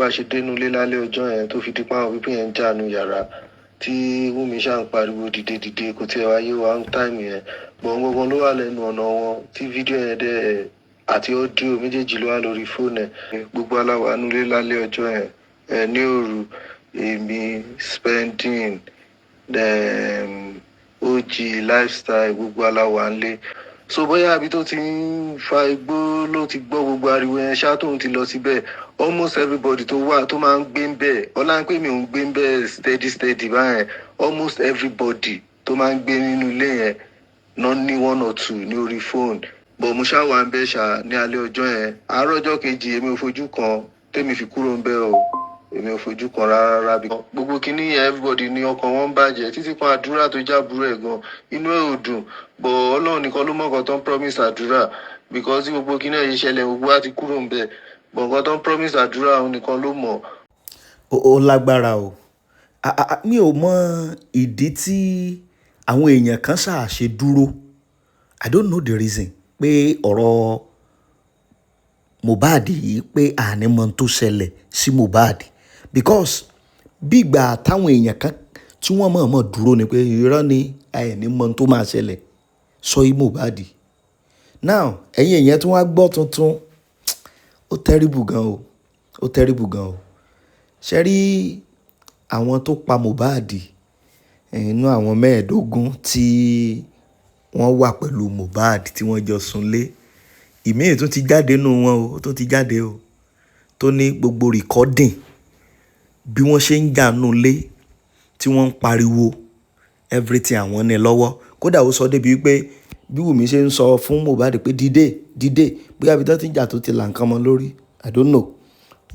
bá ṣe dénú lé lálẹ́ ọjọ́ yẹn tó fi di pa àwọn pípín yẹn ń jánu yàrá tí Wùmí ṣáà ń pariwo dìde kò tiẹ̀ wáyé wa ń táìmù yẹn gbọ̀ngbọ̀ngbọ̀n ló wà lẹ́nu ọ̀nà wọn tí fídíò yẹn dẹ̀ àti ọ́díò méjèèjì ló wà lórí fóònù ẹ̀ gbogbo aláwa nulé lálẹ́ ọjọ́ yẹn ní òru èmi spending OG lifestyle gbogbo aláwa ńlé so bóyá àbí tó ti ń fa igbó ló ti gbọ́ gbogbo ariwo yẹn ṣáà tóun ti lọ síbẹ̀ almost everybody tó wà tó máa ń gbé ń bẹ̀ ọlá ń pè mí ò ń gbé ń bẹ̀ steady báyẹn almost everybody tó máa ń gbé nínú ilé yẹn náà ní 1 or 2 ní orí fóònù bọ̀ mo ṣáà wà ń bẹ̀ ṣá ní alẹ́ ọjọ́ yẹn àárọ̀ ọjọ́ kejì èmi ò fojú kan tèmi fi kúrò ń bẹ̀ o èmi ò fojú kan rárá bí. gbogbo kínní yẹn everybody ní ọkàn wọn ń bàjẹ́ títí kan àdúrà tó jábúrò ẹ̀ gan inú ẹ̀ ò dùn bọ̀ ọlọ́run nìkan ló mọ̀ nǹkan tó ń promise àdúrà because gbogbo kínní ẹ̀ ṣẹlẹ̀ gbogbo á ti kúrò ń bẹ̀ bọ̀ nǹkan tó ń promise àdúrà òun nìkan ló mọ̀. ó lágbára o mi ò mọ ìdí tí àwọn èèyàn kan ṣàṣe dúró I don't know the reason pé ọ̀rọ̀ Mohbad yìí pé àní mọ tó ṣẹlẹ̀ sí Mohbad because bí ìgbà táwọn èèyàn kan tí wọ́n mọ̀ọ́mọ̀ dúró ni pé irọ́ ni àìní mọ tó máa ṣẹlẹ̀ sọ yìí Mohbad now ẹ̀yin èèyàn tí wọ́n á gbọ́ tuntun ó terrible gan o ṣe rí àwọn tó pa Mohbad inú àwọn 15 tí wọ́n wà pẹ̀lú Mohbad tí wọ́n jọ súnlé ìmíì tún ti jáde nù wọn o tó ti jáde o tó ní gbogbo recording bí wọ́n ṣe ń jà nù lé tí wọ́n ń pariwo everything àwọn ní lọ́wọ́ kódà ó sọ débi wípé bí Wùmí ṣe ń sọ fún Mohbad pé dìde bóyá ibi tó ti ń jà tó ti là nǹkan mọ́ lórí I don't know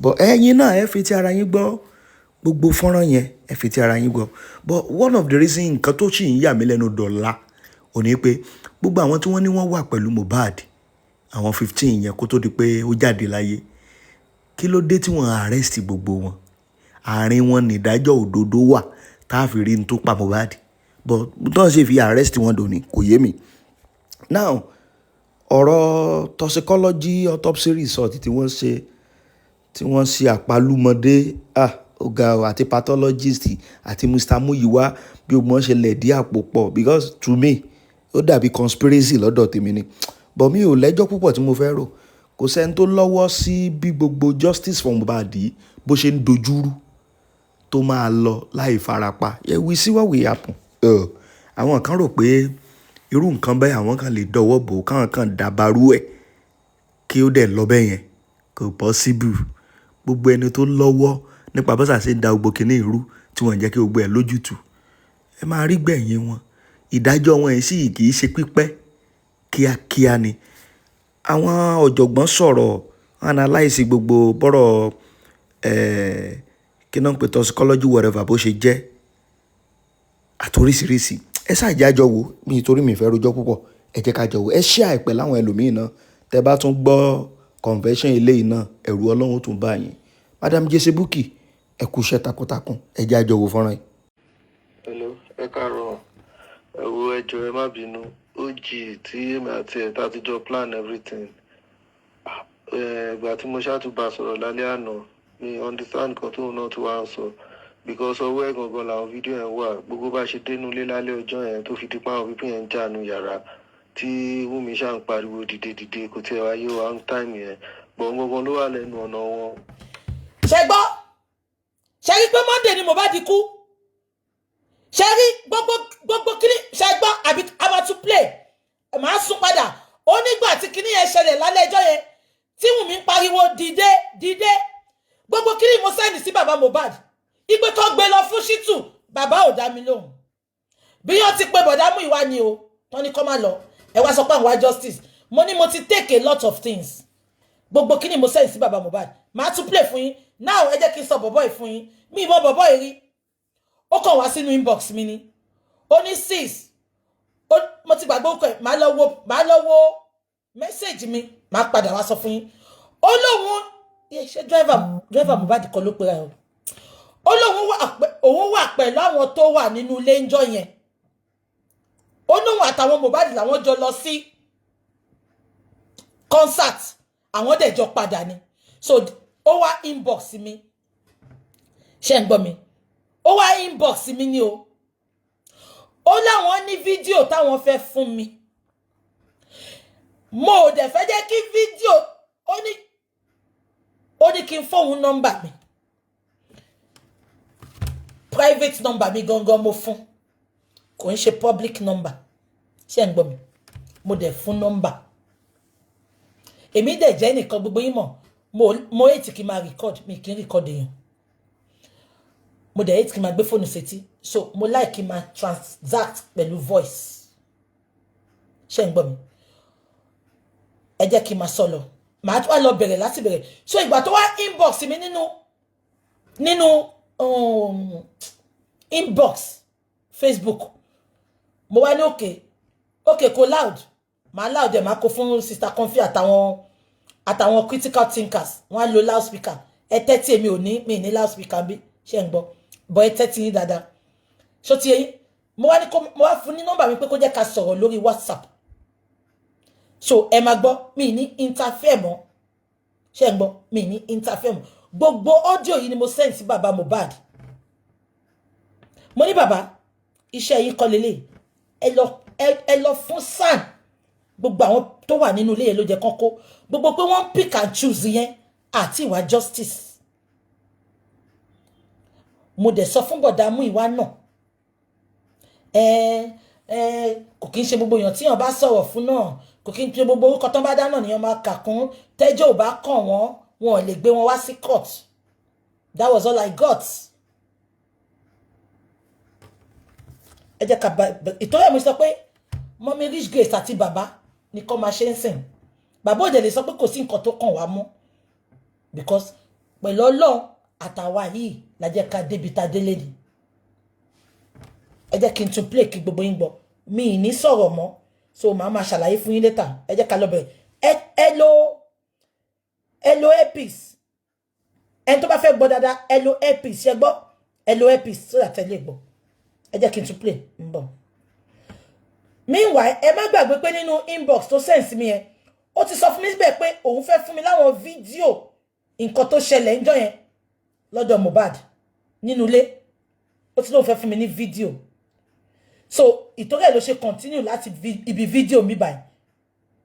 but ẹ̀yin náà ẹ fi ti ara yín gbọ́ gbogbo fọ́nrán yẹn ẹ fi ti ara yín gbọ́ but one of the reasons nǹkan tó sì ń yà mí lẹ́nu dọ̀la ò ní pé gbogbo àwọn tí wọ́n ní wọ́n wà pẹ̀lú Mohbad àwọn 15 yẹn kó tó di pé ó jáde láyé kí ló dé tí wọ́n arrest gbogbo wọn àárín wọn ní ìdájọ́ òdodo wà tá a fi rí ní tó pa Mohbad but tó ń ṣe fi arrest wọn dòní kò yé mi now ọ̀rọ̀ toxicology autopsy result tí wọ́n ṣe àpalùmọ̀dé ọ̀gá àti pathologist àti Mr. Muyiwa bí wọ́n ṣe lẹ̀ dí àpò pọ̀ because to me ó dàbí conspiracy lọ́dọ̀ tèmi ni but mi ò lẹ́jọ́ púpọ̀ tí mo fẹ́ rò kò sẹ́ni tó lọ́wọ́ sí bí gbogbo justice for Mohbad bó ṣe ń dojúrú tó máa lọ láì farapa we see what will happen. Àwọn kan rò pé irú nǹkan bẹ́ẹ̀ àwọn kan lè dọwọ́ bò káwọn kan dàbàrú ẹ̀ kí ó dẹ̀ lọ bẹ́ẹ̀ yẹn kò possible gbogbo ẹni tó lọ́wọ́ nípa bọ́sà ṣe ń da gbogbo kìíní irú tí wọ́n jẹ́ kí gbogbo ẹ̀ lójútùú ẹ máa rí gbẹ̀yìn wọn ìdájọ́ wọn yìí sì kì í ṣe pípẹ́ kíákíá ni àwọn ọ̀jọ̀gbọ́n sọ̀rọ̀ analyse gbogbo bọ́rọ̀ kí náà ń pè toxicology whatever bó ṣe jẹ́ àtoríṣiríṣi ẹ ṣàjájọ wo nítorí mi fẹ́ rojọ́ púpọ̀ ẹ jẹ́ ká jọ wo ẹ ṣe àìpẹ́ láwọn ẹlòmíín náà tẹ bá tún gbọ́ convention eléyìí náà ẹ̀rù ọlọ́run tún bá yín Madam Jesse Bukky ẹ kú iṣẹ́ takuntakun ẹ jẹ́ àjọ wo fọ́nrán yìí. hello ẹ káàárọ̀ ẹ wo ẹjọ́ ẹ má bínú OG tí èmi àti ẹ̀ tá ti jọ plan everything ìgbà tí mo ṣàtúbà sọ̀rọ̀ lálẹ́ àná mi understand kan tóun náà tún wá ń sọ because ọwọ́ ẹ̀ gangan làwọn fídíò yẹn wà gbogbo bá ṣe dénú lé lálẹ́ ọjọ́ yẹn tó fi di pa àwọn pípín yẹn ń jánu yàrá tí Wùmí ṣáà ń pariwo dìde kò tiẹ̀ wáyé wa ń táìmù yẹn gbọ̀ngbọ̀ngbọ̀n ló wà lẹ́nu ọ̀nà wọn. ṣe gbọ́ ṣe rí pé Monday ni Mohbad kú ṣe rí gbogbo kiri ṣe gbọ́ àbí abatu play màá sún padà ó nígbà tí kíní yẹn ṣẹlẹ̀ lálẹ́ ẹjọ́ yẹn tí Wùmí ń pariwo dìde gbogbo kiri mo sẹ́ni sí bàbá Mohbad ìgbé tó gbé lọ fún ṣítù bàbá ò dá mi lóhùn bí yóò ti pé bọ̀dá Muyiwa ni o tán ní kọ́ máa lọ ẹ wá sọ pé àwọn justice mo ní mo ti take a lot of things gbogbo kíní mo sẹ́ni sí bàbá Mohbad màá tún play fún yín now ẹ jẹ́ kí n sọ bọ̀bọ̀ yìí fún yín mi ìbọn bọ̀bọ̀ yìí rí ó kàn wá sínú inbox mi ni ó ní sis mo ti gbàgbé òkè màá lọ wo message mi màá padà wá sọ fún yín ó lóun ṣe driver Mohbad kọ́ ló pera ẹ̀ ó lóun wà pẹ̀lú àwọn tó wà nínú ilé ńjọ́ yẹn ó lóun àtàwọn Mohbad làwọn jọ lọ sí concert àwọn dẹ̀ jọ padà ni so ó wá inbox mi ṣé ń gbọ́ mi ó wá inbox mi ni o ó láwọn ní fídíò táwọn fẹ́ fún mi mo ò dẹ̀ fẹ́ jẹ́ kí fídíò ó ní kí n fóun nọ́mbà mi private number mi gangan mo fún kò ń ṣe public number ṣé ń gbọ́ mi mo dẹ̀ fún nọ́mbà èmi dẹ̀ jẹ́ nìkan gbogbo yín mọ̀ mo hate kí n máa record mi kì í record èèyàn mo dẹ̀ hate kí n máa gbé fóònù sétí so mo like kí n máa transact pẹ̀lú voice ṣé ń gbọ́ mi ẹ jẹ́ kí n máa sọ lọ màá tún wá lọ bẹ̀rẹ̀ láti bẹ̀rẹ̀ so ìgbà tó wá inbox mi nínú inbox Facebook mo wá ní okay kò loud màá loud ẹ̀ máa kó fún sister Comfy àtàwọn critical thinkers wọ́n á lo loudspeaker ẹ tẹ́tí èmi ò ní mi ní loudspeaker bí ṣé ń gbọ́ bọ́ ẹ tẹ́tí yín dáadáa ṣó ti yẹn mo wá fún ní nọ́mbà mi pé kó jẹ́ ká sọ̀rọ̀ lórí WhatsApp so ẹ máa gbọ́ mi ní interfere mọ́ ṣé ń gbọ́ mi ní interfere mọ́ gbogbo audio yìí ni mo send sí bàbá Mohbad mo ní bàbá iṣẹ́ yìí kọ́ lélẹ̀ ẹ lọ fún SAN gbogbo àwọn tó wà nínú ilé yẹn ló jẹ́ kọ́kọ́ gbogbo pé wọ́n pick and choose yẹn àti ìwà justice mo dẹ̀ sọ fún bọ̀dá Muyiwa náà kò kí n ṣe gbogbo èèyàn tí èèyàn bá sọ̀rọ̀ fún náà kò kí n ṣe gbogbo orúkọ tán bá dá náà nìyẹn máa kà kún tẹ́jọ́ ò bá kàn wọ́n wọn ò lè gbé wọn wá sí court that was all I got. ẹ jẹ́ ká ìtọ́jú mi sọ pé mọ́mí Rich Grace àti bàbá nìkan máa ṣe ń sìn bàbá òde lè sọ pé kò sí nǹkan tó kàn wá mọ́ because pẹ̀lú Ọlọ́run àtàwa yìí la jẹ́ ká débi ta délé ni ẹ jẹ́ kí n tún play kí gbogbo yín gbọ́ mi ì ní sọ̀rọ̀ mọ́ so màá máa ṣàlàyé fún yín later ẹ jẹ́ ká lọ bẹ̀rẹ̀ ẹ lo earpiece ẹni tó bá fẹ́ gbọ́ dáadáa ẹ lo earpiece ṣe gbọ́ ẹ lo earpiece so that ẹ lè gbọ́ ẹ jẹ́ kí n tún play ń bọ̀. Meanwhile ẹ má gbàgbé pé nínú inbox tó send sí mi yẹn ó ti sọ fún mi síbẹ̀ pé òun fẹ́ fún mi láwọn fídíò nǹkan tó ṣẹlẹ̀ ńjọ́ yẹn lọ́dọ̀ Mohbad nínú ilé ó ti lóun fẹ́ fún mi ní fídíò so ìtorí ẹ̀ ló ṣe continue láti ibi fídíò mi báyìí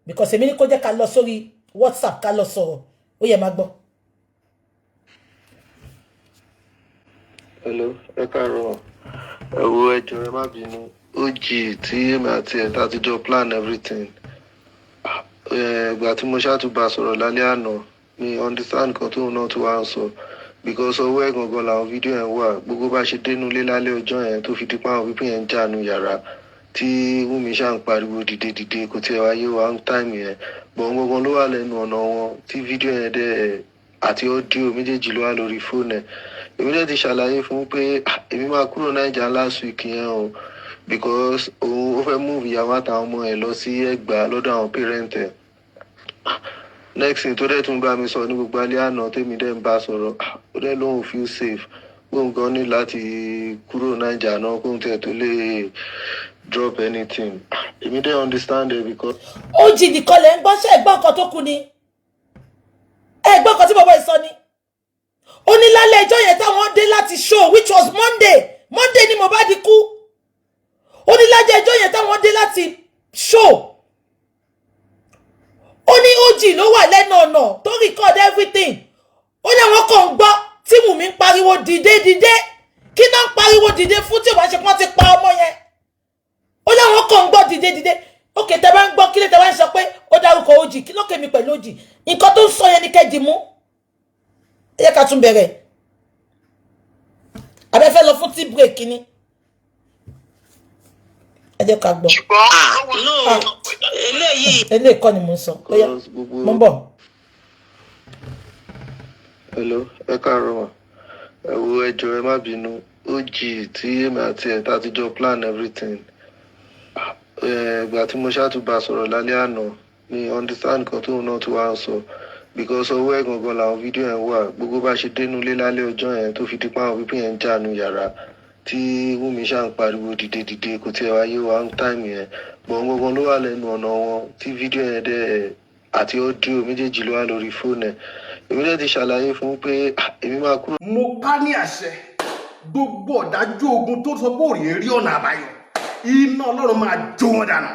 because èmi ní kó jẹ́ ká lọ sórí WhatsApp ká lọ sọ̀rọ̀ ó yẹ máa gbọ́. Hello, ẹ káàárọ̀ ẹ wo ẹjọ́ ẹ má bínú OG tí èmi àti ẹ̀ tá ti jọ plan everything ìgbà tí mo ṣàtúbà sọ̀rọ̀ lálẹ́ àná mi understand kan tóun náà tó wá ń sọ because ọwọ́ ẹ̀ gangan làwọn fídíò yẹn wà gbogbo bá ṣe dénú ilé lálẹ́ ọjọ́ yẹn tó fi di pa àwọn pípín yẹn ń jànú yàrá tí Wùmí ṣà ń pariwo dìde kò tiẹ̀ wáyé wa ń táìmù yẹn bọ̀n gangan ló wà lẹ́nu ọ̀nà wọn tí fídíò yẹn dẹ̀ àti ọ́díò méjèèjì ló wà lórí fóònù ẹ̀ èmi dẹ̀ ti ṣàlàyé fún pé èmi máa kúrò Naija last week yẹn o because òun ó fẹ́ move ìyàwó àtàwọn ọmọ ẹ̀ lọ sí Ẹ̀gbá lọ́dọ̀ àwọn parent ẹ̀ next thing tó dẹ̀ tún bá mi sọ ní gbogbo alẹ́ àná tèmi dẹ̀ ń bá sọ̀rọ̀ ó dẹ̀ lóun feel safe gbóhùn gan ní láti kúrò Naija náà kóhùn tẹ̀ tó lè drop anything èmi dẹ̀ understand it because. ó jí nìkan lẹ́ ń gbọ́ ṣe ẹ̀gbọ́n kan tó kù ni ẹ̀gbọ́n kan tí bàbá yìí sọ ni ó ní lálẹ́ ẹjọ́ yẹn táwọn dé láti show which was Monday ni Mohbad kú ó ní lálẹ́ ẹjọ́ yẹn táwọn dé láti show ó ní OG ló wà lẹ́nu ọ̀nà tó record everything ó ní àwọn kan ń gbọ́ tí Wùmí ń pariwo dìde kí náà ń pariwo dìde fún tí ò bá ṣe pọ́n ti pa ọmọ yẹn ó ní àwọn kan ń gbọ́ dìde ókè tẹ bá ń gbọ́ kí lè tẹ bá ń sọ pé ó dárúkọ OG kí ló kèmí pẹ̀lú OG nǹkan tó ń sọ yẹn ní kẹ́jì mú ẹ yẹ ká tún bẹ̀rẹ̀ abẹ́fẹ́ lọ fún tea break ni ẹ jẹ́ ká gbọ́. eléyìí kọ́ ni mo ń sọ mo ń bọ̀. Hello, ẹ káàárọ̀ ẹ wo ẹjọ́ ẹ má bínú OG tí èmi àti ẹ̀ tá ti jọ plan everything ìgbà tí mo ṣàtúbà sọ̀rọ̀ lálẹ́ àná mi understand kan tóun náà tó wá ń sọ because ọwọ́ ẹ̀ gangan làwọn fídíò yẹn wà gbogbo bá ṣe dénú ilé lálẹ́ ọjọ́ yẹn tó fi di pa àwọn pípín yẹn ń jànú yàrá tí Wùmí ṣà ń pariwo dìde kò tiẹ̀ wáyé wa ń táìmù yẹn bọ̀n gangan ló wà lẹ́nu ọ̀nà wọn tí fídíò yẹn dẹ̀ àti ọ́díò méjèèjì ló wà lórí fóònù ẹ̀ èmi dẹ̀ ti ṣàlàyé fún pé èmi máa kúrò. mo pa ní àṣẹ gbogbo ọ̀dájú ogun tó sọ pé òrìè rí ọ̀nà àbáyọ iná Ọlọ́run máa jó wọn dànù.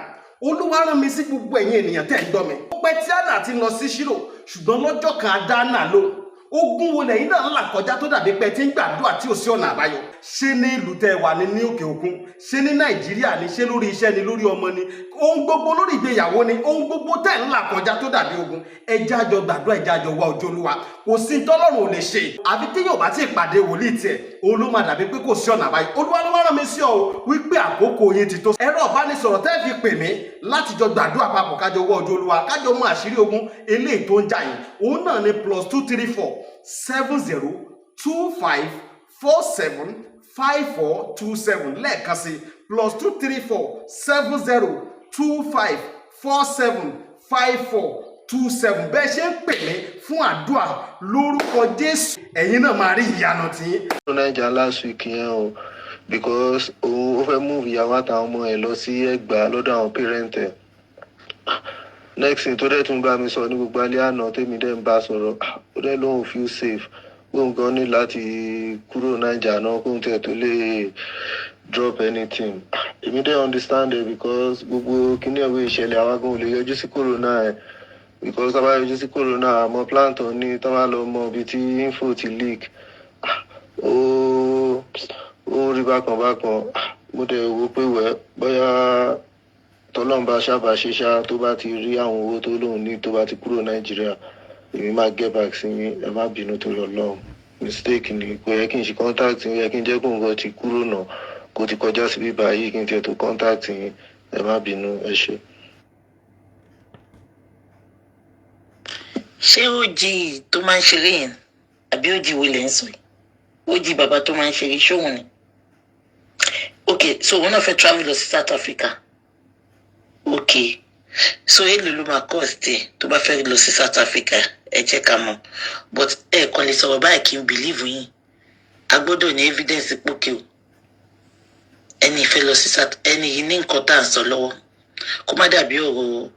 Olúwa rán mi sí gbogbo ẹ̀yin ènìyàn tẹ́ ń gbọ́ mi. Ó pẹ́ tí Hánà ti lọ sí Ṣílò ṣùgbọ́n lọ́jọ́ kan á dá Hánà lóhùn. Ogun wo lẹ́yìn náà là kọjá tó dàbí pé tí ń gbàdúrà tí ò sí ọ̀nà àbáyọ. Ṣé ní ìlú tẹ́ wà ní òkè òkun, ṣé ní Nàìjíríà ni, ṣé lórí iṣẹ́ ni, lórí ọmọ ni, ohun gbogbo lórí ìgbéyàwó ni, ohun gbogbo tẹ́ ń là kọjá tó dàbí ogun. Ẹ jẹ́ a jọ gbàdúrà, ẹ jẹ́ a jọ wá ojú Olúwa. Kò sí tọ́lọ́run ò lè ṣe. Àfi tí yóò bá ti pàdé wòlíì tiẹ̀, òun ló máa dàbí pé kò sí ọ̀nà àbáyọ. Olúwa ló wá rán mi sí ọ wípé àkókò yín ti tó. Ẹ̀rọ ìbánisọ̀rọ̀ tẹ́ fi pè mí láti jọ gbàdúrà papọ̀ kájọ wá ojú Olúwa, kájọ mọ àṣírí ogun eléyìí tó ń jà yín. Òun náà ni +234 7024475427 lẹ́ẹ̀kan sí +234 7024475427. bẹ́ẹ̀ ṣe ń pè mí fún àdúrà lórúkọ Jésù ẹ̀yin náà máa rí ìyanu tí. Naija last week yẹn o because ó fẹ́ mú ìyàwó àtàwọn ọmọ ẹ̀ lọ sí Ẹ̀gbá lọ́dọ̀ àwọn parent ẹ̀. Next thing tó dẹ̀ tún bá mi sọ ní gbogbo alẹ́ àná tèmi dẹ̀ ń bá sọ̀rọ̀ ó dẹ̀ lóun feel safe gbóhùn gan ní láti kúrò Naija náà kóhùn tẹ̀ tó lè drop anything. Èmi dẹ̀ understand it because gbogbo kíní ẹ̀wé ìṣẹ̀lẹ̀ àwọn agbóhùn lè yọjú sí corona ẹ̀ because tábà yọjú sí corona àmọ́ planton ní tábà lọ mọ ibi tí info ti leak ó rí bákan mo dẹ̀ wò pé wẹ́ bóyá tọ́lọ́mbà ṣàbàṣeṣá tó bá ti rí àwọn owó tó lóun ní tó bá ti kúrò Nàìjíríà èmi máa get back sí yín ẹ má bínú tó lọ lọ́hùn mistake ni kò yẹ kí n ṣe contact yín ó yẹ kí n jẹ́ kó nǹkan ti kúrò náà kó ti kọjá sí bíbá yìí kí n tiẹ̀ tó contact yín ẹ má bínú ẹ ṣé. ṣé ó jí tó máa ń ṣeré yẹn àbí ó jí wọlé ń sọ yìí ó jí bàbá tó máa ń ṣeré ṣóhun ni ok so òun náà fẹ́ travel lọ sí South Africa. Okay, so èlò ló máa cost ẹ tó bá fẹ́ lọ sí South Africa ẹ jẹ́ ká mọ̀ but ẹ kàn lè sọ̀rọ̀ báyìí kí n believe yín a gbọ́dọ̀ ní evidence pókè o ẹni ìfẹ́ lọ sí South ẹni yìí ní nǹkan tá à ń sọ lọ́wọ́ kó má dàbí ọ̀rọ̀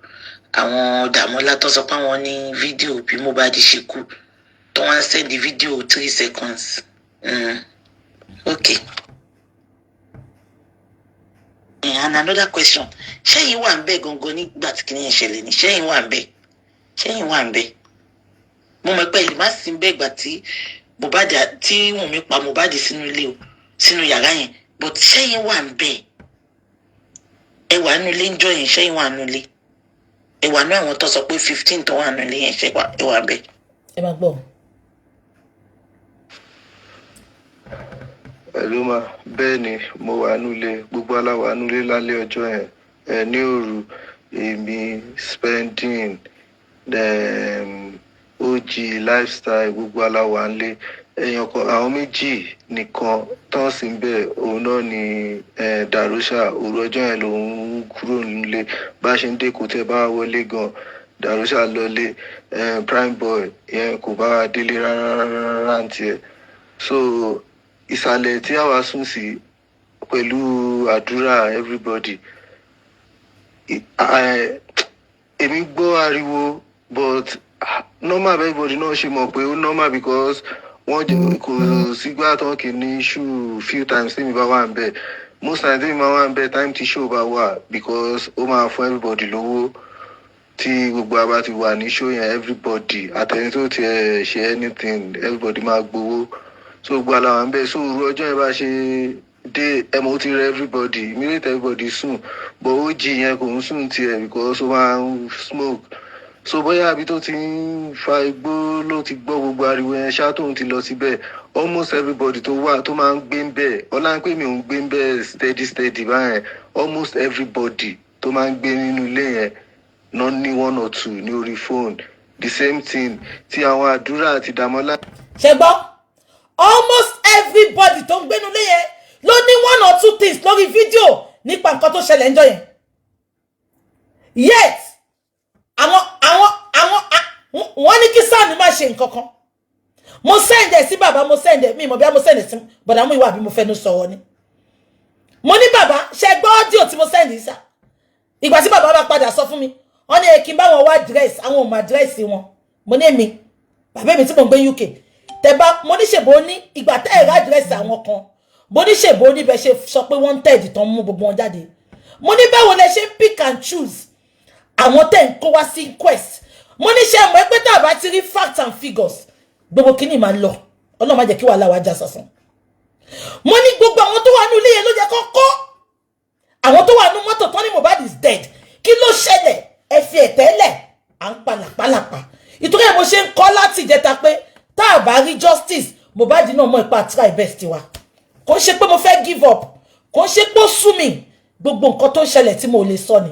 àwọn Dàmọ́lá tó sọ pé àwọn ní fídíò bí Mohbad ṣe kú tó wọ́n send the video 3 seconds. Okay. And another question, ṣẹ́yìn wà ń bẹ̀ gangan nígbà tí kìnìyàn ṣẹlẹ̀ ni ṣẹ́yìn wà ń bẹ̀ mo mọ̀ pé ìlú má sí ń bẹ̀ ìgbà tí Mohbad tí Wùnmí pa Mohbad sínú ilé o sínú yàrá yẹn but ṣẹ́yìn wà ń bẹ̀ ẹ wà nínú ilé ń jọ yẹn ṣẹ́yìn wà nínú ilé ẹ wà nínú àwọn tó sọ pé 15 tó wà nínú ilé yẹn ẹ wà ń bẹ̀. ẹ máa gbọ́. Ẹ̀lú mà bẹ́ẹ̀ ni mo wà nílé gbogbo aláwà nílé lálẹ́ ọjọ́ yẹn ní òru èmi spending OG lifestyle gbogbo aláwà nílé èèyàn kan àwọn méjì nìkan tán sí ń bẹ̀ òun náà ni Darusha òru ọjọ́ yẹn lòun kúrò nílé bá ṣe ń dé kò tẹ́ bá wọlé gan Darusha lọlé prime boy yẹn kò bá wa délé rárá ní tiẹ̀ so ìsàlẹ̀ tí àwa sùn sí pẹ̀lú àdúrà everybody èmi gbọ́ ariwo but normal everybody náà ṣe mọ̀ pé ó normal because wọ́n kò sígbà tán kì í ní issue few times tí mi bá wà ń bẹ̀ most times tí mi máa wà ń bẹ̀ time tí show bá wà because ó máa fún everybody lówó tí gbogbo àbá ti wà ní show yẹn everybody àtẹni tó ti ṣe anything everybody máa gbowó so gbogbo àlàwà ń bẹ̀ so òru ọjọ́ yẹn bá ṣe dé ẹmọ ti rẹ everybody immediately everybody sùn but ó jí yẹn kò ń sùn tiẹ̀ because ó máa ń smoke so bóyá àbí tó ti ń fa igbó ló ti gbọ́ gbogbo ariwo yẹn ṣá tóun ti lọ síbẹ̀ almost everybody tó wà tó máa ń gbé ń bẹ̀ ọlá ń pè mí ò ń gbé ń bẹ̀ steady báyẹn almost everybody tó máa ń gbé nínú ilé yẹn náà ní 1 or 2 ní orí phone the same thing tí àwọn àdúrà àti Dàmọ́lá. ṣe gbọ́ almost everybody tó ń gbénu lé yẹn ló ní 1 or 2 things lórí fídíò nípa nǹkan tó ṣẹlẹ̀ ńjọ́ yẹn yet wọ́n ní kí sáàni má ṣe nǹkan kan mo sẹ́ǹdẹ̀ sí bàbá mo sẹ́ǹdẹ̀ mi mọ̀ bí mo sẹ́ǹdẹ̀ sí bọ̀dá Muyiwa bí mo fẹ́nu sọ̀rọ̀ ni mo ní bàbá ṣe gbọ́ ọ́díò tí mo sẹ́ǹdì sá ìgbà tí bàbá bá padà sọ fún mi wọ́n ní kí n bá wọn wá dírẹ́sì àwọn ò mà dírẹ́sì wọn mo ní èmi bàbá mi tí mo gbé UK tẹ̀bá mo ní ṣèbó ní ìgbà tẹ́ ẹ̀rá dírẹ́sì àwọn kan mo ní ṣèbó níbẹ̀ ṣe sọ pé wanted tán mú gbogbo wọn jáde mo ní báwo lẹ ṣe ń pick and choose àwọn tẹ̀ ń kó wá sí inquest mo ní ṣe mọ̀ pé tá a bá ti rí facts and figures gbogbo kíní máa ń lọ Ọlọ́run má jẹ́ kí wàhálà wa já sásán mo ní gbogbo àwọn tó wà ní ilé yẹn ló jẹ́ kọ́kọ́ àwọn tó wà ní mọ́tò tán ní Mohbad is dead kí ló ṣẹlẹ̀ ẹ fi ẹ̀tẹ́lẹ̀ à ń palàpalàpà ìtorí ẹ̀ mo ṣe ń kọ́ láti ìjẹta pé tá a bá rí justice Mohbad náà mọ̀ ipa try best wa kò ń ṣe pé mo fẹ́ give up kò ń ṣe pé ó sú mi gbogbo nǹkan tó ń ṣẹlẹ̀ tí mo lè sọ ni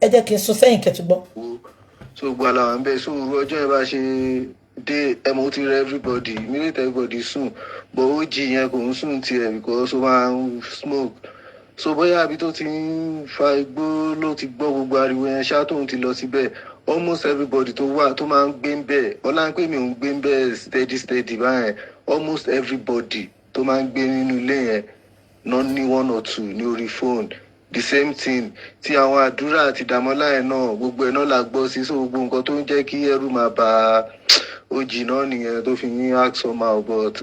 ẹ jẹ́ kí n sún sẹ́yìn kẹ́tùgbọ́. so gbala wà ń bẹ so ọjọ́ yẹn bá ṣe dé ẹmọ ti rẹ everybody immediate everybody sùn but ó jí yẹn kò ń sùn tiẹ̀ because ó máa ń smoke so bóyá àbí tó ti ń fa igbó ló ti gbọ́ gbogbo ariwo yẹn ṣá tóun ti lọ síbẹ̀ almost everybody tó wà tó máa ń gbé ń bẹ̀ ọlá ń pè mí ò ń gbé ń bẹ̀ steady báyẹn almost everybody tó máa ń gbé nínú ilé yẹn náà ní 1 or 2 ní orí phone the same thing tí àwọn àdúrà àti ìdàmọ́lá ẹ̀ náà gbogbo ẹ̀ náà la gbọ́ sí so gbogbo nǹkan tó ń jẹ́ kí ẹrù máa bà ojì náà nìyẹn tó fi ní ask somehow but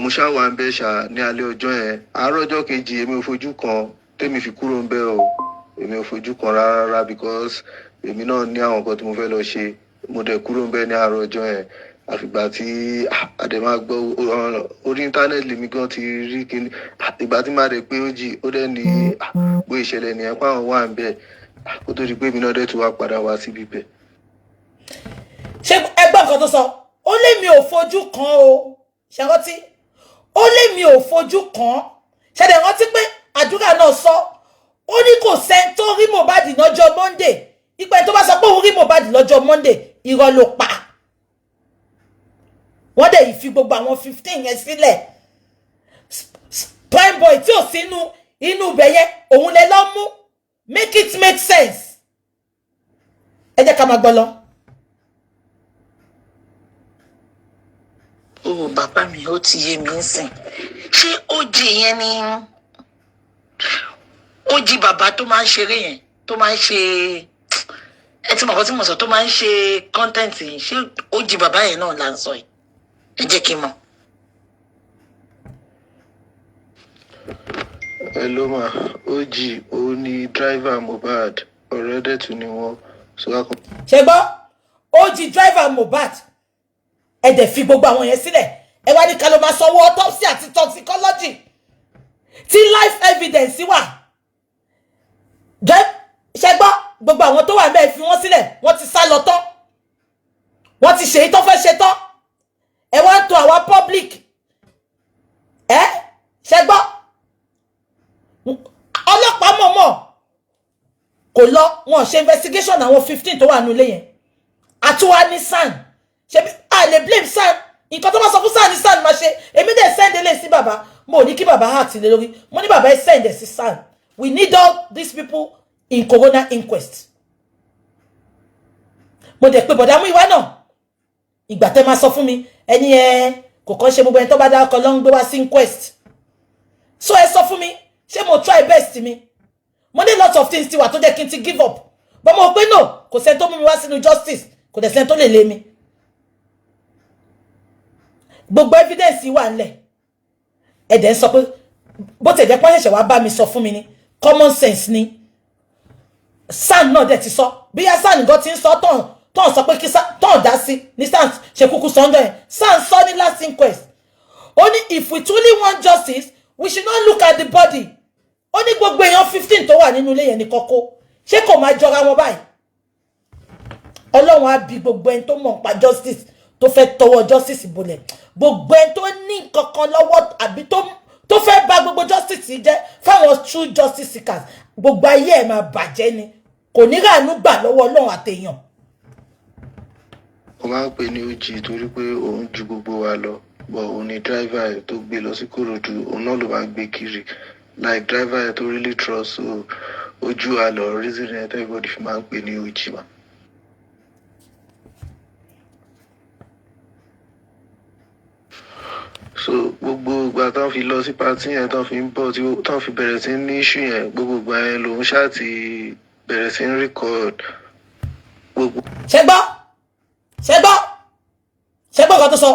mo ṣáà wà ń bẹ̀ ṣá ní alẹ́ ọjọ́ yẹn àárọ̀ ọjọ́ kejì èmi ò fojú kan tèmi fi kúrò ń bẹ̀ o èmi ò fojú kan rárá because èmi náà ní àwọn nǹkan tí mo fẹ́ lọ ṣe mo dẹ̀ kúrò ń bẹ̀ ní àárọ̀ ọjọ́ yẹn àfìgbà tí àdèmá gbọ́ orí íńtánẹ́ẹ̀tì lèmi gan ti rí kíní ìgbà tí máa dẹ̀ pé ó jì ó dẹ̀ ní bó ìṣẹ̀lẹ̀ nìyẹn páwọn wà ń bẹ̀ kó tó di pé mi náà dẹ̀ tún wá padà wá síbi bẹ̀. ṣé ẹgbẹ́ nǹkan tó sọ ó lé mi ò fojú kan o ṣe rántí ó lé mi ò fojú kan ṣẹ̀dẹ̀ rántí pé àdúrà náà sọ ó ní kò sẹ́ni tó rí Mohbad lọ́jọ́ Monday ìpẹ́ tó bá sọ pé òun rí Mohbad lọ́jọ́ Monday irọ́ ló pa wọ́n dẹ̀ fi gbogbo àwọn 15 yẹn sílẹ̀ prime boy tí ò sínú inú ibẹ̀ yẹn òun lè lọ mú make it make sense ẹ jẹ́ ká máa gbọ́ lọ. ó bàbá mi ó ti yé mi ń sìn ṣé ó jí yẹn ni ó jí bàbá tó máa ń ṣeré yẹn tó máa ń ṣe ẹ ti mọ̀ kọ́ tí mo sọ tó máa ń ṣe kọ́ńtẹ́ǹtì yìí ṣé ó jí bàbá yẹn náà là ń sọ yìí ẹ jẹ́ kí n mọ̀. Hello ma OG ó ní driver Mohbad ọ̀rẹ́ dẹ̀ tún ni wọ́n so wá. ṣe gbọ́ ó jí driver Mohbad ẹ dẹ̀ fi gbogbo àwọn yẹn sílẹ̀ ẹ wá ní ká ló máa sanwó autopsy àti toxicology tí life evidence wà ṣe gbọ́ gbogbo àwọn tó wà bẹ́ẹ̀ fi wọ́n sílẹ̀ wọ́n ti sá lọ tán wọ́n ti ṣèyí tó fẹ́ ṣe tán ẹ wá ń to àwa public ṣe gbọ́ ọlọ́pàá mọ̀mọ́ kò lọ wọn ṣe investigation àwọn 15 tó wà nílé yẹn àtúwá ní SAN ṣe bí a lè blame SAN nǹkan tó bá sọ fún SAN ní SAN máa ṣe èmi dẹ̀ send eléyìí sí bàbá mo ní kí bàbá heart lé lórí mo ní bàbá ẹ send ẹ sí SAN we need all these people in coroner inquest mo dẹ̀ pé bọ̀dá Muyiwa náà ìgbà tẹ́ máa sọ fún mi ẹni kò kàn ṣe gbogbo ẹni tó bá dá ọkọ ló ń gbé wá sí inquest so ẹ sọ fún mi ṣé mo try best mi mo ní lots of things ti wà tó jẹ́ kí n ti give up but mo pé no kò sẹ́ni tó mú mi wá sínú justice kò dẹ̀ sẹ́ni tó lè lé mi gbogbo evidence wà ńlẹ̀ ẹ̀dẹ̀ ń sọ pé bó tẹ̀ jẹ́ pé ṣẹ̀ṣẹ̀ wá bá mi sọ fún mi ní common sense ni SAN náà dẹ̀ ti sọ bí yá SAN nǹkan ti ń sọ tọ́n sọ pé kí tọ́n dá sí ní SAN ṣe kúkú sọ́njọ́ yẹn SAN sọ ní last inquest ó ní if we truly want justice we should not look at the body ó ní gbogbo èèyàn 15 tó wà nínú ilé yẹn ní kọ́kọ́ ṣé kò máa jọra wọn báyìí Ọlọ́run á bi gbogbo ẹni tó mọ̀ nípa justice tó fẹ́ tọwọ́ justice bolẹ̀ gbogbo ẹni tó ní kankan lọ́wọ́ àbí tó fẹ́ bà gbogbo justice jẹ́ fáwọn true justice seekers gbogbo ayé ẹ̀ máa bàjẹ́ ni kò ní ràánú gbà lọ́wọ́ Ọlọ́run àtẹ̀yàn. ó máa ń pè ní OG torí pé òun ju gbogbo wa lọ bọ̀ òun ni driver ẹ̀ tó gbé lọ sí Kòròdú òun náà ló máa gbé kiri like driver ẹ̀ tó really trust so ojú àlọ́ reason ẹ̀ everybody fi máa ń pè ní OG wa. so gbogbo ìgbà tán fi lọ sí pàtí yẹn tán fi ń bọ̀ tí tán fi bẹ̀rẹ̀ sí ní issue yẹn gbogbo ìgbà yẹn lòun ṣáà ti bẹ̀rẹ̀ sí ní record gbogbo. ṣé gbọ́ kan tó sọ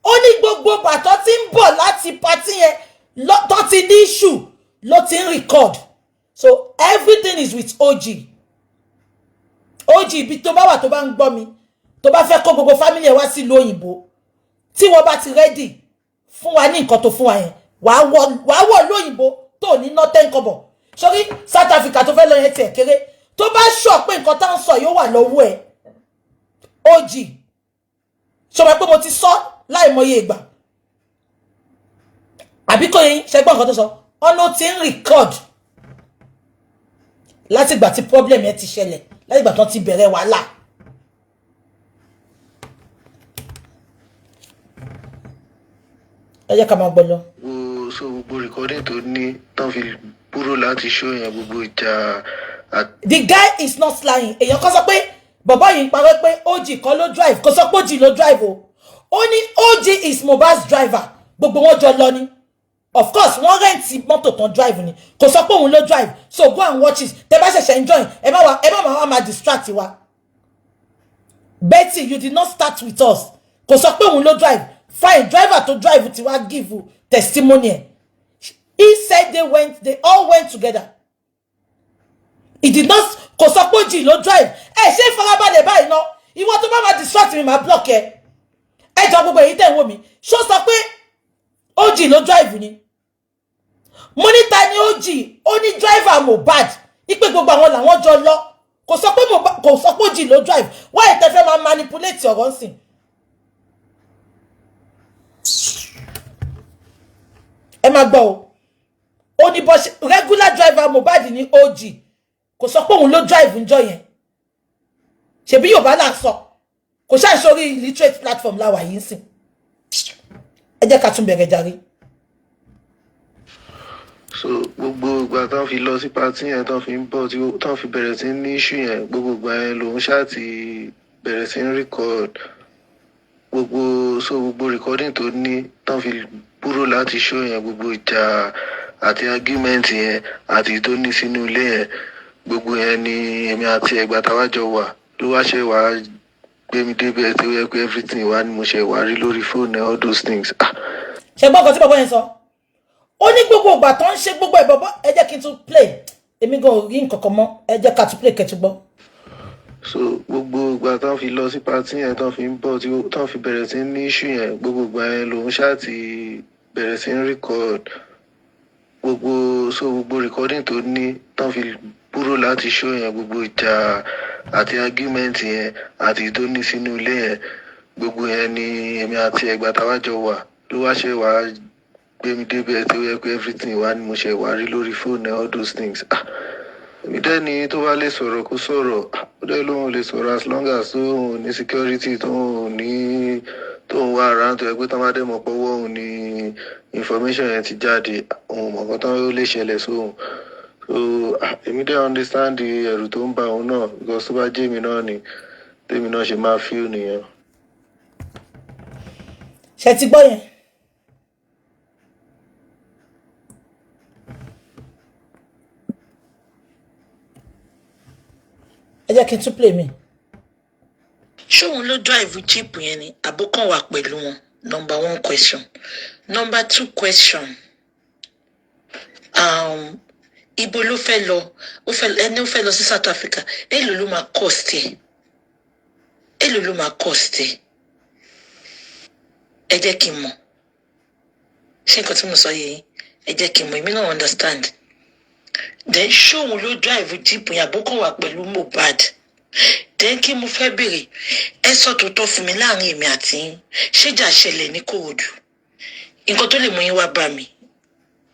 ó ní gbogbo bàtọ́ tí ń bọ̀ láti party yẹn tó ti ní issue ló ti ń record. So everything is with OG. OG bí tó bá wà tó bá ń gbọ́ mi, tó bá fẹ́ kó gbogbo family ẹ̀ wá sí ìlú òyìnbó, tí wọ́n bá ti ready fún wa ní nǹkan tó fún wa yẹn, wàá wọ̀ lóyìnbó tó ní nothing kobo. Sorry, South Africa tó fẹ́ lọ yẹn tiẹ̀ kéré, tó bá sọ pé nǹkan tá ń sọ yóò wà lọ́wọ́ ẹ̀ OG. So pé mo ti sọ láì mọye ìgbà. Àbí kò yín ṣẹ́gbọ́n nǹkan tó sọ, ọ̀nà tí ń record láti ìgbà tí problem yẹn ti ṣẹlẹ̀, láti ìgbà tó ti bẹ̀rẹ̀ wàhálà. Ẹ jẹ́ ká máa gbọ́ lọ. So gbogbo recording tó ní tán fi kúrò láti show yẹn gbogbo ìjà. The guy is not lying. Èèyàn kan sọ pé bàbá yìí ń parọ́ pé OG kan ló drive, kò sọ pé OG ló drive o. Ó ní OG is Mohbad's driver. Gbogbo wọn jọ lọ ni. Of course, wọ́n rent mọ́tò tán drive ni. Kò sọ pé òun ló drive. So go and watch it. Tẹ́ bá ṣẹ̀ṣẹ̀ enjoy. Ẹ má máa distract wa. Betty, you did not start with us. Kò sọ pé òun ló drive. Fine, driver to drive ti wá give you testimony. He said they all went together. He did not kò sọ pé OG ló drive. Ṣé ìfarabalẹ̀ báyìí ná? Ìwọ tó bá máa distract mi máa block ẹ. Ẹ jọ gbogbo èyí tẹ́ ń wò mí. Ṣó sọ pé OG ló drive ni? Monitor ni OG, ó ní driver Mohbad. Ipe gbogbo àwọn làwọn jọ lọ. Kò sọ pé OG ló drive. Why tẹ́ fẹ́ máa manipulate ọ̀rọ̀ ńsìn? Ẹ máa gbọ́ o. Ó ní regular driver Mohbad ní OG. Kò sọ pé òun ló drive ńjọ́ yẹn. Ṣebí Yorùbá là sọ. Kò ṣáà sórí literate platform láwà yìí ńsìn. Ẹ jẹ́ ká tún bẹ̀rẹ̀ jàre. So gbogbo ìgbà tán fi lọ sí party yẹn tán fi ń bọ̀ tí tán fi bẹ̀rẹ̀ sí ní issue yẹn, gbogbo ìgbà yẹn lòun ṣáà ti bẹ̀rẹ̀ sí ní record gbogbo recording tó ní tán fi kúrò láti show yẹn, gbogbo ìjà àti argument yẹn àti tó ní sínú ilé yẹn, gbogbo yẹn ni èmi àti ẹ̀gbà táwa jọ wà ló wá ṣe wá gbé mi débẹ̀ tí ó yẹ pé everything wà ní mo ṣe wá rí lórí fóònù all those things. Ṣé gbọ́ nǹkan tí bàbá yẹn sọ? Ó ní gbogbo ìgbà tó ń ṣe gbogbo ẹ̀ bàbá, ẹ jẹ́ kí n tún play. Èmi gan ò rí nǹkan kan mọ́, ẹ jẹ́ ká tún play kẹ́tù gbọ́. So gbogbo ìgbà tán fi lọ sí party yẹn tán fi ń bọ̀ tí tán fi bẹ̀rẹ̀ sí ní issue yẹn, gbogbo ìgbà yẹn lòun ṣáà ti bẹ̀rẹ̀ sí ní record gbogbo recording tó ní tán fi kúrò láti show yẹn, gbogbo ìjà àti argument yẹn àti tó ní sínú ilé yẹn, gbogbo yẹn ni èmi àti ẹ̀gbà táwa jọ wà ló wá ṣe wá gbé mi débẹ̀ tí ó yẹ pé everything wà ní mo ṣe wá rí lórí fóònù all those things. Èmi dẹ́ni tó bá lè sọ̀rọ̀ kó sọ̀rọ̀, ó dẹ́ lóun lè sọ̀rọ̀ as long as tóun ní security tóun wá around tó yẹ pé tán bá dẹ̀ mọ̀ pọ́wọ́ òun ní information yẹn ti jáde, òun mọ̀ nǹkan tán ó lè ṣẹlẹ̀ sóhun. So èmi dẹ́ understand ẹ̀rù tó ń ba òun náà because tó bá jẹ́ èmi náà ni tèmi náà ṣe máa feel nìyẹn. Ṣé ti gbọ́ yẹn? Ẹ jẹ́ kí n tún play mi. Ṣóun ló drive jeep yẹn ni àbókàn wà pẹ̀lú wọn? Number 1 question. Number 2 question. Ibo ló fẹ́ lọ? Ó fẹ́ lọ sí South Africa. Èló ló máa cost ẹ̀? Èló ló máa cost ẹ̀? Ẹ jẹ́ kí n mọ̀. Ṣé nǹkan tí mo sọ yìí? Ẹ jẹ́ kí n mọ̀. Èmi náà understand. Then ṣóun ló drive jeep yẹn àbókàn wà pẹ̀lú Mohbad? Then kí mo fẹ́ béèrè, ẹ sọ tòótọ́ fún mi láàrin èmi àti yín, ṣéjà ṣẹlẹ̀ ní Kòròdú? Nǹkan tó lè mú yín wá bá mi,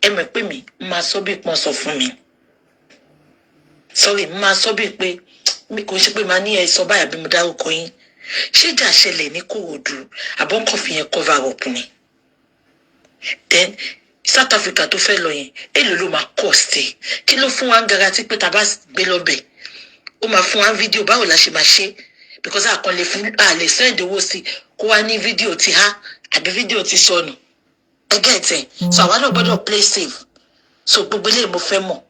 ẹ mọ̀ pé mi máa sọ bí pọ́n sọ fún mi. Sorry, máa sọ bí pé mi kò ṣe pé máa ní ẹ sọ báyà bí mo dárúkọ yín. Ṣéjà ṣẹlẹ̀ ní Kòròdú àbọ̀ǹkan fi yẹn cover up ni? Then South Africa tó fẹ́ lọ yẹn, èló ló máa cost ẹ̀? Kí ló fún wa ń garanti pé tá a bá gbé lọ́bẹ̀ ó máa fún wa fídíò báwo la ṣe máa ṣe, because a kàn lè send owó sí kó wá ní fídíò ti há àbí fídíò ti sọnù. Ẹ get it? So àwa náà gbọ́dọ̀ play safe. So gbogbo eléyìí mo fẹ́ mọ̀.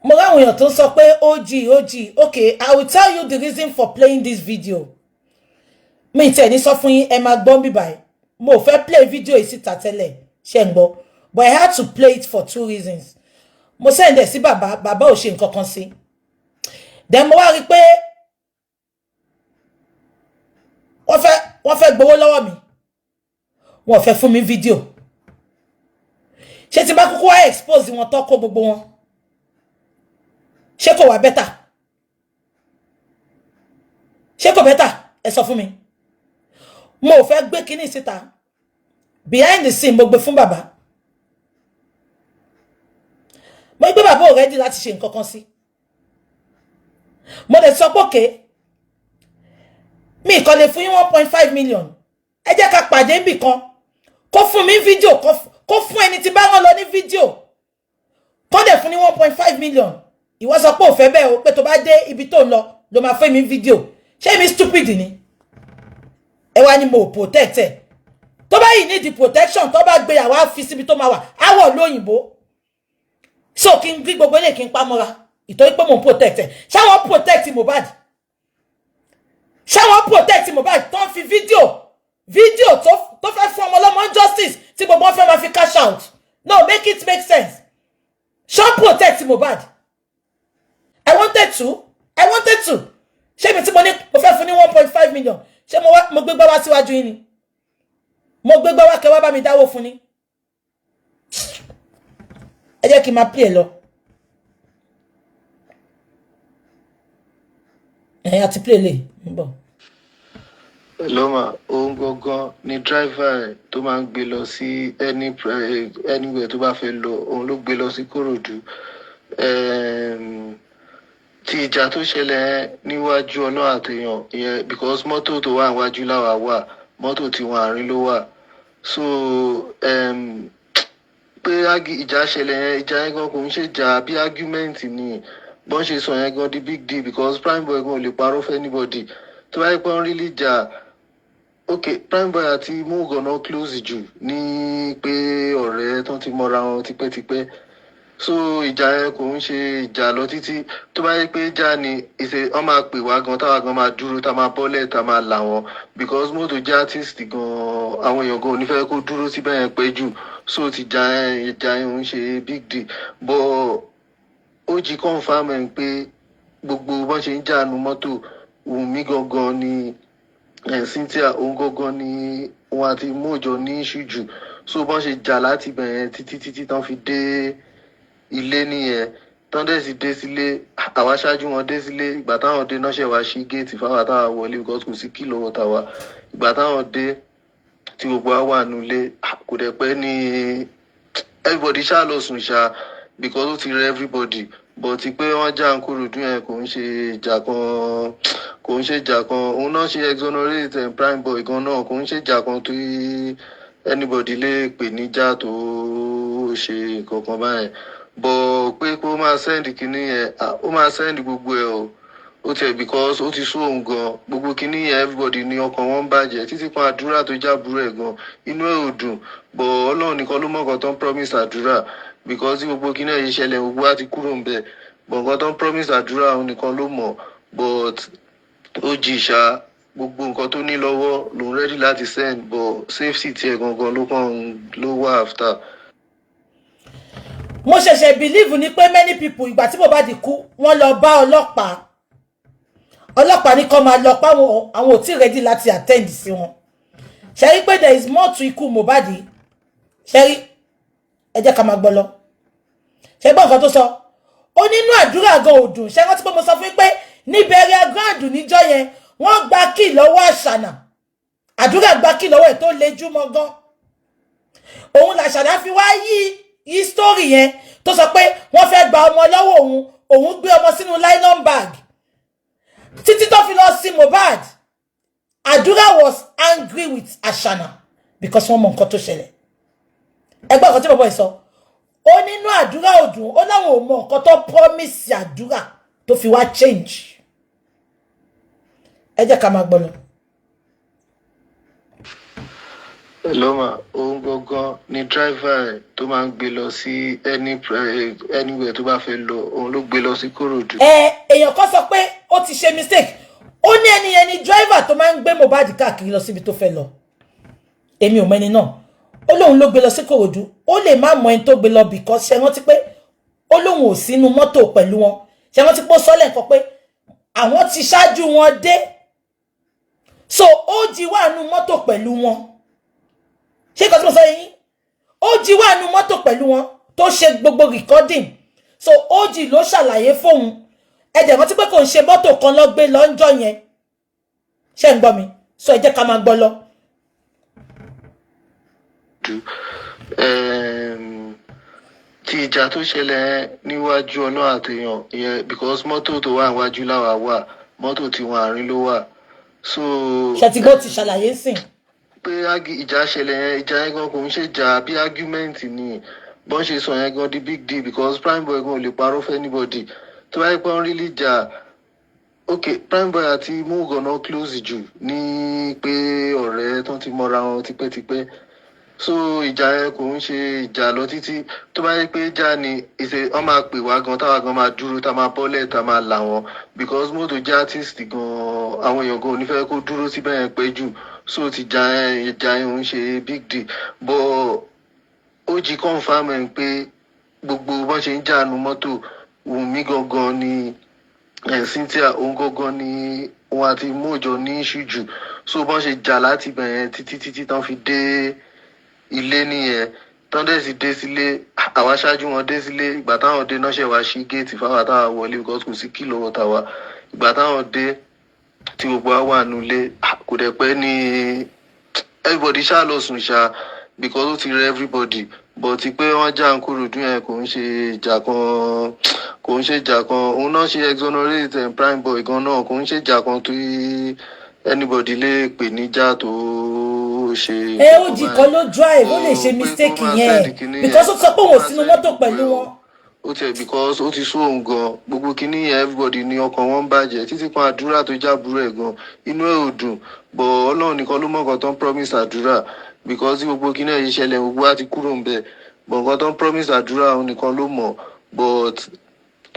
Mo ráwọn èèyàn tó sọ pé OG. Okay, I will tell you the reason for playing this video. Mi tẹ̀ ní sọ fún yín, ẹ máa gbọ́ bí báyìí. mo fẹ́ play video yìí síta tẹ́lẹ̀ ṣé ń gbọ́, but I had to play it for 2 reasons. Mo send ẹ̀ sí bàbá ò ṣe nǹkan kan sí. Then mo wá rí pé wọ́n fẹ́ gbowó lọ́wọ́ mi. Wọ́n fẹ́ fún mi video. Ṣé tí bá kúkú wá expose wọn tó kó gbogbo wọn? Ṣé kò wá better? Ṣé kò better? Ẹ sọ fún mi. Mo fẹ́ gbé kíní síta. Behind the scene mo gbé fún bàbá. Mo gbé bàbá ò ready láti ṣe nǹkan kan sí. Mo dẹ̀ sọ pé okay. Mi kàn lè fún yín 1.5 million. Ẹ jẹ́ ká pàdé níbì kan. Kó fún mi video, kó fún ẹni tí bá rán lọ ní video. Kó dẹ̀ fún ní 1.5 million. Ìwọ sọ pé ò fẹ́ bẹ́ẹ̀ o, pé tó bá dé ibi tó ń lọ ló máa fẹ́ mi video. Ṣé mi stupid ni? Ẹ wá ní mo protect ẹ. Tó bá yìí need protection, tó bá gbé àwa fi síbi tó máa wà, àwọ̀ lóyìnbó. So kí n gbé gbogbo ilé kí n pamọ́ra. Ìtorí pé mo protect ẹ. Ṣáwọn protect Mohbad. Ṣáwọn protect Mohbad tó ń fi video tó fẹ́ fún ọmọ ọlọ́mọ justice tí gbogbo fẹ́ máa fi cash out. No, make it make sense. Ṣáwọn protect Mohbad. I wanted to. Ṣé mi tí mo ní mo fẹ́ fún ní 1.5 million. Ṣé mo gbé gbá wá síwájú yín ni? Mo gbé gbá wá kẹ́ wá bá mi dáwó fún ni. Ẹ jẹ́ kí n máa play lọ. Àti play lè ń bọ̀. Hello ma, òun gangan ni driver tó máa ń gbé lọ sí anywhere tó bá fẹ́ lọ, òun ló gbé lọ sí Kòròdú. Tí ìjà tó ṣẹlẹ̀ níwájú Ọlọ́run àtèèyàn ìyẹn because mọ́tò tó wà níwájú láwa wà, mọ́tò tí wọ́n àárín ló wà. So pé ìjà ṣẹlẹ̀ yẹn, ìjà yẹn gan kò ń ṣe ìjà bí argument ni bọ́n ṣe sọ yẹn gan di big deal because prime boy gan ò lè parọ́ fẹ́ anybody. Tó bá yẹ pé wọ́n rí lè jà, okay, prime boy àti Muyiwa close jù ní pé ọ̀rẹ́ tó ti mọ́ra wọn tipẹ́tipẹ́. So ìjà yẹn kò ń ṣe ìjà lọ títí. Tó bá yẹ pé ìjà ni wọ́n máa pè wá gan, táwa gan máa dúró, tá máa bọ́lẹ̀, tá máa là wọ́n because mọ́tò jẹ́ artist gan, àwọn èèyàn gan ò ní fẹ́ kó dúró síbẹ̀ yẹn pẹ́ jù. So ti ìjà yẹn ń ṣe big deal. But ó jí confirm ẹ̀ pé gbogbo bọ́n ṣe ń jà nu mọ́tò, Wùmí gangan ni Cynthia, òun gangan ni wọn àti Mojo ní ṣùjù. So bọ́n ṣe jà láti bẹ̀rẹ̀ títí tán fi dé ilé nìyẹn. Tán dẹ̀ sì dé sílé, àwa ṣáájú wọn dé sílé. Ìgbà táwọn dé náà ṣe wá sí géètì fáwọn táwa wọlé because kò sí kí lọ́wọ́ tàwa. Ìgbà táwọn dé tí gbogbo wa wà nulẹ̀, kò dẹ̀ pẹ́ ní everybody ṣá lọ sùn ṣá because ó ti rẹ everybody. But ti pé wọ́n já Kòròdú yẹn kò ń ṣe ìjà kan. Òun náà ṣe exonerate prime boy gan náà, kò ń ṣe ìjà kan tó anybody lè pè níjà tó ṣe kankan báyẹn. But pé kó máa send kíní yẹn, ó máa send gbogbo ẹ̀ o. Ó tiẹ̀ because ó ti sú òun gan. Gbogbo kíní yẹn everybody ní ọkàn wọn bàjẹ́ títí kan àdúrà tó jábúrò ẹ̀ gan. Inú ẹ̀ ò dùn. But Ọlọ́run nìkan ló mọ̀ nǹkan tó ń promise àdúrà because tí gbogbo kíní ẹ̀ ṣẹlẹ̀ gbogbo wa ti kúrò ń bẹ̀. But nǹkan tó ń promise àdúrà òun nìkan ló mọ̀. But ó jì ṣá gbogbo nǹkan tó ní lọ́wọ́ lòun ready láti send, but safety tiẹ̀ gangan ló wà after. Mo ṣẹ̀ṣẹ̀ believe ni pé many people ìgbà tí Mohbad kú wọ́n lọ bá ọlọ́pàá ní kó máa lọ pa àwọn ò tí ready láti attend sí wọn. Ṣé rí pé there is more to ikú Mohbad. Ṣé rí ẹ jẹ́ ká máa gbọ́ lọ. Ṣé gbọ́ nǹkan tó sọ? Ó nínú àdúrà gan ò dùn. Ṣé rántí pé mo sọ fún yín pé ní burial ground níjọ́ yẹn wọ́n gba kí lọ́wọ́ Àṣànà. Àdúrà gba kí lọ́wọ́ ẹ̀ tó lejú mọ́ gan. Òun l'Àṣànà fi wá yí story yẹn tó sọ pé wọ́n fẹ́ gba ọmọ lọ́wọ́ òun gbé ọmọ sínú nylon bag. Títí tó fi lọ sí Mohbad. Àdúrà was angry with Àṣànà because wọ́n mọ nǹkan tó ṣẹlẹ̀. Ẹgbẹ́ ọ̀kan tí bàbá yìí sọ. Ó nínú àdúrà òdùn, ó láwọn ò mọ nǹkan tó promise àdúrà tó fi wá change. Ẹ jẹ́ ká máa gbọ́ lọ. Hello ma, òun gangan ni driver tó máa ń gbé lọ sí anywhere tó bá fẹ́ lọ, òun ló gbé lọ sí Kòròdú. Èèyàn kan sọ pé ó ti ṣe mistake. Ó ní ẹni driver tó máa ń gbé Mohbad káàkiri lọ síbi tó fẹ́ lọ. èmi ò mẹ́ni náà ó lóun ló gbé lọ sí Kòròdú ó lè má mọ ẹni tó gbé lọ because ṣe rántí pé ó lóun ò sínú mọ́tò pẹ̀lú wọn ṣe rántí pé ó sọ́lẹ̀ nǹkan pé àwọn ti ṣáájú wọn dé so ó jí wà nú mọ́tò pẹ̀lú wọn ṣé kò tí mo sọ yín ó jí wà nú mọ́tò pẹ̀lú wọn tó ṣe gbogbo recording so ó jí ló ṣàlàyé fóun ẹ̀dẹ̀ rántí pé kò ń ṣe mọ́tò kan lọ gbé lọ́njọ́ yẹn ṣé ń gbọ́ mi so ẹ jẹ́ ká máa gbọ́ lọ. Tí ìjà tó ṣẹlẹ̀ níwájú ọlọ́run àtẹ̀yàn ìyẹn because mọ́tò tó wà níwájú láwa wà mọ́tò tí wọ́n àárín ló wà so. ṣètìgbó ti ṣàlàyé sìn. pé ìjà ṣẹlẹ̀ yẹn ìjà yẹn gan kò ń ṣèjà bí argument ni bọ́n ṣe sọ yẹn gan di big deal because prime boy gan ò lè parọ́ fẹ́ anybody tó bá yẹ pé wọ́n rí lè jà ok prime boy àti Muyiwa close jù ní pé ọ̀rẹ́ tó ti mọ́ra wọn tipẹ́tipẹ́ so ìjà yẹn kò ń ṣe ìjà lọ títí tó bá yẹ pé ìjà ni ìṣe wọn máa pè wá gan táwa gan máa dúró tá máa bọ́lẹ̀ tá máa là wọn because mọ́tò jẹ́ artist gan àwọn èèyàn gan ò ní fẹ́ kó dúró síbẹ̀ yẹn pẹ́ jù so ti ìjà yẹn ò ń ṣe big deal but ó jí confam ẹ̀ pé gbogbo bọ́n ṣe ń jà nu mọ́tò Wùnmí gangan ni Cynthia òun gangan ni wọn àti Mojo ní ṣùjù so bọ́n ṣe jà láti bẹ̀yẹn títí tán fi dé ilé nìyẹn tán dẹ̀ sì dé sílé àwa ṣáájú wọn dé sílé ìgbà táwọn dé náà ṣe wá sí géètì fáwọn táwọn wọlé because kò sí kìlọ̀ wọ́ta wa ìgbà táwọn dé tí gbogbo wa wà nulẹ̀ kò dẹ̀ pẹ́ ní everybody ṣá lọ sùn ṣá because ó ti rẹ everybody but ti pé wọ́n já Ìkòròdú yẹn kò ń ṣe ìjà kan òun náà ṣe exonerate prime boy gan náà kò ń ṣe ìjà kan tó anybody lè pè níjà tó ṣe. ó jì kan ló drive ó lè ṣe mistake yẹn because ó sọ pé òun ò sínú mọ́tò pẹ̀lú wọn. ó tiẹ̀ because ó ti sú òun gan gbogbo kinní yẹn everybody ní ọkàn wọn ń bàjẹ́ títí kan àdúrà tó jábúrò ẹ̀ gan inú ẹ̀ ò dùn but Ọlọ́run nìkan ló mọ̀ nǹkan tó ń promise àdúrà because tí gbogbo kinní ẹ̀ ṣẹlẹ̀ gbogbo wa ti kúrò ń bẹ̀ but nǹkan tó ń promise àdúrà òun nìkan ló mọ̀ but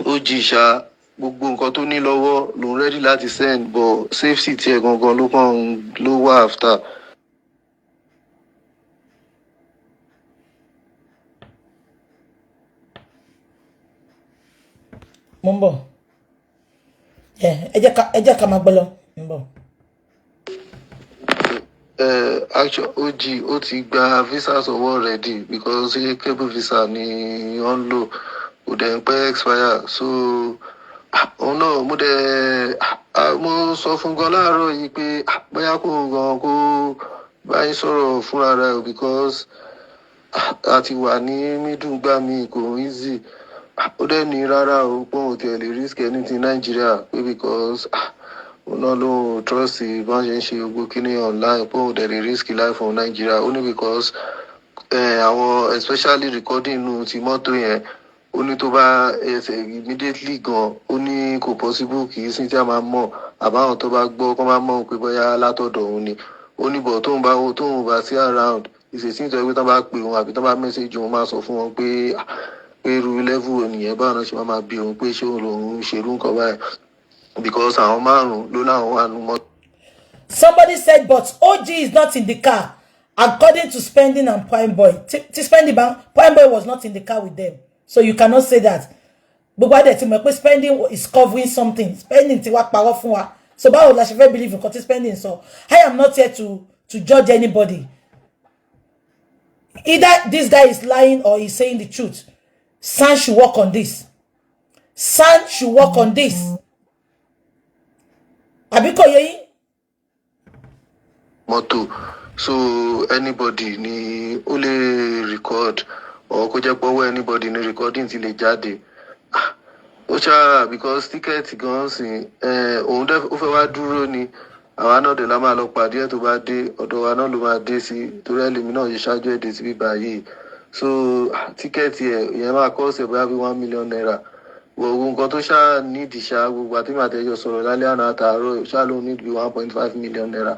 ó jì ṣá gbogbo nǹkan tó ní lọ́wọ́ lòun ready láti send but safety tiẹ̀ gangan ló wà after. mo ń bọ̀ ẹ jẹ́ ká máa gbọ́ lọ ń bọ̀. actually ó ti gba visa sọ́wọ́ ready because cable visa ni wọ́n ń lò kò dẹ̀ ń pẹ́ expire so òun náà mo sọ fún gan láàárọ̀ yìí pé bóyá kò gan kó báyìí sọ̀rọ̀ fúnra rẹ̀ because àti wà ní middle gbà mí kò easy ó dẹ̀ ní rárá o pé òun tẹ̀ lè risk anything Nigeria pé because òun náà ló trust bá ṣe ń ṣe gbogbo kíní online pé òun dẹ̀ lè risk life on Nigeria only because àwọn especially recording inú ti mọ́tò yẹn ó ní tó bá immediately gan ó ní kò possible kì í sí tí a máa mọ̀ àbáwọn tó bá gbọ́ kó máa mọ̀ pé bóyá látọ̀dọ̀ òun ni ó ní bọ̀ tóun bá sí around ìṣèṣin tó yẹ pé tó bá pè òun àbí tó bá message òun máa sọ fún wọn pé irú level ònìyẹn báwọn náà ṣe máa bí òun pé ṣé òun lòun ṣerú nǹkan báyìí because àwọn márùn-ún ló láwọn wà nù mọ́tò. Somebody said but OG is not in the car according to Spending and Prime Boy. Prime Boy was not in the car with them. So you cannot say that. Gbogbo adé tí mo pé Spending is covering something. Spending ti wá parọ́ fún wa. So báwo la ṣe fẹ́ believe in nǹkan Spending sọ. I am not here to judge anybody. Either this guy is lying or he's saying the truth. San should work on this. San should work on this. Àbíkò yé yín? Mọ́tò. So anybody ni ó lè record or kó jẹ́ pọ́wọ́ anybody ni recording ti lè jáde. Ó ṣáà because ticket gan sìn òun ó fẹ́ wá dúró ni àwa náà dé la máa lọ pàdé ẹ̀ tó bá dé ọ̀dọ̀ wa náà ló máa dé sí torí ẹlẹ́mi náà yìí ṣáájú èdè síbí báyìí so tíkẹ́ẹ̀tì ẹ̀ ìyẹn máa kọ́ ọ̀sẹ̀ bóyá bí 1 million naira gbogbo nǹkan tó ṣáà nídìí ṣáà gbogbo àti màtẹ́jọ sọ̀rọ̀ lálẹ́ àná àtàárọ̀ ṣáà ló ní bí 1.5 million naira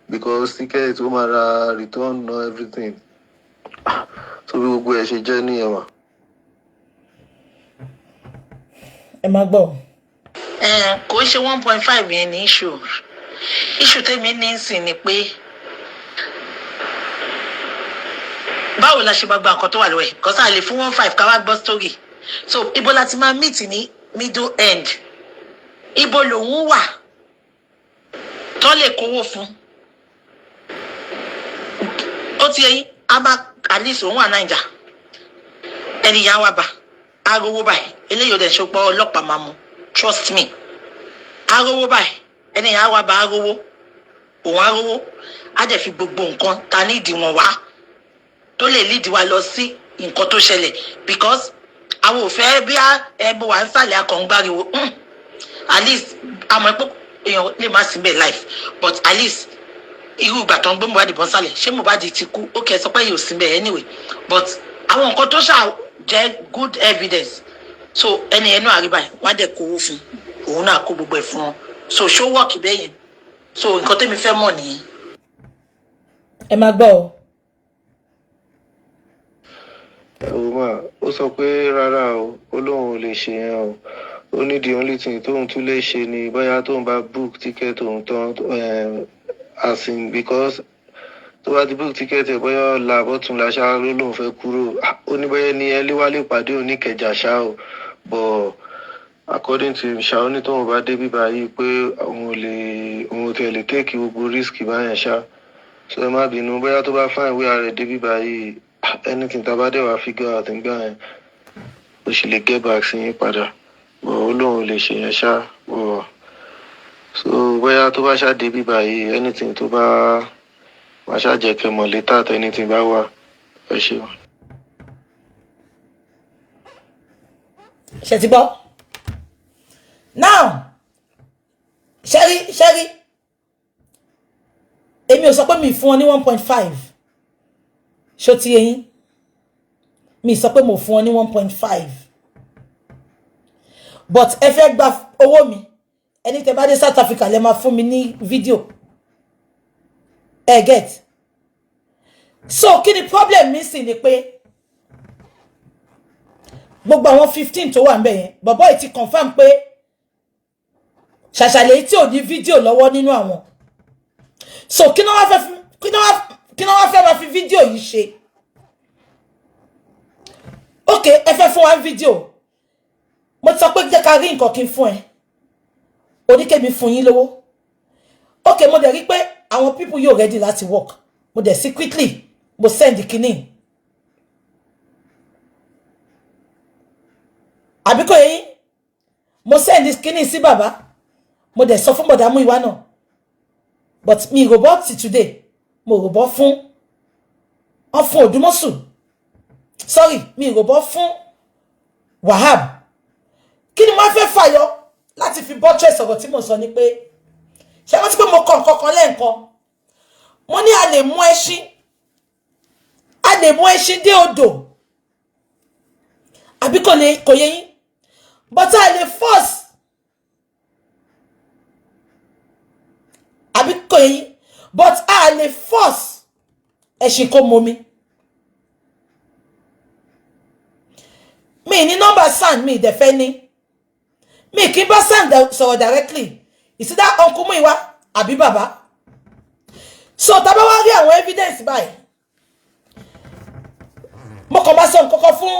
because tíkẹ́ẹ̀tì ó máa ra return na everything so bí gbogbo ẹ̀ ṣe jẹ́ nìyẹn wà. Ẹ máa gbọ́. Kò ṣe 1.5 yẹn ní issue tèmi ní sìn ni pé báwo la ṣe máa gba nǹkan tó wà lọ́wọ́ ẹ̀ because a lè fún 1.5 ká wá gbọ́ story so ibo la ti máa meet ní middle end ibo lòun wà tó lè kówó fún ó ti yẹn a máa at least òun wà Naija ẹnìyàn wa bá arówó báyìí eléyìí ò dẹ̀ ṣọpọ̀ ọlọ́pàá máa mú trust me arówó báyìí ẹnìyàn wa bá arówó òun arówó á dẹ̀ fi gbogbo nǹkan ta ní ìdíwọ̀n wá tó lè lead wa lọ sí nǹkan tó ṣẹlẹ̀ because àwọn ò fẹ́ bí ẹbí wa ń sàlẹ̀ akọ̀ǹgbáriwo at least àmọ́ ẹ̀pọ̀ èèyàn lè má sí bẹ́ẹ̀ life but at least irú ìgbà tó ń gbé Mohbad bọ́n sálẹ̀ ṣé Mohbad ti kú ó kẹ́ sọ pé yóò sí bẹ́ẹ̀ anyway but àwọn nǹkan tó ṣáà jẹ́ good evidence so ẹni ẹnu àríbá ẹ̀ wá dẹ̀ kówó fún òun náà kó gbogbo ẹ̀ fún wọn so show work bẹ́yẹn so nǹkan tẹ́mi fẹ́ mọ̀ nìyẹn. ẹ máa gbọ́ ọ. ẹ̀wọ̀n mà ó sọ pé rárá o ó lóun ò lè ṣe yẹn o ó ní the only thing tóun tún lè ṣe ni bóyá tóun bá book ticket òun tán as in because tó bá ti book ticket ẹ̀ bóyá ọ̀la àbọ̀túnla ṣáá ló lóun fẹ́ kúrò ó ní bóyá ní ẹlẹ́wálé pàdé òun ní Ìkẹjà ṣá o but according to him ṣá ó ní tóun bá dé bíbá yìí pé òun ò tẹ̀lé take gbogbo risk báyẹn ṣá so ẹ má bínú bóyá tó bá fáìn ìwé ààrẹ dé bíbá yìí anything tá a bá dẹ̀ wá figure out nígbà yẹn ó sì lè get back sí yín padà but ó lóun ò lè ṣe yẹn ṣá but so bóyá tó bá ṣá dé bíbá yìí anything tó bá wá ṣá jẹ́ kẹ́ mọ̀ later àti anything bá wà ẹ ṣe wà. ṣe ti gbọ́ now ṣẹ́rí èmi ò sọ pé mi fún ọ ní 1.5 ṣó ti yẹn mi sọ pé mo fún ọ ní 1.5 but ẹ fẹ́ gba owó mi ẹni tẹ́ bá dé South Africa lẹ máa fún mi ní fídíò ẹ get so kí ni problem mi sì ni pé gbogbo àwọn 15 tó wà ń bẹ̀ yẹn bọ̀bọ́ yìí ti confirm pé ṣàṣàlẹ̀ tí ò ní fídíò lọ́wọ́ nínú àwọn so kí ni wọ́n fẹ́ máa fi fídíò yìí ṣe ok ẹ fẹ́ fún wa fídíò mo ti sọ pé jẹ́ ká rí nǹkan kí n fún ẹ oníkèmí fún yín lówó ok mo dẹ̀ rí pé àwọn people yóò ready láti work mo dẹ̀ secretly mo send kíní àbíkò yẹn mo send kíní sí bàbá mo dẹ̀ sọ fún bọ̀dá Muyiwa náà but mi robot ti today mo robot fún Odúmọ̀ṣù sorry mi robot fún Wahab kí ni wọ́n fẹ́ fàyọ láti fi buttress ọ̀rọ̀ tí mo sọ ni pé ṣé wọ́n ti pé mo kàn kankan lẹ́ǹkan mo ní a lè mú ẹṣin dé odò àbí kò yé yín but a lè force àbí kò yé yín but a lè force ẹṣin kó mọ mi mi ní nọ́mbà sand mi ìdẹ̀fẹ́ ní mi kì í bá sand sọ̀rọ̀ directly is that uncle Muyiwa àbí bàbá so tá bá wá rí àwọn evidence báyìí mo kàn máa sọ nǹkan kan fún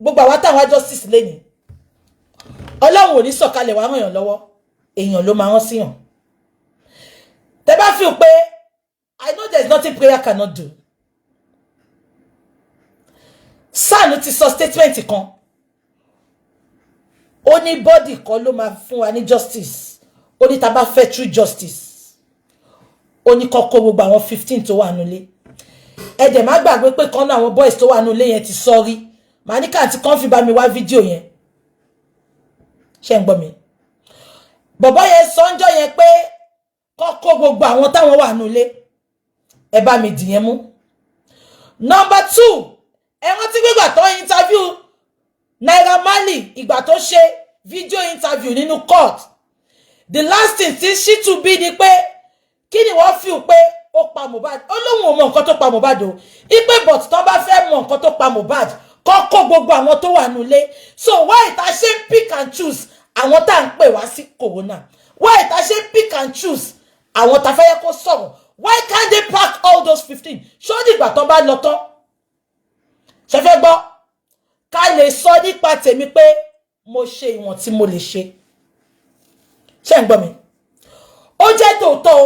gbogbo àwa táwọn justice lẹ́ni Ọlọ́run ò ní sọ̀kalẹ̀ wá ràn yàn lọ́wọ́ èèyàn ló máa rán síyàn tẹ́ bá feel pé I know there's nothing prayer cannot do Sanu ti sọ statement kan ó ní body kan ló máa fún wa ní justice ó ní tá bá fẹ́ true justice ó ní kọ́kọ́ gbogbo àwọn 15 tó wà nílé ẹ dẹ̀ má gbàgbé pé kan náà àwọn boys tó wà nílé yẹn ti sorry màá ní káàntì kan fi bá mi wá fídíò yẹn ṣé ń gbọ́ mi bọ̀bọ́ yẹn sọ́njọ́ yẹn pé kọ́kọ́ gbogbo àwọn táwọn wà nílé ẹ bá mi dìyẹn mú number 2 ẹ rántí gbígbà tó interview Naira Marley ìgbà tó ṣe video interview nínú court the last thing tí she to be ni pé kí ni wọ́n feel pé ó pa Mohbad ó lóun ò mọ nǹkan tó pa Mohbad o ipe but tó bá fẹ́ mọ nǹkan tó pa Mohbad kọ́kọ́ gbogbo àwọn tó wà nílé so why ta ṣe ń pick and choose àwọn tá ń pè wá sí corona why ta ṣe ń pick and choose àwọn tá fẹ́ yẹ kó sọ̀rọ̀ why can't they pack all those 15 ṣó dìgbà tó bá lọ tán ṣé fẹ́ gbọ́ ká lè sọ nípa tèmi pé mo ṣe ìwọ̀n tí mo lè ṣe ṣé ń gbọ́ mi ó jẹ́ tòótọ́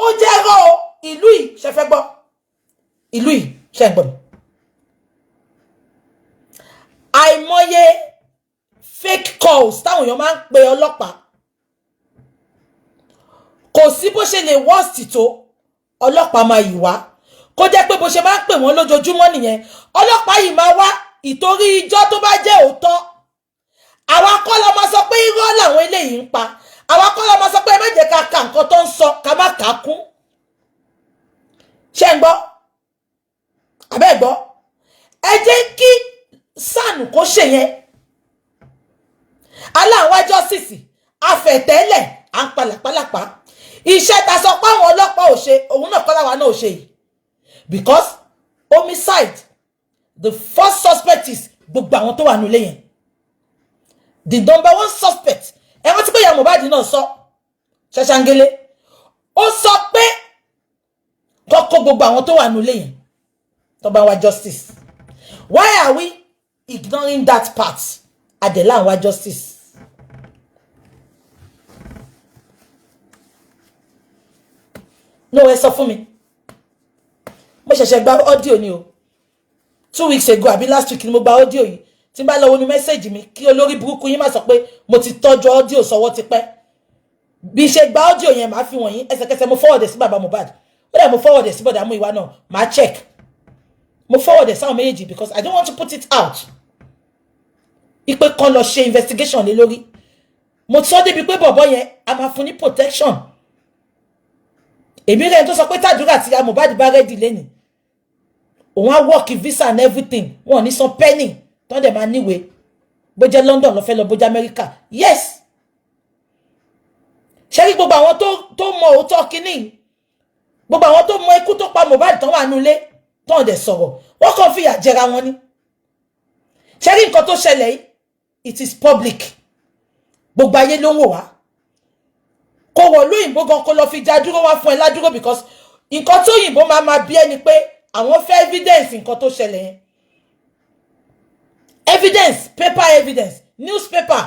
ó jẹ́ rọ́ ìlú yìí ṣé fẹ́ gbọ́ ìlú yìí ṣé ń gbọ́ mi àìmọye fake calls táwọn èèyàn máa ń pe ọlọ́pàá kò sí bó ṣe lè worst tó ọlọ́pàá máa yìí wá kó jẹ́ pé bó ṣe máa ń pè wọ́n lójoojúmọ́ nìyẹn ọlọ́pàá yìí máa wá ìtorí ijọ́ tó bá jẹ́ òótọ́ àwa kọ́ la máa sọ pé irọ́ làwọn eléyìí ń pa àwa kọ́ la máa sọ pé ẹ má jẹ́ ká ka nǹkan tó ń sọ ká má kà á kún ṣé ń gbọ́ àbẹ́ gbọ́ ẹ jẹ́ kí sànù kó ṣe yẹn aláwọ̀ justice afẹ̀tẹ́lẹ̀ à ń palàpalàpá iṣẹ́ ta sọ pé àwọn ọlọ́pàá ò ṣe òun náà kọ́ láwa náà ò ṣe yìí because homicide the first suspect is gbogbo àwọn tó wà nílé yẹn the number one suspect ẹ rántí pé ìyá Mohbad náà sọ Ṣàṣàngélé ó sọ pé kọ́kọ́ gbogbo àwọn tó wà nílé yẹn tó bá wá justice why are we ignoring that part adela and wa justice no ẹ sọ fún mi mo ṣẹ̀ṣẹ̀ gba audio ni o 2 weeks ago àbí last week ni mo gba audio yìí tí n bá lọ wo ní message mi kí olórí burúkú yín má sọ pé mo ti tọ́jú audio sọ́wọ́ ti pẹ́ bí ṣe gba audio yẹn máa fi wọ̀nyí ẹsẹ̀kẹsẹ̀ mo forward sí bàbá Mohbad ó dẹ̀ mo forward sí bọ̀dà Muyiwa náà máa check mo forward sáwọn méjèèjì because I don't want to put it out ipe kan lọ ṣe investigation lé lórí mo sọ débi pé bọ̀bọ̀ yẹn a máa fún ní protection èmi rẹ̀ tó sọ pé tàdúrà tí Mohbad bá ready lẹ́nìí òun á work visa and everything wọn ní san penny tó dẹ̀ máa níwèé bó jẹ́ London ló fẹ́ lọ bó jẹ́ America yes ṣé rí gbogbo àwọn tó mọ òótọ́ kínní gbogbo àwọn tó mọ ikú tó pa Mohbad tán wà nulẹ̀ tó dẹ̀ sọ̀rọ̀ wọ́n kàn fìyà jẹra wọn ni ṣé rí nǹkan tó ṣẹlẹ̀ yìí it is public gbogbo ayé ló ń wò wá kò wọ̀ lóyìnbó gan kó lọ fi já dúró wá fún ẹ ládúró because nǹkan tó yìnbó máa bí ẹni pé àwọn fẹ́ evidence nǹkan tó ṣẹlẹ̀ yẹn evidence paper evidence newspaper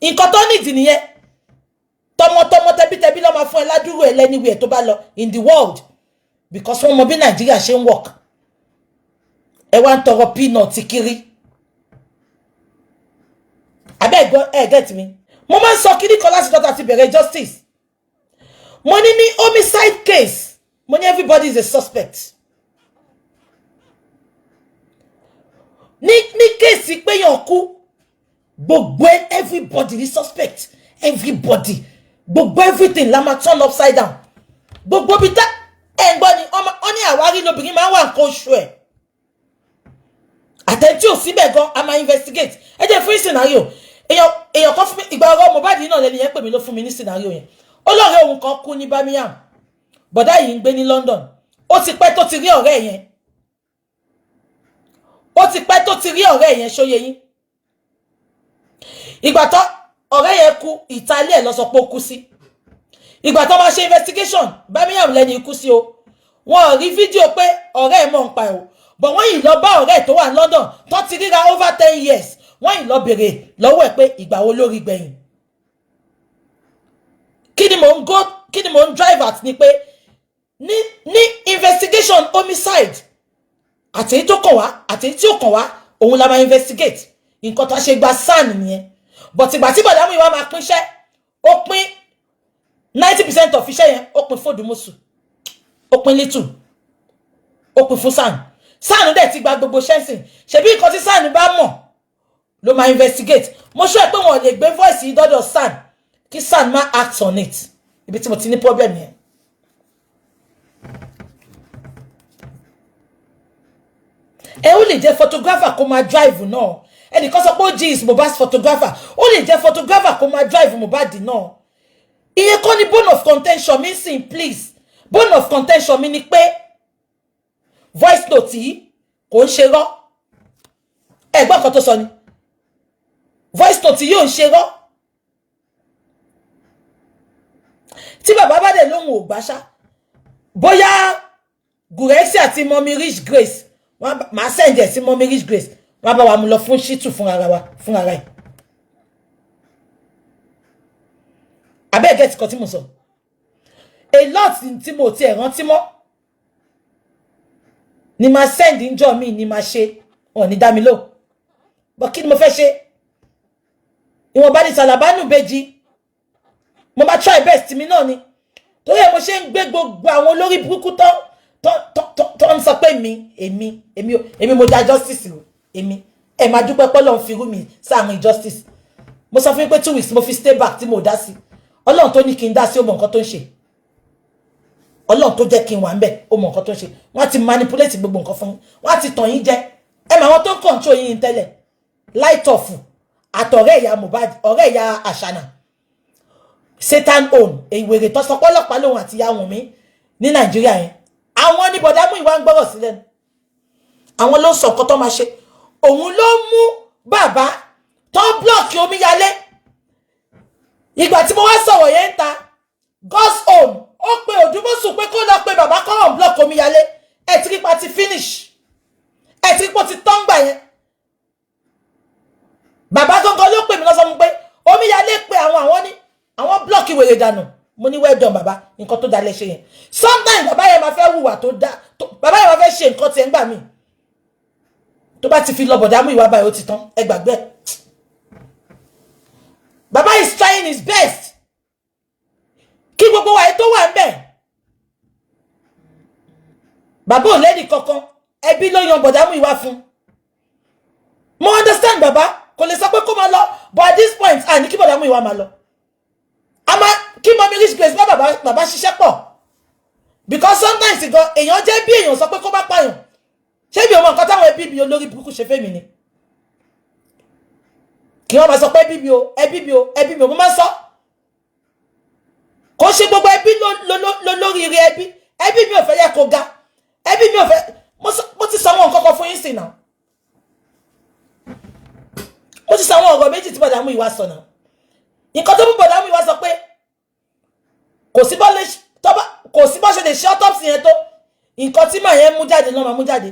nǹkan tó nídìí nìyẹn tọmọtọmọ tẹbítẹbí ló máa fún ẹ ládúró ẹ lẹ́niwẹ̀ tó bá lọ in the world because wọ́n mọ bí Nàìjíríà ṣe ń work ẹ wá ń tọrọ peanut kiri abeg get me mo máa ń sọ kíní kan láti dọ́ta ti bẹ̀rẹ̀ justice mo ní homicide case mo ní everybody is a suspect ní kéèsì pé yàn kú gbogbo everybody ní suspect everybody gbogbo everything la máa turn upside down gbogbo bí tá ẹ̀ ń gbọ́ ni ọ ní àwárí lóbìnrin máa ń wà nǹkan oṣù ẹ̀ àtẹ̀tí ò síbẹ̀ gan a máa investigate ẹ jẹ́ fún scenario èèyàn kan fún mi ìgbà ọ̀rọ̀ Mohbad náà lẹ́nu yẹn pè mí ló fún mi ní scenario yẹn olóòrè òun kan kú ní Birmingham bọ̀dá yìí ń gbé ní London ó ti pẹ́ tó ti rí ọ̀rẹ́ yẹn ṣóyè yín ìgbà tó ọ̀rẹ́ yẹn kú Italy ẹ̀ lọ sọ pé ó kú sí ìgbà tó máa ṣe investigation Birmingham lẹ́ni ikú sí o wọ́n rí fídíò pé ọ̀rẹ́ ẹ̀ mọ̀ ń pa ẹ̀ o but wọ́n yìí lọ bá ọ̀rẹ́ tó wà ní London tó ti ríra over 10 years wọ́n yìí lọ bèrè lọ́wọ́ ẹ̀ pé ìgbà wo ló rí gbẹ̀yìn kí ni mò ń drive at ni pé ní investigation homicide àtèyí tó kàn wá àtèyí tí ò kàn wá òun la máa investigate nǹkan tó ṣe gba sáànì nìyẹn but ìgbà tí bọ̀dá Muyiwa máa pínṣẹ́ ó pín 90% of iṣẹ́ yẹn ó pín fòdùmọ́sù ó pín little ó pín fún sáànù dẹ̀ ti gba gbogbo ṣẹ́sìn ṣebí nǹkan tí sáànù bá mọ̀ ló máa investigate mo sọ pé wọn lè gbé voice yìí dọ́dọ̀ sáànù kí sáànù má act on it ibi tí mo ti ní problem yẹn. ẹ ó lè jẹ́ photographer kó máa drive náà ẹnìkan sọ pé ó jí is Mohbad's photographer ó lè jẹ́ photographer kó máa drive Mohbad náà ìyẹn kọ́ ni bone of contention mi sìn please bone of contention mi ni pé voice note yìí kò ń ṣe rọ́ ẹ̀gbọ́n kan tó sọ ni voice note yìí ò ń ṣe rọ́ tí bàbá bá dẹ̀ lóhùn ò gbáṣá bóyá Gurexy àti mọ́mí Rich Grace máa send ẹ̀ sí Mommy Rich Grace wọ́n bá wa mú lọ fún ṣítù fún ara ẹ̀. Abẹ́ get kan tí mo sọ a lot tí mo ti ẹ̀ rántí mọ́ ni máa send ńjọ́ mi ni máa ṣe wọn ní dá mi lò bọ́ kí ni mo fẹ́ ṣe ìwọ̀n bá ní sàlàbánù bèjì mo máa try best mi náà ni torí ẹ̀ mo ṣe ń gbé gbogbo àwọn olórí burúkú tó ń sọ pé èmi mo dá justice o èmi ẹ máa dúpẹ́ pé Ọlọ́run fi rú mi sáàrin justice mo sọ fún yín pé 2 weeks mo fi stay back tí mo dá sí Ọlọ́run tó ní kí n dá sí ó mọ nǹkan tó ń ṣe Ọlọ́run tó jẹ́ kí n wà ńbẹ̀ ó mọ nǹkan tó ń ṣe wọ́n ti manipulate gbogbo nǹkan fún yín wọ́n ti tàn yín jẹ ẹ mà wọn tó ń control yín tẹ́lẹ̀ light off àtọ̀rẹ́ ìyá Mohbad ọ̀rẹ́ ìyá Àṣànà Satan own èwèrè tó sọ pọ́lọ́pàá lòun àti ìyá Wùnmí ní Nàìjíríà yẹn àwọn ní bọ̀dá Múyìwá ń gbọ́rọ̀ sílẹ̀ àwọn ló sọ nǹkan tó máa ṣe òun ló mú bàbá tó blọọkì omíyalé ìgbà tí mo wá sọ̀rọ̀ yẹn ń ta God's own ó pe Òdúmọ̀sù pé kó lọ pe bàbá kọ́rọ̀ blọọkì omíyalé ẹ̀ tí kípa ti finish ẹ̀ tí kípa ti tán gbà yẹn bàbá gangan ló pè mí lọ́sọ̀ mú pé omíyalé pé àwọn ní àwọn blọọkì wèrè dànù mo ní well done bàbá nǹkan tó dalẹ̀ ṣe yẹn sometimes bàbá yẹn máa fẹ́ hùwà tó dá bàbá yẹn máa fẹ́ ṣe nǹkan tiẹ̀ ń gbà mí tó bá ti fi lọ bọ̀dá Múyìwá báyìí ó ti tán ẹ gbàgbé bàbá is trying his best kí gbogbo wa tó wà ń bẹ̀ bàbá ò lẹ́nì kankan ẹbí ló yan bọ̀dá Múyìwá fún mo understand bàbá kò lè sọ pé kó máa lọ but at this point ní kí bọ̀dá Múyìwá máa lọ àmọ́ kí Mommy Rich Grace bá bàbá ṣiṣẹ́ pọ̀ because sometimes èèyàn jẹ́ bí èèyàn sọ pé kó bá pààyàn ṣé bí ọmọ nǹkan táwọn ẹbí mi olórí burúkú ṣe fẹ́ mi ni kí wọ́n máa sọ pé ẹbí mi ò mo máa sọ kò ṣe gbogbo ẹbí lórí ire ẹbí mi ò fẹ́ yẹ kó ga ẹbí mi ò fẹ́ mo ti sọ àwọn nǹkan kan fún yín sí náà mo ti sọ àwọn ọ̀rọ̀ méjì tí bọ̀dá Múyìwá sọ náà nǹkan tó mú bọ̀dá Múyìwá sọ pé kò sí bọ́ ṣe lè ṣe autopsy yẹn tó nǹkan tí màá yẹn mú jáde náà máa mú jáde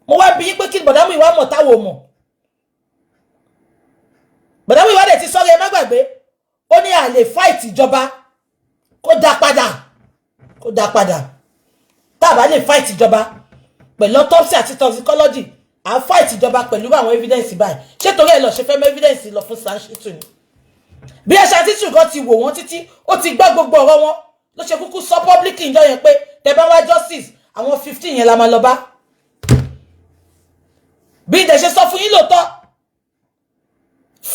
mo wá bí yín pé kí bọ̀dá Múyìwá mọ̀ táwọn mọ̀ bọ̀dá Múyìwá dẹ̀ ti sọ́rọ̀ ẹ má gbàgbé ó ní à lè fight ìjọba kó dá padà tá a bá lè fight ìjọba pẹ̀lú autopsy àti toxicology à fight ìjọba pẹ̀lú àwọn evidence báyìí ṣé torí ẹ lọ ṣe fẹ́ mọ́ evidence lọ fún sanṣitù ni bí ẹ ṣàtìtù kan ti wò wọ́n títí ó ti gbọ́ gbogbo ọ̀rọ̀ wọn ló ṣe kúkú sọ public ìjọ yẹn pé tẹ́ bá wá justice àwọn 15 yẹn la máa lọ bá bí ìdẹ̀ ṣe sọ fún yín lóòótọ́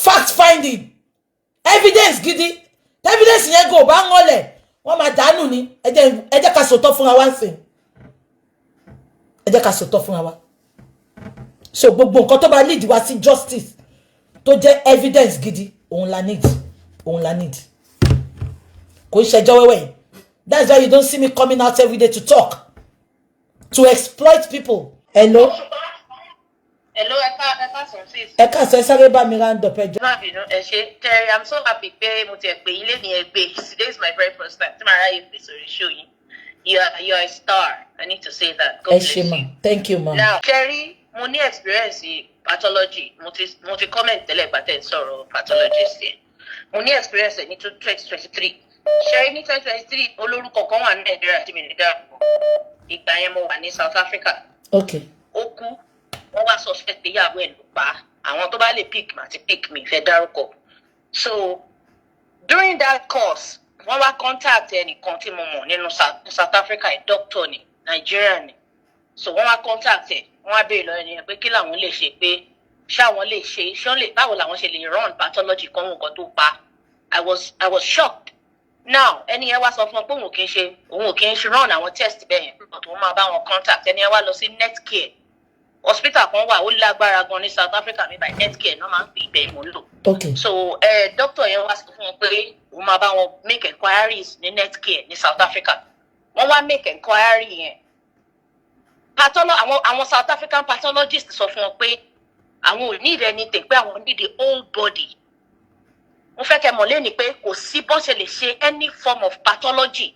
fact finding evidence gidi evidence yẹn go bá ń wọlẹ̀ wọ́n máa dànù ni ẹ jẹ́ ká sòtọ́ fúnra wa ń sìn ẹ jẹ́ ká sòtọ́ fúnra wa so gbogbo nǹkan tó bá lead wá sí justice tó jẹ́ evidence gidi òun la need kò ń ṣẹjọ́ wẹ́wẹ́ yìí that's why you don't see me coming out every day to talk to exploit people. Hello ẹ ká sọ ẹ sáré bá mi round up ẹjọ́. Terry, I'm so happy pé mo ti ẹ̀ pé ilé mi ẹ gbé today is my very first time tí màá ráyè pè sórí show yìí you are a star. I need to say that. God bless you. Thank you ma. Now Terry, mo ní experience pathology mo ti comment tẹ́lẹ̀ gbàtẹ́ sọ̀rọ̀ pathologist yẹn mo ní experience ní 2023 ṣe ní 2023 olórúkọ kan wà ní Nàìjíríà tí mi lè dáàbò ìgbà yẹn mo wà ní South Africa. Okay. Ó kú wọ́n wá suspect pé ìyàwó ẹ̀ ló pa àwọn tó bá lè pick mà ti pick mi fẹ́ dárúkọ so during that course wọ́n wá contact ẹnìkan tí mo mọ̀ nínú South Africa doctor ní Nigeria ni so wọ́n wá contact ẹ̀ wọ́n wá béèrè lọ́wọ́ ẹnìyẹn pé kí làwọn lè ṣe pé ṣáwọn lè ṣe báwo làwọn ṣe lè run pathology kan nǹkan tó pa I was shocked. Now ẹnìyẹn wá sọ fún ọ pé òun ò kí ń ṣe run àwọn test bẹ́ẹ̀ yẹn but òun máa bá wọn contact ẹnìyẹn wá lọ sí Netcare hospital kan wà ó lágbára gan ní South Africa mi by Netcare náà máa ń pè ibẹ̀ ìmọ̀ lò. Okay. So doctor yẹn wá sọ fún wọn pé òun máa bá wọn make enquiries ní Netcare ní South Africa wọ́n wá make enquiry yẹn àwọn South African pathologist sọ fún wọn pé àwọn ò need anything pé àwọn need the whole body. Mo fẹ́ kẹ́ mọ̀ lẹ́ni pé kò sí bọ́n ṣe lè ṣe any form of pathology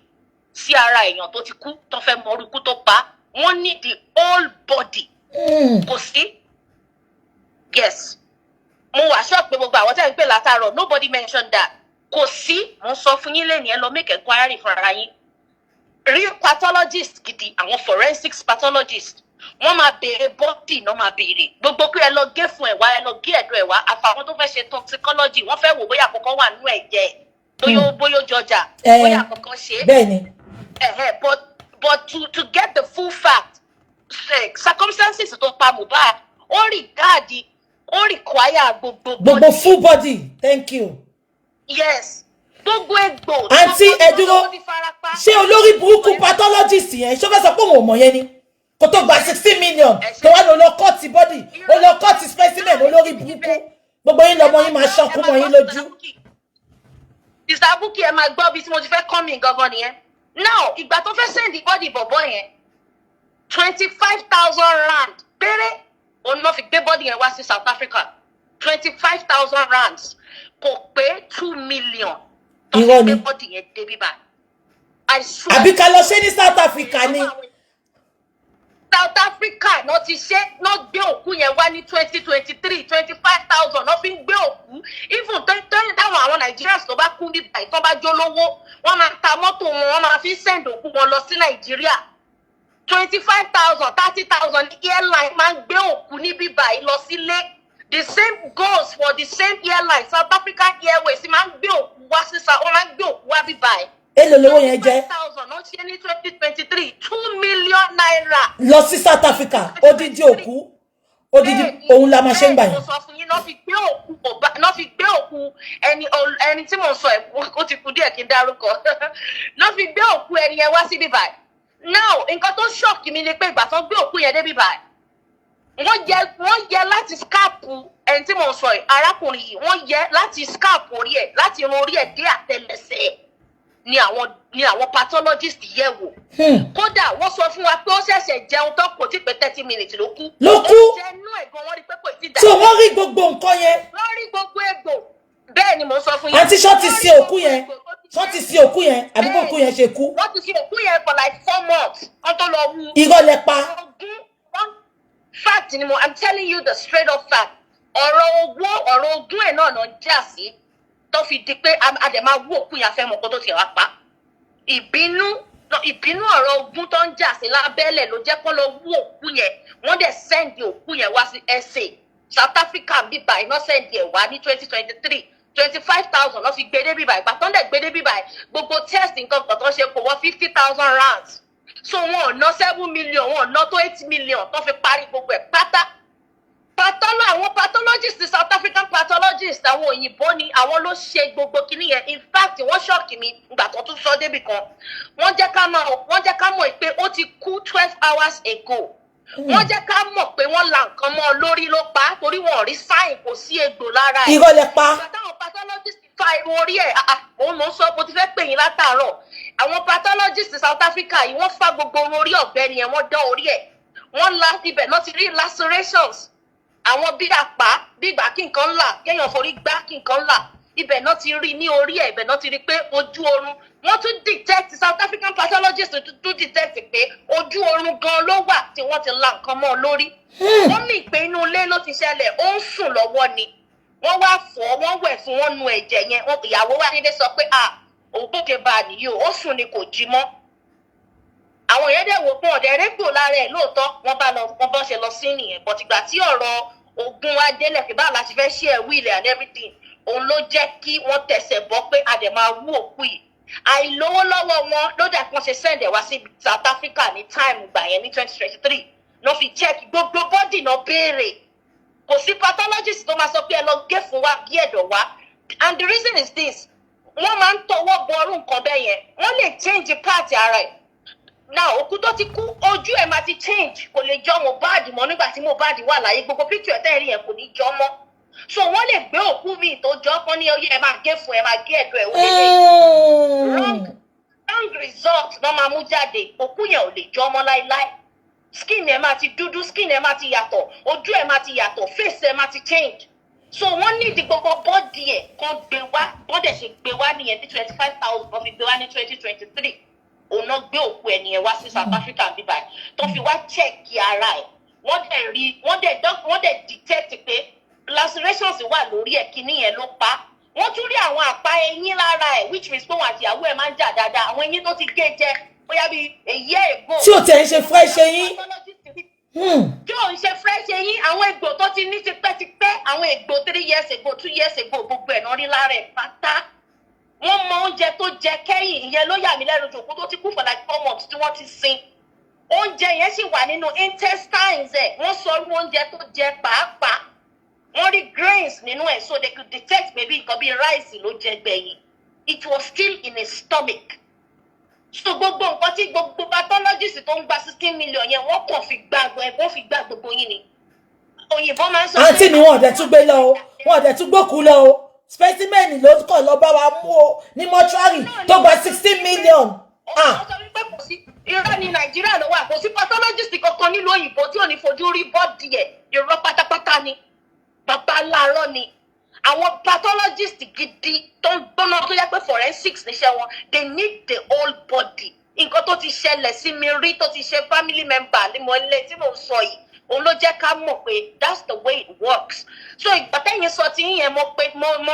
sí ara èèyàn tó ti kú tó fẹ́ mọ orúkú tó pa wọ́n need the whole body. Kò sí. Yes. Mo wà shock pé gbogbo àwọn tẹ́ ń pè látàárọ̀, nobody mentioned that. Kò sí. Mo sọ fún yín lẹ́ni ẹ lọ make inquiry fún ara yín. Real pathologist gidi, àwọn forensics pathologist. Wọ́n máa béèrè body náà máa béèrè. Gbogbo pé ẹ lọ gé fún ẹ wá, ẹ lọ gé ẹ̀dọ̀ ẹ wá. Àfàwọn tó fẹ́ ṣe toxicology, wọ́n fẹ́ wò bóyá àkọ́kọ́ wà nínú ẹ̀jẹ̀. Bóyá jọjà. Bóyá àkọ́kọ́ ṣe. Bẹ́ẹ̀ni. But to get the full fact, circumstances tó pa Mohbad, ó require gbogbo full body. Thank you. Yes. Gbogbo egbò. Àǹtí ẹ dúró. Ṣé olórí burúkú pathologist yẹn ṣó fẹ́ sọ pé òun ò mọ̀ yẹn ni? Kò tó gba 16 million. Tó wá lọ cut body, ó lọ cut specimen olórí burúkú. Gbogbo yín lọmọ yín máa ṣọkú mọ́ yín lójú. Mr. Bukky ẹ máa gbọ́ bí tí mo ti fẹ́ come in gangan nìyẹn. Now, ìgbà tó fẹ́ send the body bọ̀bọ̀ yẹn, 25,000 rand péré òun náà fi gbé body yẹn wá sí South Africa. 25,000 rands kò pé 2 million tó fi gbé body yẹn dé bíbá. I swear. Àbí ká lọ ṣe ní South Africa ni. South Africa náà ti ṣe náà gbé òkú yẹn wá ní 2023, 25,000 náà fi ń gbé òkú. Even tẹ́yìn táwọn àwọn Nigerians tó bá kú nípa ìtàn bá jó lówó, wọ́n máa ta mọ́tò wọn, wọ́n máa fi send òkú wọn lọ sí Nàìjíríà. 25,000, 30,000 ní airline máa ń gbé òkú ní bíbá yìí lọ sílé. The same goes for the same airline, South African Airways máa ń gbé òkú wá sí wọ́n máa ń gbé òkú wá bíbá yìí. Èló lówó yẹn jẹ́? 5,000 náà ṣe ní 2023, 2 million naira. Lọ sí South Africa, odidi òkú, odidi òun la máa ṣe ń gbà yẹn. Mo sọ fún yín, náà fi gbé òkú ẹni tí mo sọ ẹ̀ ó ti kú díẹ̀ kí n dárúkọ. Náà fi gbé òkú ẹni yẹn wá sí bíbá. Now, nǹkan tó shock mi ni pé ìgbà tó gbé òkú yẹn dé bíbá, wọ́n yẹ láti skáàpù ẹni tí mo sọ ẹ̀, arákùnrin yìí, wọ́n yẹ láti skáàpù orí ẹ̀, láti run orí ẹ̀ dé àtẹlẹsẹ̀ ni àwọn pathologist yẹ̀ wò. Kódà wọ́n sọ fún wa pé ó ṣẹ̀ṣẹ̀ jẹun tó kò tí pé 30 minutes ló kú. Ló kú? Jẹnu ẹ̀gbọ́n wọn rí pé kò tí dà. So wọ́n rí gbogbo nǹkan yẹn. Wọ́n rí gbogbo egbò. Bẹ́ẹ̀ ni mo sọ fún yín. Àǹtí ṣọ́ ti sin òkú yẹn. Ṣọ́ ti sin òkú yẹn àbí kò òkú yẹn ṣe kú. Wọ́n ti sin òkú yẹn for like 4 months. Wọ́n tó lọ wú. Irọ́ lẹ pa. Fact ni I'm telling you the straight up fact. Ọ̀rọ̀ ogún ẹ̀ náà jà sí. Tó fi di pé adẹ̀ máa wú òkú yẹn fẹ́ mọ̀ kó tó ti wá pa. Ìbínú ọ̀rọ̀ ogún tó ń jà sí lábẹ́lẹ̀ ló jẹ́ kó lọ wú òkú yẹn. Wọ́n dẹ̀ send òkú yẹn wá sí SA. South Africa bíbá iná send ẹ̀ wá ní 2023. 25,000 lọ fi gbé dé bíbá ìgbà tó ń dẹ̀ gbé dé bíbá gbogbo test nǹkan kan tó ṣe kò wọ́n 50,000 rands. So wọn ò ná 7 million, wọn ò ná tó 8 million tó fi parí gbogbo ẹ̀ pátá. Àwọn pathologist, South African pathologist, àwọn òyìnbó ni àwọn ló ṣe gbogbo kinní yẹn. In fact, wọ́n ṣọ́ọ̀kì mi ìgbà tó tún sọ débì kan. Wọ́n jẹ́ ká mọ̀ pé ó ti kú 12 hours ago. Wọ́n jẹ́ ká mọ̀ pé wọ́n la nǹkan mọ́ lórí ló pa torí wọn ò rí sáìn kò sí egbò lára ẹ̀. Irọ́ lẹ pa. Ìgbà táwọn pathologist fa irun orí ẹ̀, òun ló ń sọ mo ti fẹ́ pè yín látàárọ̀. Àwọn pathologist South Africa yìí wọ́n fa gbogbo orí ọ̀gbẹ́ni yẹn, wọ́n dán orí ẹ̀. Wọ́n la ibẹ̀ náà ti rí lacerations. Àwọn bí àpá bí ìgbà kí nǹkan ńlá kéèyàn forí gbá kí nǹkan ńlá. Ibẹ̀ náà ti rí ní orí ẹ̀, ibẹ̀ náà ti rí pé ojú oorun. Wọ́n tún detect, South African pathologist tún detect pé ojú oorun gan ló wà tí wọ́n ti la nǹkan mọ́ lórí. Wọ́n mì pé inú ilé ló ti ṣẹlẹ̀, ó ń sùn lọ́wọ́ ni. Wọ́n wá fọ̀, wọ́n wẹ̀ fún wọn nu ẹ̀jẹ̀ yẹn. Ìyàwó wa nílé sọ pé ògbóge bá a nìyí ó sùn ni kò jí mọ́. Àwọn yẹn dẹ̀ wò pé ọ̀dẹ̀ régbò lára ẹ̀ lóòótọ́ wọ́n bá ṣe lọ sí nìyẹn. But ìgbà tí ọ̀rọ̀ ogun wa délẹ̀ pé báwo la ti fẹ́ share will and everything, òun ló jẹ́ kí wọ́n tẹ̀sẹ̀ bọ́ pé a dẹ̀ máa wú òkú yìí. Àìlówó lọ́wọ́ wọn ló dà kí wọ́n ṣe send ẹ̀ wá sí South Africa ní time ìgbà yẹn ní 2023 ló fi check gbogbo body náà béèrè. Kò sí pathologist tó máa sọ pé ẹ lọ gé fún wa bí ẹ̀dọ̀ wa. And the reason is this, wọ́n máa ń tọwọ́ bọ ọrùn nǹkan bẹ́ẹ̀ yẹn, wọ́n lè change part ara ẹ̀. Now òkú tó ti kú ojú ẹ̀ máa ti change, kò lè jọ Mohbad mọ́ nígbà tí Mohbad wà láyé, gbogbo picture ẹ̀ tẹ́rì yẹn kò ní jọ mọ́. So wọ́n lè gbé òkú mi tó jọ kán ní oyè ẹ máa gé fún ẹ máa gé ẹ̀dọ̀ ẹ̀ wọlé. Wrong result náà máa mú jáde, òkú yẹn ò lè jọ mọ́ láíláí. Skin ẹ̀ máa ti dúdú, skin ẹ̀ máa ti yàtọ̀, ojú ẹ̀ máa ti yàtọ̀, face ẹ̀ máa ti change. So wọ́n ní ìdí gbogbo bọ́ọ̀dì ẹ̀ kan gbé wá, wọ́n dẹ̀ ṣe gbé wá nìyẹn ní 25,000 wọ́n fi gbé wá ní 2023. Òun náà gbé òkú ẹ̀ nìyẹn wá sí South Africa bíbáyìí. tó fi wá check ara ẹ̀ wọ́n dẹ̀ detect pé lacerations wà lórí ẹ̀ kíní yẹn ló pa wọ́n tún rí àwọn àpá eyín lára ẹ̀ which means pé wọn àti ìyàwó ẹ̀ máa ń jà dáadáa àwọn eyín tó ti gé jẹ bóyá bí èyí ègbò. tí ò tẹ̀ ń ṣe fresh eyín. tí ò ń ṣe fresh eyín àwọn egbò tó ti ní tipẹ́tipẹ́ àwọn egbò 3 years ago 2 years ago gbogbo ẹ̀ náà rí lára ẹ̀ pátá. wọ́n mọ oúnjẹ tó jẹ kẹ́yìn ìyẹn ló yà mí lẹ́nu jòkó tó ti kú for like 4 months tí wọ́n ti sin. oúnjẹ yẹn sì wà nínú intestines ẹ̀ wọ́n sọ irú oúnjẹ tó jẹ pàápàá. wọ́n rí grains nínú ẹ̀ so they could detect maybe nǹkan bíi rice ló jẹ gbẹ̀yìn. It was still in his stomach. So gbogbo nǹkan tí gbogbo pathologist tó ń gba 16 million yẹn wọ́n kàn fi gbà gbogbo yín ni. òyìnbó máa ń sọ. àǹtí mi wọn ò dẹ̀ tún gbé lọ o wọn ò dẹ̀ tún gbókùú lọ o specimen ló kàn lọ bá wa mú o ní mọ́ṣúárì tó gba 16 million. ó sọ wípé kò sí irọ́ ní nàìjíríà ló wà kò sí pathologist kankan nílùú òyìnbó tí ò ní fojú rí bọ́ọ̀dì ẹ̀ irọ́ pátápátá ni bàbá láàárọ̀ ni àwọn pathologist gidi tó ń gbóná tó yẹ pé forensics níṣẹ́ wọn they need the whole body nǹkan tó ti ṣẹlẹ̀ sí mi rí tó ti ṣe family member ní mo ilé tí mo sọ yìí òun ló jẹ́ ká mọ̀ pé that's the way it works so ìgbà tẹ́yìn sọ ti yẹn mo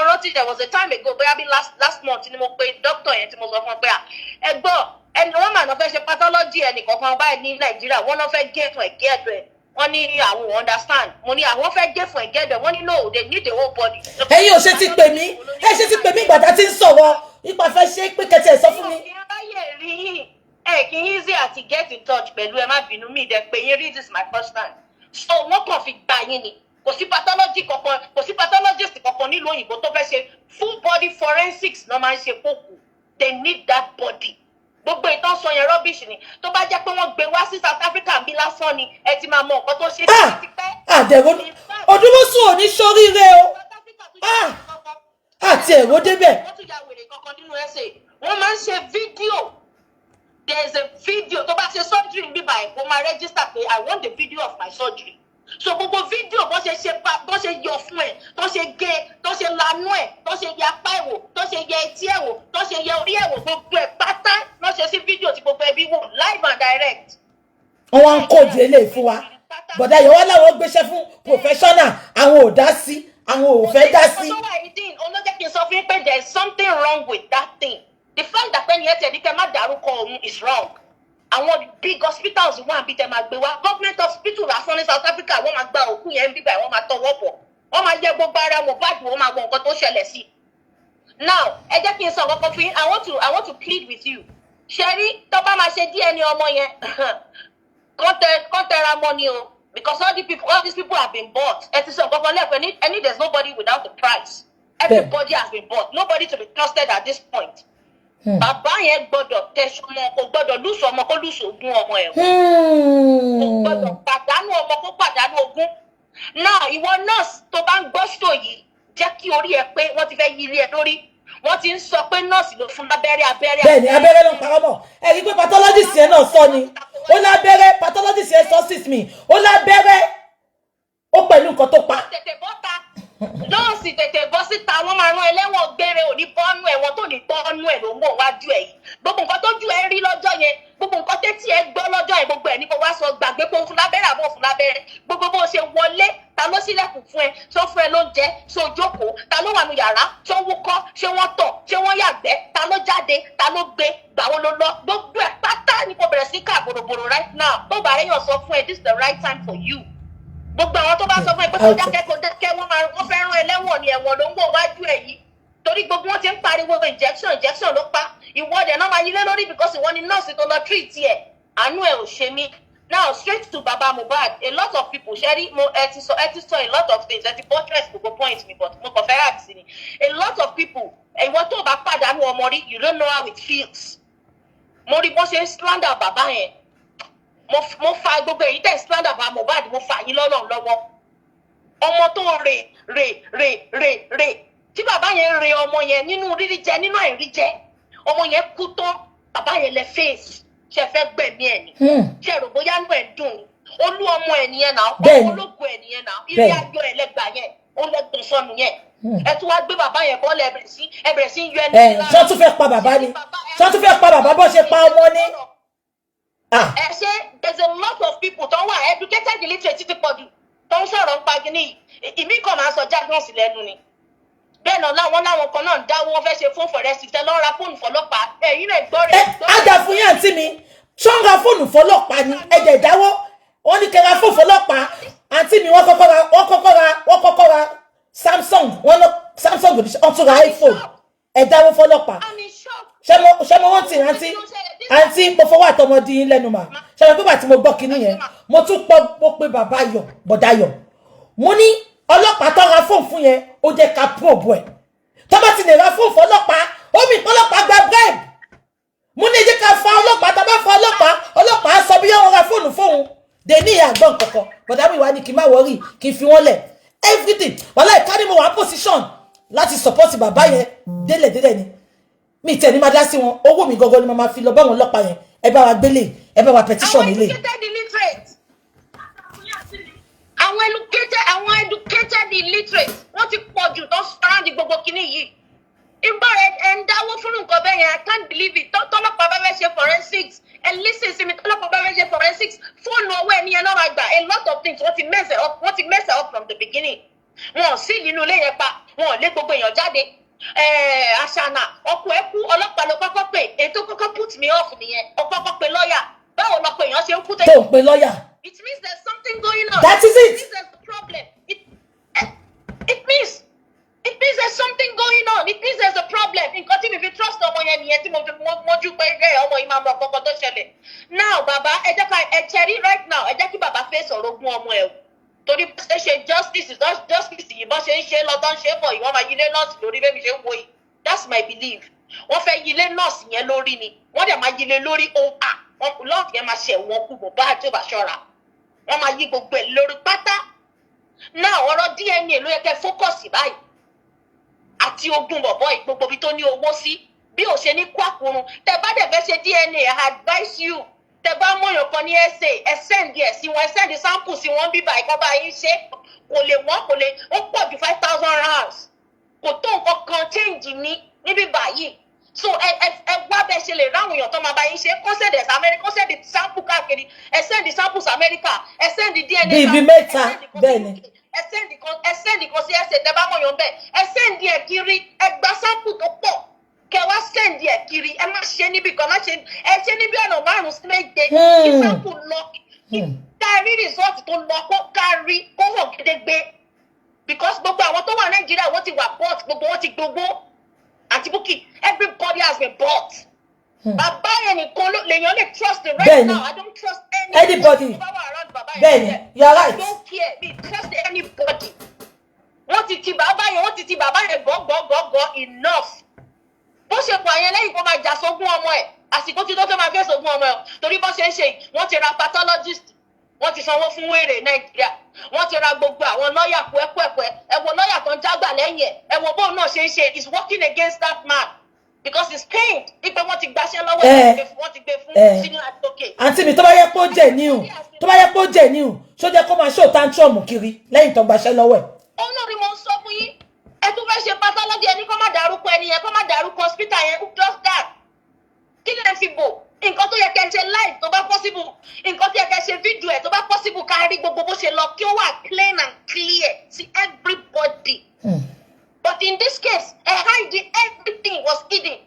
rántí there was a time ago bóyá bí last month ni mo pe doctor yẹn tí mo sọ fún ọ pé ẹ gbọ́ ẹni wọ́n mà náà fẹ́ ṣe pathology ẹnìkọ̀ọ̀kan báyìí ní nàìjíríà wọ́n náà fẹ́ gé ẹ̀dùn ẹ̀ wọ́n ní àwọn understand mo ní àwọn fẹ́ gé fún ẹ̀gẹ́dẹ̀ wọ́n ní no they need the whole body. ẹ̀yin ò ṣe ti pè mí ṣe ti pè mí ìgbà tá ti ń sọ̀rọ̀ ipa fẹ́ ṣe pé kẹtẹ ẹ̀ sọ fún mi. kì í easy àti get in touch pẹ̀lú ẹ má bínú mi dẹ̀ pé yín this is my first time so wọ́n kàn fi gbà yín ni kò sí pathologist kankan nílùú òyìnbó tó fẹ́ ṣe full body forensics náà máa ń ṣe kókù they need that body. gbogbo ìtàn sọ yẹn rubbish ni tó bá jẹ́ pé wọ́n gbé wá sí South Africa bí lásán ni ẹ ti máa mọ nǹkan tó ṣe ti pẹ́. àdẹ̀rọ ọdúnmọ́sùn ò ní sóríire o àti ẹ̀rọ débẹ̀. wọ́n tún ya wèrè kankan nínú ẹsẹ̀ wọ́n máa ń ṣe fídíò there is a video tó bá ṣe surgery bíbá ẹ̀ kó máa register pé I want the video of my surgery so gbogbo fídíò bó ṣe yọ fún ẹ tó ṣe gé tó ṣe lanú ẹ tó ṣe yẹ apá ẹ̀wò tó ṣe yẹ etí ẹ̀wò tó ṣe yẹ orí ẹ̀wò gbogbo ẹ̀ pátá ló ṣe sí fídíò tí gbogbo ẹbí wò live and direct. wọ́n wá ń kóòdù eléyìí fún wa bọ̀dá yẹn wọ́n láwọn gbéṣẹ́ fún professional àwọn ò dá sí àwọn ò fẹ́ dá sí. ọ̀sán wà ní dín olójẹ́ kí n sọ fún yín pé there is something wrong with that thing the fact that pé ní ẹ tẹ̀ ní kẹ́ má dárúkọ òun is wrong. àwọn big hospitals wà bí tẹ máa gbé wá government hospital lásán ní South Africa wọ́n máa gba òkú yẹn bíbá wọ́n máa tọwọ́ bọ̀ wọ́n máa yẹ gbogbo ara Mohbad wọ́n máa gbọ́ nǹkan tó ṣẹlẹ̀ sí. now ẹ jẹ́ kí n sọ kọ́kọ́ fún yín I want to plead with you ṣẹ́rí tó bá máa ṣe DNA ọmọ yẹn kọ́ tẹra mọ́ ni o because all these people have been bought ẹ ti sọ kọ́kọ́ lẹ́ẹ̀pẹ́ any there's nobody without the price everybody has been bought nobody to be trusted at this point. bàbá yẹn gbọ́dọ̀ tẹsán ọmọ kò gbọ́dọ̀ lùsọ ọmọ kó lùsọ ogún ọmọ ẹ̀ kò gbọ́dọ̀ pàdánù ọmọ kó pàdánù ogún. náà ìwọ nurse tó bá ń gbọ́ ṣò yìí jẹ́ kí orí ẹ pé wọ́n ti fẹ́ yí ilé ẹ lórí wọ́n ti ń sọ pé nọ́ọ̀sì ló fún lábẹ́rẹ́. bẹ́ẹ̀ni abẹ́rẹ́ ló ń parọ́ mọ́ ẹ rí i pé pathologist yẹn náà sọ ni ó lábẹ́rẹ́ pathologist yẹn sọ sí mi ó lábẹ́rẹ́ ó pẹ̀lú nǹkan tó pa. tètè bọ́ta nọ́ọ̀sì tètè bọ́ síta wọ́n máa rán ẹlẹ́wọ̀n gbére òní bọ́ọ̀nù ẹ̀wọ̀n tó ní bọ́ọ̀nù ẹ̀ ló ń wọ̀ wájú ẹ̀ yìí gbogbo nǹkan tójú ẹ rí lọ́jọ́ yẹn gbogbo nǹkan tẹ́tí ẹ gbọ́ lọ́jọ́ yẹn gbogbo ẹ̀ ní kó wá sọ gbàgbé pé ó fún lábẹ́rẹ́ àbọ̀ fún lábẹ́rẹ́ gbogbo bó ṣe wọlé ta ló sílẹ̀kùn fún ẹ tó fún ẹ lóúnjẹ tó jókòó ta ló wà nù yàrá tó wúkọ́ ṣé wọ́n tọ̀ ṣé wọ́n yàgbẹ́ ta ló jáde ta ló gbé gbàwo ló lọ gbogbo ẹ̀ pátá ni kò bẹ̀rẹ̀ sí ká bòròbòrò right now tó bá rẹ̀ yàn sọ fún ẹ this is the right time for you gbogbo àwọn tó bá sọ fún ẹ pé kó dákẹ́ wọ́n fẹ́ rán ẹlẹ́wọ̀n ni ẹ̀wọ̀n ló ń wọ̀ wájú ẹ̀ yìí torí gbogbo wọn ti ń pariwo injection ló pa ìwọ́dẹ̀ náà máa yí lé lórí because ìwọ ni nọ́ọ̀sì tó lọ treat ẹ̀ àánú ẹ̀ ò ṣe mí. now straight to baba Mohbad a lot of people ṣẹ́rí ẹ ti sọ a lot of things ẹ ti buttress gbogbo point mi but mo kàn fẹ́ rà sí ni a lot of people ìwọ tó bá pàdánù ọmọ rí you don't know how it feels. mo rí bó ṣe ń slander bàbá yẹn mo fa gbogbo èyí tẹ̀ slander baba Mohbad mo fà yín lọ́wọ́ ọmọ tó rè tí bàbá yẹn rè ọmọ yẹn nínú rírí jẹ nínú àìrí jẹ ọmọ yẹn kú tán bàbá yẹn lẹ fèsì ṣe fẹ́ gbẹ̀mí ẹ̀ ni ṣe rò bóyá nù ẹ̀ dùn ni olú ọmọ ẹ̀ nìyẹn náà ọmọ ológun ẹ̀ nìyẹn náà ilé àjọ ẹ̀ lẹ́gbàá yẹn ó lẹ́gbọ̀n sọnù yẹn ẹ tún wá gbé bàbá yẹn bọ́ọ̀lù ẹ bẹ̀rẹ̀ sí yọ ẹni lára. ṣọ́ tún fẹ́ pa bàbá ni ṣọ́ tún fẹ́ pa bàbá bó ṣe pa ọmọ ni. ẹ ṣe there's a lot people tó wà educated illiterate ti pọ̀ jù tó ń sọ̀rọ̀ nípa kíní ìmí kan máa sọ jargon sí lẹ́nu ni bẹ́ẹ̀ náà láwọn kan náà ń dáwọ́ wọn fẹ́ ṣe fún forensic tẹ lọ́ọ́ ra fóònù fọlọ́pàá ẹ̀yin náà gbọ́ rẹ̀. àjà fún yín àǹtí mi ṣó ń ra fóònù fọlọ́pàá ni ẹ̀jẹ̀ ìdáwọ́ wọ́n ní kẹ́ra fóònù fọlọ́pàá àǹtí mi wọ́n kọ́kọ́ ra Samsung wọ́n lọ Samsung wọ́n tún ra iPhone ẹ̀dáwọ́ fọlọ́pàá ṣé mo wọ́n ti àǹtí mo fọwọ́ àtọmọdé yín lẹ́nu mà ṣé mo gbọ́dọ̀ tí mo gbọ́ kinní yẹn mo tún pé bàbá yọ bọ̀dá yọ mo ní ọlọ́pàá tó ra fóònù fún yẹn ó jẹ́ ká probe ẹ̀ tó bá ti lè ra fóònù fọlọ́pàá ó mi ọlọ́pàá gba bribe mo ní jẹ́ ká fa ọlọ́pàá tó bá fa ọlọ́pàá sọ bí wọ́n ra fóònù fóun dè ní àgbọn kankan bọ̀dá mi wá ní kí n má wọrí kí n fi wọ́n lẹ̀ everything wàhálà ìkádìí mo wà position láti support bàbá yẹn délẹ̀ ni mi tẹ̀ ní máa dá sí wọn owó mi gangan ni mo máa fi lọ bá wọn ọlọ́pàá yẹn ẹ bá wa gbélé ẹ bá wa petition nílé. àwọn educated illiterate wọ́n ti pọ̀ jù tó stand gbogbo kinní yìí ìgbà ẹ̀ ń dáwó fún nǹkan bẹ́ẹ̀ yẹn I can't believe it tọ́lọ́pàá bá fẹ́ ṣe forensics ẹ listen sí mi tọ́lọ́pàá bá fẹ́ ṣe forensics fóònù ọwọ́ ẹni yẹn náà máa gbà a lot of things wọ́n ti mess up from the beginning wọn ò sí nínú ilé yẹn pa wọn ò lé gbogbo èèyàn jáde àṣànà ọkọ ẹ kú ọlọ́pàá ló kọ́kọ́ pè ètò kọ́kọ́ put me off nìyẹn ọkọ kọ́kọ́ pe lọ́ọ̀yà báwo lọ́pọ̀ èèyàn ṣe ń kú tó ń pe lọ́ọ̀yà. It means there's something going on. That is it. It means there's a problem. It means there's something going on. It means there's a problem. Nǹkan tí mi fi trust ọmọ yẹn nìyẹn tí mo fi mọ́jú pé ọmọ yìí máa mọ ọkọ̀ tó ṣẹlẹ̀. Now bàbá ẹ jẹ́ ká ẹ cherry right now ẹ jẹ́ kí bàbá fẹ́ sọ̀rọ̀ ogún ọmọ ẹ̀ o. Torí bá ṣe justice is not justice yìí bá ṣe ń ṣe lọ́tọ́ ń ṣe bọ̀ yìí wọ́n máa yílé nọ́ọ̀sì lórí bẹ́ẹ̀ mi ṣe ń wo yìí. That's my belief. Wọ́n fẹ́ yílé nọ́ọ̀sì yẹn lórí ni. Wọ́n dẹ̀ máa yílé lórí OA. Lọ́ọ̀tì yẹn máa ṣẹ̀ wọ́n kú bò bá àti òbá ṣọ́ra. Wọ́n máa yí gbogbo ẹ̀ lórí pátá. Náà ọ̀rọ̀ DNA ló yẹ kẹ́ fókọ̀sì báyìí. Àti ogún bọ̀bọ̀ yìí gbogbo ibi tó ní owó sí. Bí ò ṣe ní kó àkórun. Tẹ bá dẹ̀ fẹ́ ṣe DNA, I advise you. Tẹ bá mọ̀yàn kan ní ẹsẹ̀ ẹ send ẹ̀ sí wọn ẹ send sample sí wọn bíbá ìkan bá yín ṣe. Kò lè ó pọ̀ ju 5,000 rands. Kò tó nǹkan kan change níbí báyìí. So ẹ wá bẹ́ẹ̀ ṣe lè ráwọn èèyàn tó máa bá yín ṣe kó send ẹ̀ sí America kó send sample káàkiri ẹ send samples America ẹ send DNA. Bíbí mẹ́ta bẹ́ẹ̀ ni. Ẹ send kan sí ẹsẹ̀ tẹ bá mọ̀yàn bẹ́ẹ̀ ẹ send ẹ̀ kiri ẹ gba sample tó pọ̀ kẹ wá send ẹ̀ kiri ẹ má ṣe níbi kan ẹ ṣe níbi ọ̀nà 5 sí 7 kí sample lọ kárí result tó lọ kó kárí kó hàn gédégbé because gbogbo àwọn tó wà Nàìjíríà wọ́n ti wà bought gbogbo wọn ti gbogbo àti Bukky everybody has been bought. Bàbá yẹn nìkan lèèyàn lè trust the right now I don't trust anybody. Bẹ́ẹ̀ni you are right. I don't care me trust anybody. Wọ́n ti ti bàbá yẹn gọ́gọ́gọ́gọ́ enough. Bó ṣe pọ̀ àyẹn lẹ́yìn kó máa jà sógún ọmọ ẹ̀ àsìkò tí tó fẹ́ máa fẹ́ sógún ọmọ ẹ̀ torí bó ṣe ń ṣe wọ́n ti ra pathologist wọ́n ti sanwó fún wèrè Nàìjíríà wọ́n ti ra gbogbo àwọn lọ́ọ̀yà pẹ́pẹ́pẹ́ ẹ wo lọ́ọ̀yà tó ń jágbà lẹ́yìn ẹ wo bóun náà ṣe ń ṣe is working against that man because he's pained ipe wọ́n ti gbaṣẹ́ lọ́wọ́ wọ́n ti gbé fún senior advocate. Àǹtí mi tó bá yẹ pé ó jẹ́ níhùn ṣó jẹ́ kó máa ṣó tantrum kiri lẹ́yìn tó gbaṣẹ́ lọ́wọ́ ẹ̀. Ó náà ni mo ń sọ fún yín ẹ tún fẹ́ ṣe pathology ẹni kó má dárúkọ ẹni yẹn kó má dárúkọ hospital yẹn who does that kí ni ẹ fi bò nǹkan tó yẹ kẹ́ ṣe live tó bá possible nǹkan tó yẹ kẹ́ ṣe video ẹ̀ tó bá possible ká rí gbogbo bó ṣe lọ kí ó wà plain and clear to everybody. But in this case everything was hidden.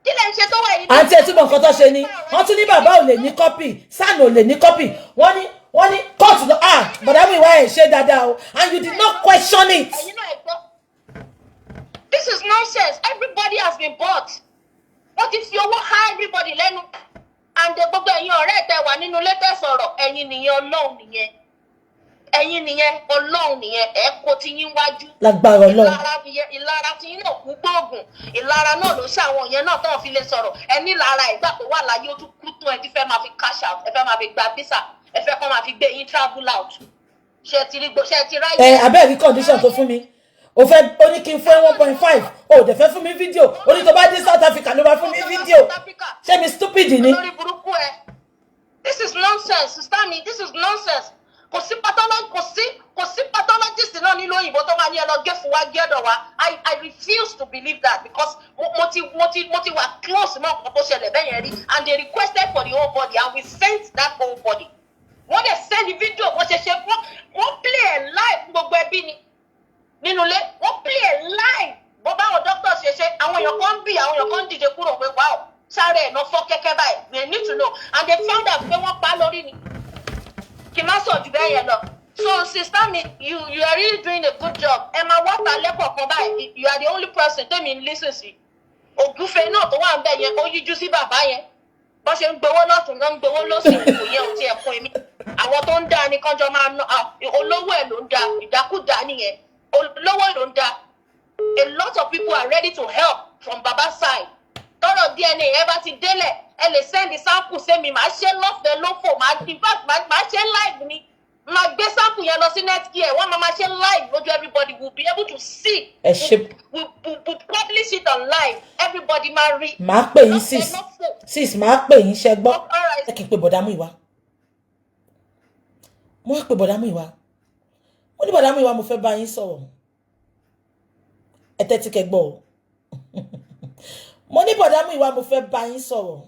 Kí lẹ ń ṣe tó wà yìí. Àǹtí ẹ̀ túbọ̀ nǹkan tó ṣe ni wọ́n tún ní bàbá ò lè ní copy san ò lè ní copy wọ́n ní court lọ bọ̀dá mi wá ẹ̀ ṣe dáadáa o and you did not question it. This is nonsense. Everybody has been bought. Wọ́n ti fi owó há everybody lẹ́nu. And gbogbo ẹ̀yin ọ̀rẹ́ tẹ́ wà nínú latest ọ̀rọ̀ ẹ̀yin nìyẹn Ọlọ́run nìyẹn. Ẹ̀yin nìyẹn Ọlọ́run nìyẹn ẹ kó ti yín wájú. Lágbára Ọlọ́run. Ìlara ti yín náà kú gbóògùn. Ìlara náà ló ṣe àwọn yẹn náà tó fi lè sọ̀rọ̀. Ẹ ní lára ìgbà tó wà láyé ó tún kú tó ẹ ti fẹ́ máa fi cash out. Ẹ fẹ́ máa fi gba visa. Ẹ fẹ́ kọ́ máa fi gbé yín travel out. Ṣé ti ráyè. Abẹ́ẹ̀rí condition tó fún mi. O fẹ́ ó ní kí n fún 1.5 o dẹ̀ fẹ́ fún mi fídíò ó ní tó bá dé South Africa ló bá fún mi fídíò ṣé mi stupid ni. lórí burúkú ẹ this is nonsense sister mi this is nonsense kò sí pathologist náà nílò òyìnbó tó máa ní ẹ lọ gé fún wa gẹ́dọ̀ wa I refuse to believe that because mo ti wà close mọ́ ọ̀pọ̀ tó ṣẹlẹ̀ bẹ́ẹ̀ yẹn rí and they requested for the whole body and we sent that whole body wọ́n dẹ̀ send fídíò wọ́n ṣe wọ́n play ẹ̀ live gbogbo ẹbí ni nínú ilé wọ́n play ẹ̀ live bó báwọn doctors ṣe àwọn èèyàn kan ń bì àwọn èèyàn kan ń dìde kúrò pé wow sáré ẹ̀ náà fọ́ kẹ́kẹ́ báyìí we need to know and they found out pé wọ́n pa lórí ni kì má sọ jù bẹ́ẹ̀ yẹn lọ. So sister mi you are really doing a good job ẹ máa wá ta lẹ́kọ̀ọ́ kan báyìí you are the only person tẹ́mi ń listen sí ògúnfe náà tó wà ń bẹ̀ yẹn ó yíjú sí bàbá yẹn bó ṣe ń gbowó lọ́tún ló ń gbowó lọ́sìn kò yẹ òun ti ẹ̀ fún èmi àwọn tó ń dá ni kánjọ máa ná olówó ẹ̀ ló ń dá ìdákúdá nìyẹn olówó ló ń dá a lot of people are ready to help from baba side tọrọ DNA ẹ bá ti délẹ̀ ẹ lè send the sample sẹ́mi màá ṣe lọ́fẹ̀ẹ́ lófò in fact màá ṣe live ni màá gbé sample yẹn lọ sí netgear wọ́n máa ṣe live lójú everybody will be able to see we publish it on live everybody máa rí. màá pè yín sis màá pè yín ṣe gbọ́ ẹ kì í pe bọ̀dá Muyiwa mo wá pe bọ̀dá Muyiwa mo ní bọ̀dá Muyiwa mo fẹ́ bá yín sọ̀rọ̀ ẹ tẹ́tí kẹ́ gbọ́ o mo ní bọ̀dá Muyiwa mo fẹ́ bá yín sọ̀rọ̀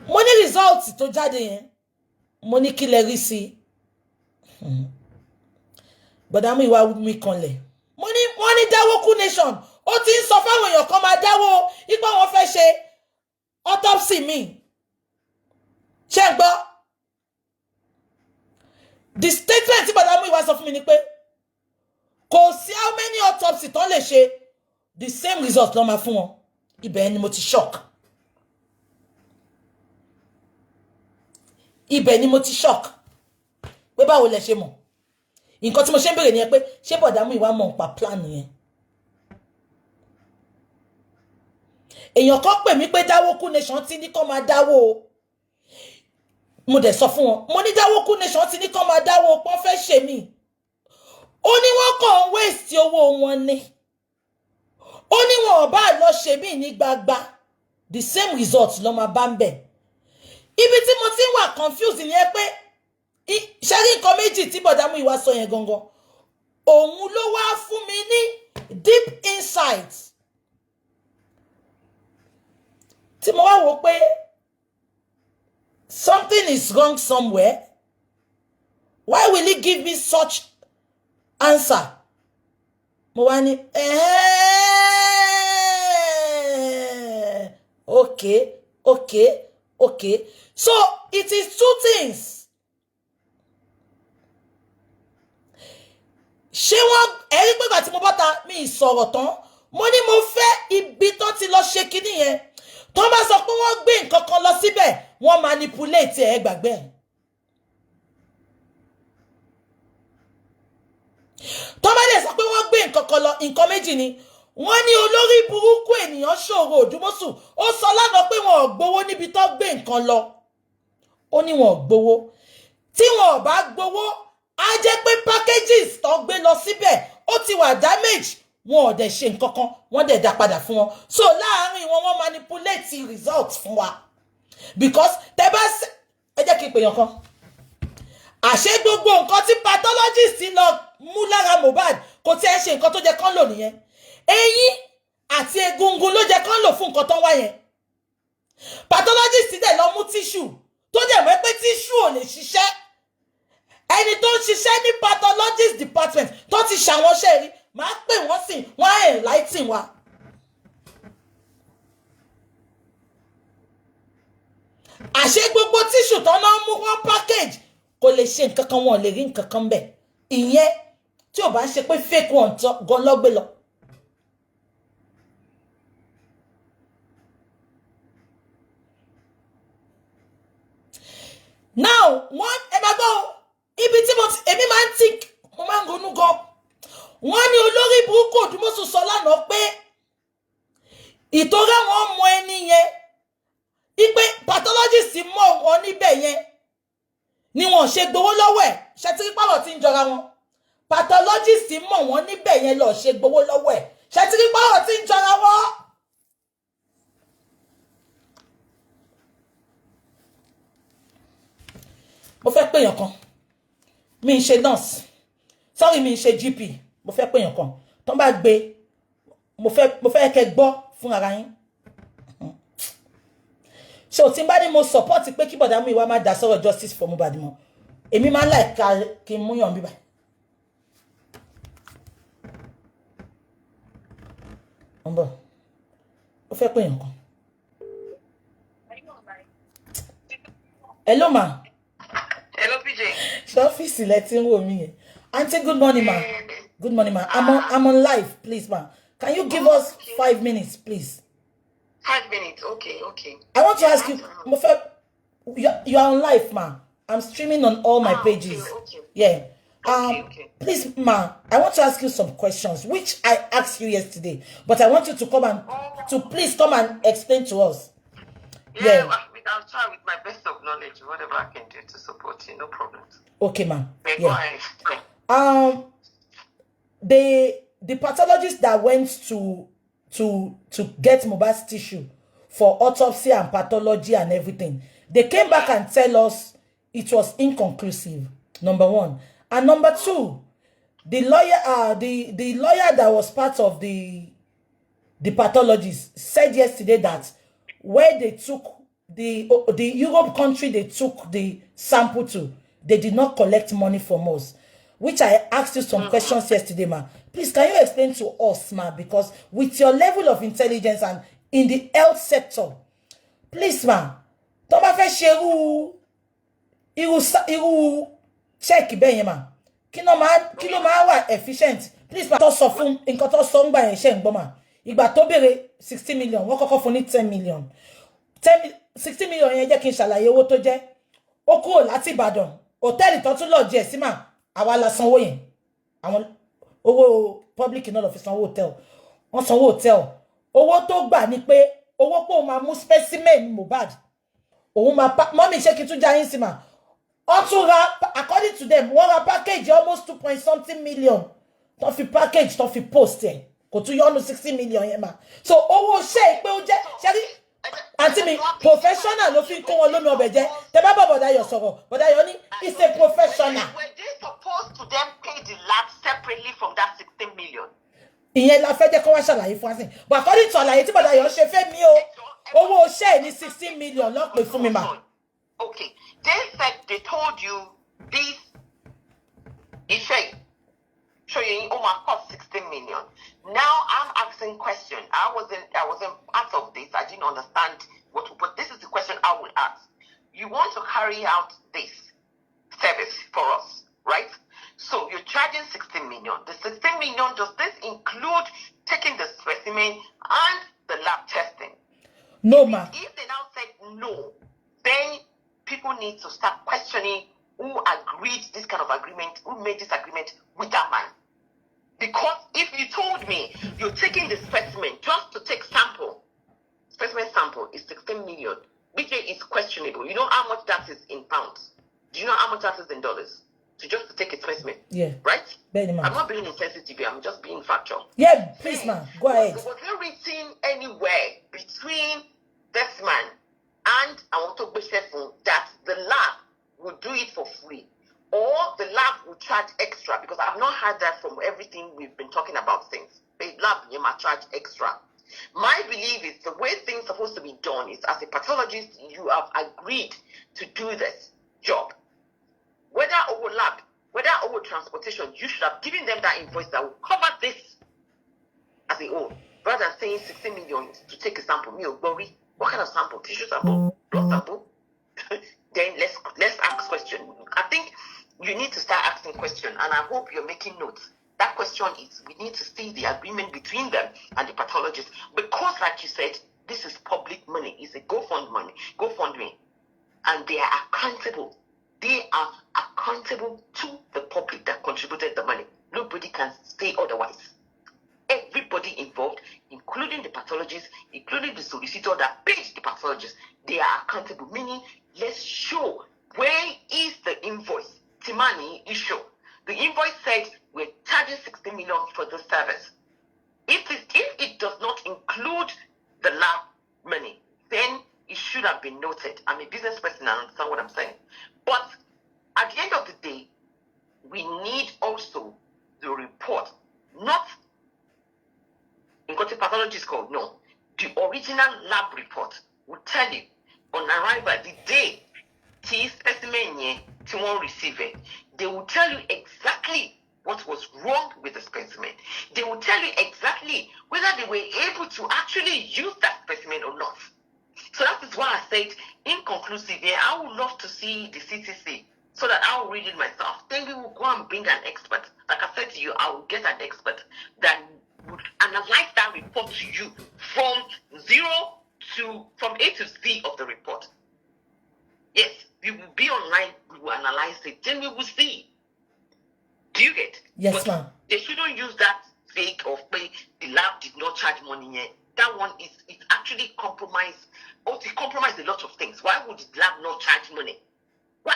mo ní result tó jáde yẹn mo ní kí lẹ rí sí bọ̀dá Muyiwa mi kanlẹ̀ mo ní wọ́n ní dáwó nation ó ti ń sọ fáwọn èèyàn kan máa dáwó ipá wọn fẹ́ ṣe autopsy mi ṣé gbọ́ the statement tí bọ̀dá Muyiwa sọ fún mi ni pé kò sí how many autopsy tó lè ṣe the same result ló máa fún wọn ibẹ̀ ni mo ti shock ibẹ̀ ni mo ti shock pé báwo lẹ ṣe mọ̀ nǹkan tí mo ṣe ń bèrè ni pé ṣé bọ̀dá Muyiwa mọ̀ nípa plan yẹn èèyàn kan pè mí pé dáwókú nation ti ní kó máa dáwó mo dẹ̀ sọ fún wọn mo ní dáwókú nation ti ní kó máa dáwó pọ́n fẹ́ ṣe mí ó ní wọ́n kàn ń waste owó wọn ni ó ní wọn ò bá lọ ṣe mí ní gbagba the same result ló máa bá ń bẹ̀ ibi tí mo ti ń wà confused ni pé ṣe rí nǹkan méjì tí bọ̀dá Muyiwa sọ yẹn gangan òun ló wá fún mi ní deep insight tí mo wá wò pé something is wrong somewhere why will he give me such answer mo wá ní okay so it is two things ṣé wọ́n ẹ̀rí pé ìgbà tí mo bọ́ta mi sọ̀rọ̀ tán mo ní mo fẹ́ ibi tó ti lọ ṣe kinní yẹn tó bá sọ pé wọ́n gbé nǹkan kan lọ síbẹ̀ wọ́n manipulate ẹ̀ gbàgbé ẹ̀ tó bá dẹ̀ sọ pé wọ́n gbé nǹkan kan lọ nǹkan méjì ni wọ́n ní olórí burúkú ènìyàn ṣòro òdúmọ́sù ó sọ lánàá pé wọn ò gbowó níbi tó gbé nǹkan lọ ó ní wọn ò gbowó tí wọn ò bá gbowó á jẹ́ pé packages tó gbé lọ síbẹ̀ ó ti wà damage wọn ò dẹ̀ ṣe nǹkan kan wọ́n dẹ̀ dá padà fún wọn so láàárín wọn wọ́n manipulate results fún wa because tẹ́ bá ẹ jẹ́ kí n pè yàn kan àṣé gbogbo nǹkan tí pathologist lọ mú lára Mohbad kò tí ẹ ṣe nǹkan tó jẹ́ kán lò nìyẹn eyín àti egungun ló jẹ́ kán lò fún nǹkan tó ń wá yẹn pathologist dẹ̀ lọ mú tissue tó dẹ̀ mọ̀ pé tissue ò lè ṣiṣẹ́ ẹni tó ń ṣiṣẹ́ ní pathologist department tó ti ṣàwọn ṣe rí máa pè wọ́n sí wọ́n á enlighten wa. àṣé gbogbo tissue tó náà mú wọn package kò lè ṣe nǹkan kan wọn ò lè rí nǹkan kan bẹ́ẹ̀ ìyẹn tí ò bá ṣe pé fake one gan lọ́gbé lọ. now wọ́n ẹ máa gbọ́ ibi tí èmi máa ń think mo máa ń ronú gan wọ́n ní olórí burúkú òdùmọ̀sù sọ lánàá pé ìtorí àwọn ọmọ ẹni yẹn ipe pathologist mọ̀ wọn níbẹ̀ yẹn ni wọ́n ṣe gbowó lọ́wọ́ ẹ̀ ṣètìrí pàrọ̀ tí ń jọra wọn pathologist mọ̀ wọn níbẹ̀ yẹn lọ ṣe gbowó lọ́wọ́ ẹ̀ ṣètìrí pàrọ̀ tí ń jọra wọn. mo fẹ́ pè yàn kan mi ń ṣe nurse sorry mi ń ṣe GP mo fẹ́ pè yàn kan tó bá gbé mo fẹ́ kẹ́ gbọ́ fún ara yín So tí n bá ní mo support pé kí bọ̀dá Muyiwa má dá sọ̀rọ̀ justice for Mohbad mọ́. Èmi máa like kí n mú yàn bíbá. Ó fẹ́ pè yàn kan. Hello ma. Hello, PJ. Ṣé ọ́fíìsì lẹ ti ń wò mí yẹn? Auntie, good morning ma. Good morning ma. I'm on live, please ma. Can you give us 5 minutes, please? 5 minutes, okay. I want to ask you, Mofe, you are on live, ma. I'm streaming on all my pages. Okay. Yeah. Okay. Please, ma, I want to ask you some questions, which I asked you yesterday, but I want you to come and please come and explain to us. Yeah. I'll try with my best of knowledge, whatever I can do to support you, no problems. Okay, ma. Go ahead. The pathologist that went to get Mohbad's tissue for autopsy and pathology and everything, they came back and tell us it was inconclusive. Number one. And number two, the lawyer that was part of the pathologist said yesterday that where they took the Europe country they took the sample to, they did not collect money from us. Which I asked you some questions yesterday, ma. Please, can you explain to us, ma? Because with your level of intelligence and in the health sector, please, ma, tó bá fẹ́ ṣe irú check bẹ́ẹ̀ yẹn, ma. Kí ló máa wà efficient? Please, ma, tó sọ fún nǹkan tó sọ ńgbà yẹn ṣe ń gbọ́, ma. Ìgbà tó béèrè 60 million, wọ́n kọ́kọ́ fún ní 10 million. 60 million yẹn jẹ́ kí n ṣàlàyé owó tó jẹ́. Ó kúrò láti Ìbàdàn. Hòtẹ́ẹ̀lì tó tún lọ jẹ́ sí, ma. Àwa la sanwó yẹn. Àwọn owó public náà lọ fi sanwó hotel. Wọ́n sanwó hotel. Owó tó gbà ni pé owó pé ó máa mú specimen Mohbad. Òun máa mommy ṣé kí tún já yín sí ma. Wọ́n tún ra, according to them, wọ́n ra package almost 2 point something million. Tó fi package tó fi post ẹ̀. Kò tún yọ́nu 60 million yẹn ma. So owó ṣe pé ó jẹ́ ṣẹ́rí àǹtí mi professional ló fi kó wọn lómi ọbẹ̀ jẹ́. Tẹ́ bá bọ̀ bọ̀dá yọ̀ sọ̀rọ̀. Bọ̀dá yọ̀ ní it's a professional. Were they supposed to then pay the lab separately from that 16 million? Ìyẹn la fẹ́ jẹ́ kó wá ṣàlàyé fún wa sí. But according to àlàyé tí bọ̀dá yọ̀ ṣe fẹ́ mi o. Owó ṣe ní 16 million ló pè fún mi ma. Okay. They said they told you this Ife showing cost 16 million. Now I'm asking question. I wasn't part of this. I didn't understand but this is the question I will ask. You want to carry out this service for us, right? So you're charging 16 million. The 16 million, does this include taking the specimen and the lab testing? No, ma. If they now said no, then people need to start questioning who agreed this kind of agreement, who made this agreement with that man. Because if you told me you're taking the specimen just to take specimen sample is 16 million, which is questionable. You know how much that is in pounds? Do you know how much that is in dollars? To just to take a specimen. Yeah. Right? I'm not being insensitive, I'm just being factual. Yeah, please, man. Go ahead. Was there written anywhere between this man and that the lab will do it for free? Or the lab will charge extra? Because I've not heard that from everything we've been talking about things. The lab, you might charge extra. My belief is the way things are supposed to be done is, as a pathologist, you have agreed to do this job. Whether over lab, whether over transportation, you should have given them that invoice that will cover this as a whole. Rather than saying 60 million to take a sample. What kind of sample? Tissue sample? Blood sample? Then let's ask question. I think you need to start asking question, and I hope you're making notes. That question is, we need to see the agreement between them and the pathologist, because like you said, this is public money. It's a GoFundMe, and they are accountable. They are accountable to the public that contributed the money. Nobody can say otherwise. Everybody involved, including the pathologist, including the solicitor that paid the pathologist, they are accountable. Meaning, let's show where is the invoice. Timani issue. The invoice said we're charging 60 million for the service. If it does not include the lab money, then it should have been noted. I'm a business person, I understand what I'm saying. But at the end of the day, we need also the report, not in what the pathology is called, no. The original lab report will tell you on arrival, the day tí specimen yẹn tí wọ́n receive it, they will tell you exactly what was wrong with the specimen. They will tell you exactly whether they were able to actually use that specimen or not. So that is why I said, inconclusive, yeah, I would love to see the CCC so that I will read it myself. Then we will go and bring an expert. Like I said to you, I will get an expert that would analyze that report to you from A to Z of the report. Yes, we will be online, we will analyze it, then we will see. Do you get? Yes, ma'am. They shouldn't use that fake of the lab did not charge money yet. That one is actually compromised. Or it compromised a lot of things. Why would the lab not charge money? Why?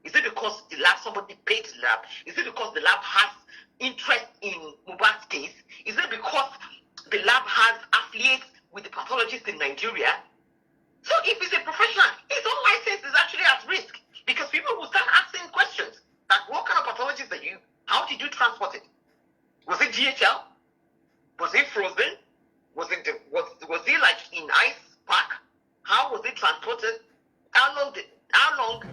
Is it because the lab, somebody paid the lab? Is it because the lab has interest in Mohbad's case? Is it because the lab has affiliates with the pathologists in Nigeria? So if it's a professional, his own license is actually at risk because people will start asking questions. Like, what kind of pathologist are you? How did you transport it? Was it DHL? Was it frozen? Was it like in ice pack? How was it transported? How long?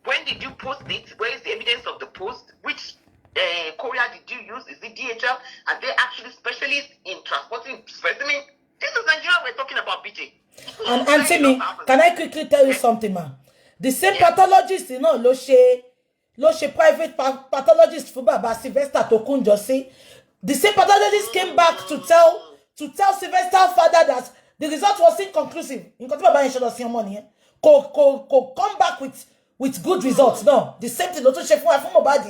When did you post it? Where is the evidence of the post? Which courier did you use? Is it DHL? Are they actually specialists in transporting specimens? This is Nigeria we're talking about, BJ. And Anthony, can I quickly tell you something, man? The same pathologist, you know, lo she private pathologist for Baba Sylvester Tokunjo say. The same pathologist came back to tell Sylvester's father that the result was inconclusive. In Baba money, come back with good results. No, the same thing. Lotu chef from Mohbad.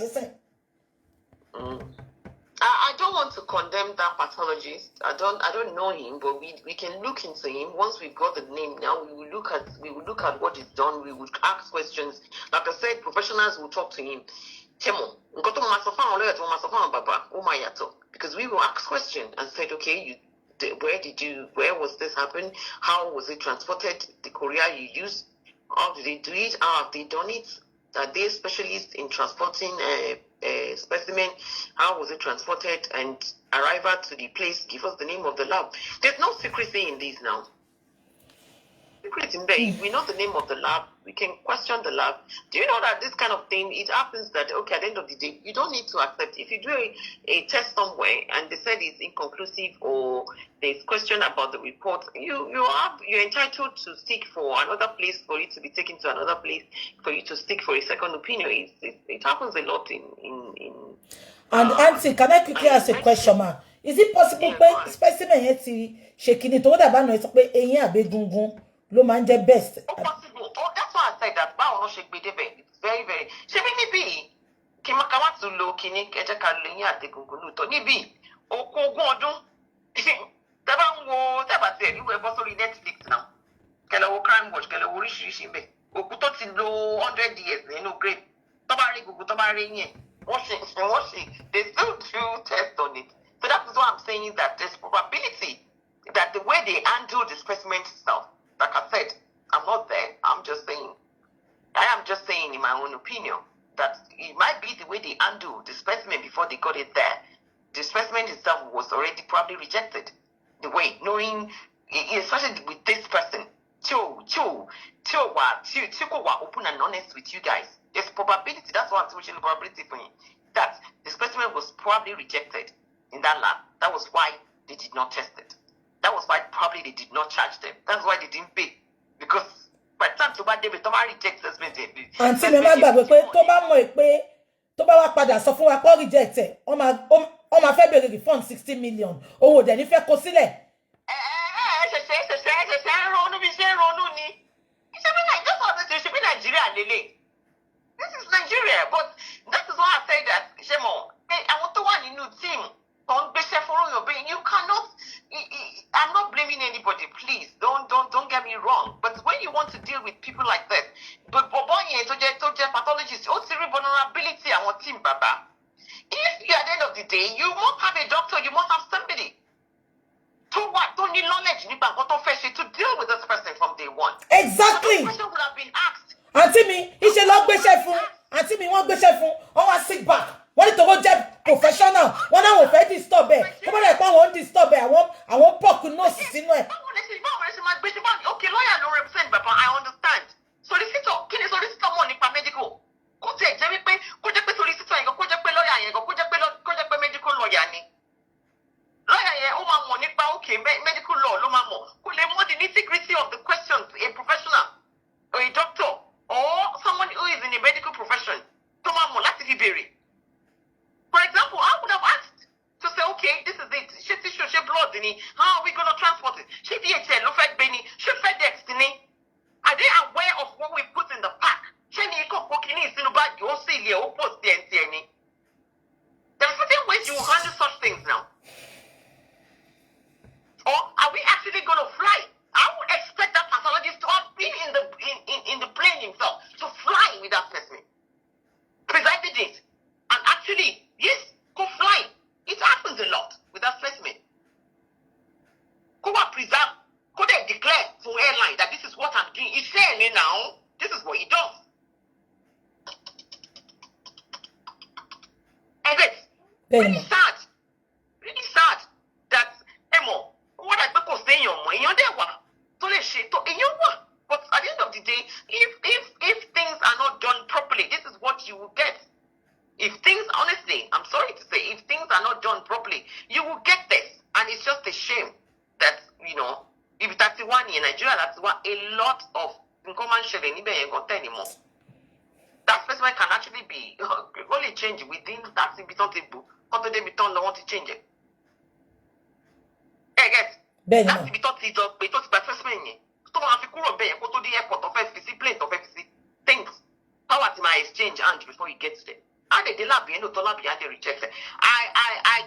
I don't want to condemn that pathologist. I don't know him, but we can look into him. Once we've got the name now, we will look at what is done. We would ask questions. Like I said, professionals will talk to him. Because we will ask questions and said, okay, where was this happen? How was it transported? The courier you used, how did they do it? How have they done it? Are they specialists in transporting a specimen? How was it transported and arrival to the place? Give us the name of the lab. There's no secrecy in these now. Secret in there. If we know the name of the lab, we can question the lab. Do you know that this kind of thing, it happens that, okay, at the end of the day, you don't need to accept. If you do a test somewhere and they said it's inconclusive or there's question about the report, you're entitled to seek for another place, for it to be taken to another place, for you to seek for a second opinion. It happens a lot in And Auntie, can I quickly ask a question, ma? Is it possible to specimen yet shaking it over the it's lo manje best? Possible. Oh, that's why I said that. It's very, very. Maybe Kimakawa to low kini keja kalunya de gunguluto. Nibi Okogodun. Tabate, you were also on Netflix now. Kelawo crime watch, Kelawo Rishimbe. Okuto ti lo 100 years, great. Tobari Gugu, Tobari, washing. They still do test on it. So that is why I'm saying that there's probability that the way they handle the specimen itself, like I said, I'm not there. I am just saying in my own opinion that it might be the way they handle the specimen before they got it there. The specimen itself was already probably rejected. The way, knowing, especially with this person, open and honest with you guys. There's probability, that's what I'm switching the probability for you, that the specimen was probably rejected in that lab. That was why they did not test it. That was why probably they did not charge them. That's why they didn't pay. Because by the time to buy David, Toma rejects the specimen. Auntie, remember, Toba wa padà sọ fún wa ko reject ẹ. O ma fẹ́ bẹ̀rẹ̀ refund 60 million. Owó dẹ̀ ní fẹ́ kó sílẹ̀. It should be Nigeria, Lele. This is Nigeria, but that is why I say that, Shemo, I want to one new team. You cannot. I'm not blaming anybody. Please don't get me wrong. But when you want to deal with people like that, but pathologist, vulnerability and what team, Baba. If you at the end of the day, you must have a doctor. You must have somebody don't need knowledge to deal with this person from day one. Exactly. So the question would have been asked. Auntie me, he should not be chef. Auntie me, one be chef. On wa sick back. Wọ́n ní tó go jẹ́ professional. Wọ́n náà wọ́n fẹ́ disturb ẹ̀. Kó bá lè pa wọ́n disturb ẹ̀. Àwọn pọ̀kù nọ́ọ̀sì sínú ẹ̀. Okay, lawyer no represent, but I understand. fed Benny, she fed destiny. Are they aware of what we put in the pack? There's certain ways you will handle such things now. Or are we actually going to fly? I would expect that pathologist to have been in the plane himself to fly with that specimen. Presided it. And actually, yes, go fly. It happens a lot with that specimen. Go and preserve. Go there declare to airline that this is what I'm doing. He's saying it now. This is what he does. And it's really sad. Really sad that Emo, what I was saying, but at the end of the day, if things are not done properly, this is what you will get. If things, honestly, I'm sorry to say, if things are not done properly, you will get this. And it's just a shame that, if that's one in Nigeria, that's what a lot of common sharing anymore. That specimen can actually be only changed within that table. How do they want to change it? I guess. That's because by specimen. So I have to go to the airport of FCC, plane of FCC. Things. How at my exchange and before you get there. And the lab, the lab, they reject it. I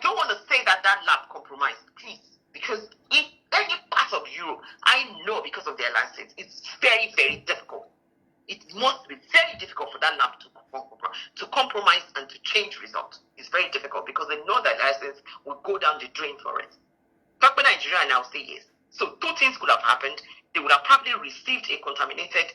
don't want to say that lab compromised, please, because in any part of Europe, I know because of their license, it's very, very difficult. It must be very difficult for that lab to compromise and to change results. It's very difficult because they know that license will go down the drain for it. Talk about Nigeria now, say yes. So two things could have happened. They would have probably received a contaminated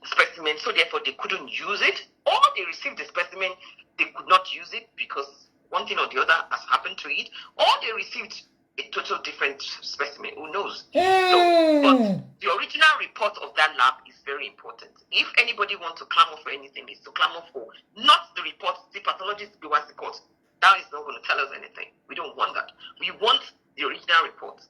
specimen, so therefore they couldn't use it, or they received the specimen, they could not use it because one thing or the other has happened to it, or they received a total different specimen. Who knows? So, but the original report of that lab is very important. If anybody wants to clamor for anything, it's to clamor for not the report. The pathologist be what's the court. That is not going to tell us anything. We don't want that. We want the original report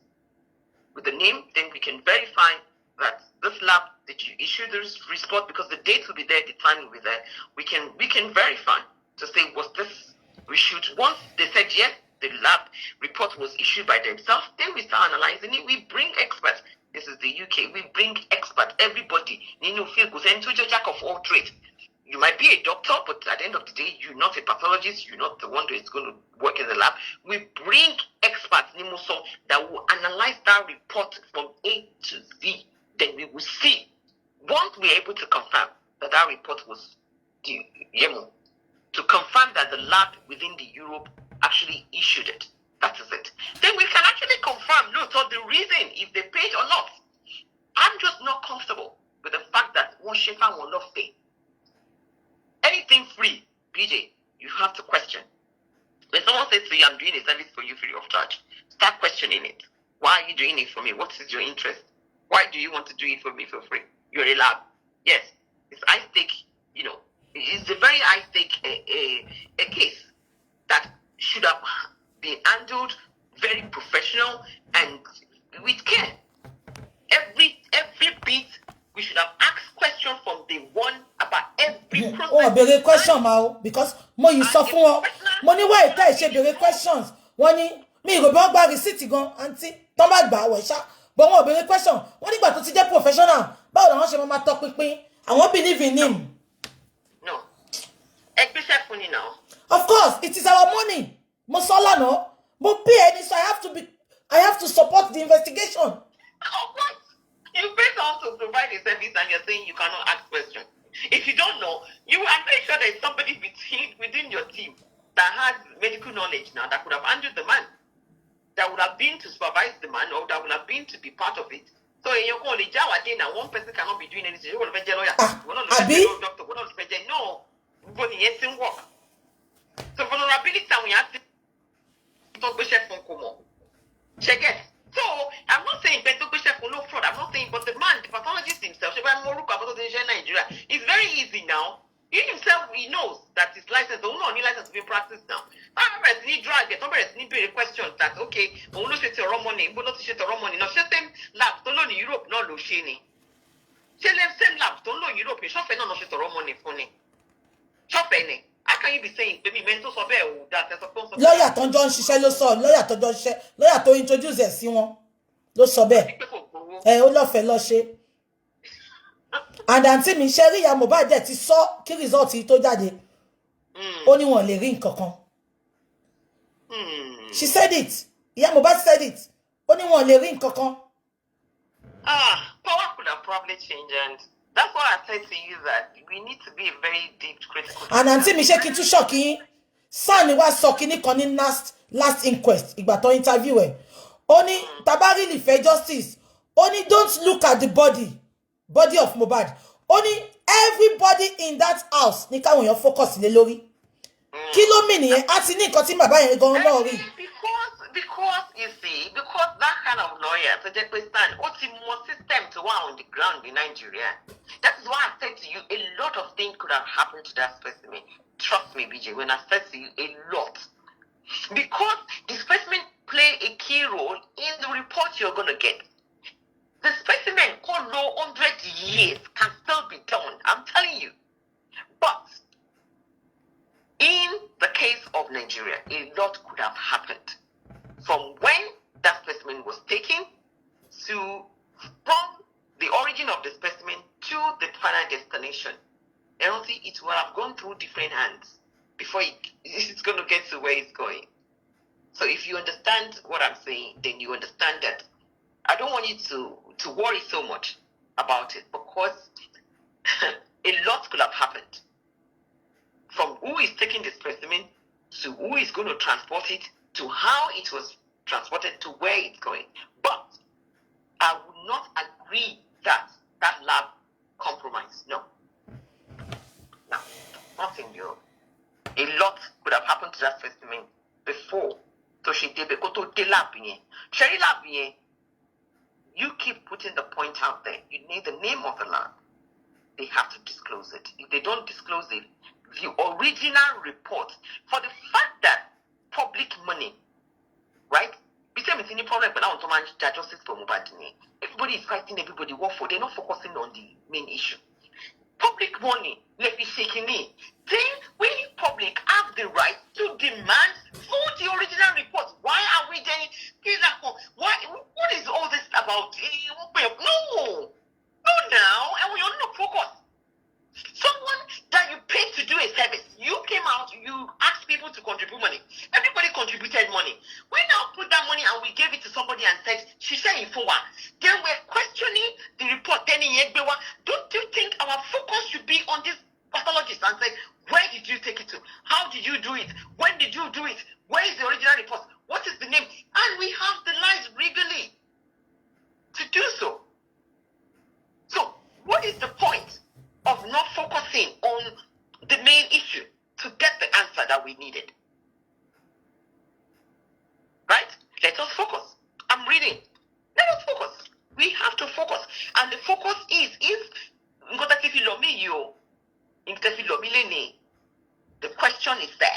with the name. Then we can verify that this lab that you issued this report, because the date will be there, the time will be there. We can verify to say, was this issued? Once they said yes, the lab report was issued by themselves, then we start analyzing it. We bring experts. This is the UK. We bring experts. Everybody. Jack of all trades. You might be a doctor, but at the end of the day, you're not a pathologist. You're not the one that is going to work in the lab. We bring experts that will analyze that report from A to Z. Then we will see. Once we're able to confirm that that report was to confirm that the lab within the Europe actually issued it. That is it. Then we can actually confirm, no, so the reason, if they paid or not. I'm just not comfortable with the fact that one Shefa will not pay. Anything free, BJ, you have to question. When someone says to you, I'm doing a service for you free of charge, start questioning it. Why are you doing it for me? What is your interest? Why do you want to do it for me for free? You're a lab. Yes, it's high stake, it's a very high stake a case that should have been handled very professional and with care. Every bit, we should have asked questions from the one about every process. Oh, bere question ma, because mo you sọ fún wọn. Mo ní why tá ṣe bere questions. Wọ́n ní mi go ba gba receipt gan aunty. Ton ba gba we sha. But wọ́n bere question. Wọ́n nígbà tó ti jẹ́ professional. Báwo la wọ́n ṣe ma talk pinpin. Àwọn believe in him. No. Ẹgbẹ́sẹ̀ fún ni now. Of course, it is our money. Mo sọ lánàá. Mo pay any, so I have to support the investigation. Oh, what? You pay someone to provide a service and you're saying you cannot ask questions. If you don't know, I'm very sure there's somebody within your team that has medical knowledge now that could have handled the man, that would have been to supervise the man, or that would have been to be part of it. So in your college, one person cannot be doing anything. You want to be a lawyer, we're not a doctor, we're not a no, but it doesn't work. So vulnerability, we have to talk about chef from Como. Check it. So I'm not saying better chef for no fraud. I'm not saying, but the man, the pathologist himself, Nigeria, it's very easy now. He himself, he knows that his license, the only license to be practiced now. Somebody need drag it, somebody need a question that okay, we will not share the money, we will not share the money. No, share same lab, don't know in Europe, no lo sheni. Share same lab, don't know in Europe, you shop no share the money funny. Shop any. How can you be saying baby mental survey that there's supposed to lawyer tó ń jọ ń ṣiṣẹ́ ló sọ, lawyer tó jọ ń ṣiṣẹ́, lawyer tó introduce ẹ̀ sí wọn. ló sọ bẹ́ẹ̀ ó lọ́fẹ̀ẹ́ lọ ṣe and àǹtí mi ṣe rí ìyá Mohbad dẹ̀ ti sọ kí result yìí tó jáde ó ní wọn lè rí nǹkan kan she said it ìyá Mohbad said it ó ní wọn lè rí nǹkan kan. Power could have probably changed, and that's what I said to you, that we need to be a very deep critical. And àǹtí mi ṣe kí n tún ṣọ́ọ̀kì yín Sani wá sọ kíní kan ní last inquest ìgbà tó interview ẹ̀ ó ní tabari lè fẹ́ justice ó ní don't look at the body of Mohbad ó ní everybody in that house ní káwọn èèyàn focus lé lórí kí ló mì nìyẹn á ti ní nǹkan tí bàbá yẹn gan náà rí. Because you see, because that kind of lawyer, so they stand, what's the more system to one on the ground in Nigeria? That is why I said to you, a lot of things could have happened to that specimen. Trust me, BJ, when I said to you, a lot. Because the specimen play a key role in the report you're going to get. The specimen called low 100 years can still be done, I'm telling you. But in the case of Nigeria, a lot could have happened. From when that specimen was taken to from the origin of the specimen to the final destination. And honestly, it will have gone through different hands before it's going to get to where it's going. So if you understand what I'm saying, then you understand that I don't want you to worry so much about it, because a lot could have happened. From who is taking the specimen to who is going to transport it to how it was transported to where it's going. But I would not agree that that lab compromised. No, nothing new. A lot could have happened to that specimen before. So she did the lab. Sherry lab, you keep putting the point out there. You need the name of the lab. They have to disclose it. If they don't disclose it, the original report, for the fact that public money, right? Because it's any problem, but I want to manage justice for Mohbad. Everybody is fighting everybody war for. They're not focusing on the main issue. Public money, let me shaking it. Then we public have the right to demand for the original report. Why are we then? Why? What is all this about? No, now, and we are not focused. Someone that you paid to do a service, you came out, you asked people to contribute money. Everybody contributed money. We now put that money and we gave it to somebody and said, she said in Fowa. Then we're questioning the report. Then in Yegbewa, don't you think our focus should be on this pathologist and say, where did you take it to? How did you do it? When did you do it? Where is the original report? What is the name? And we have the lies legally to do so. So, what is the point of not focusing on the main issue to get the answer that we needed? Right? Let us focus. I'm reading. Let us focus. We have to focus. And the focus is, if the question is there.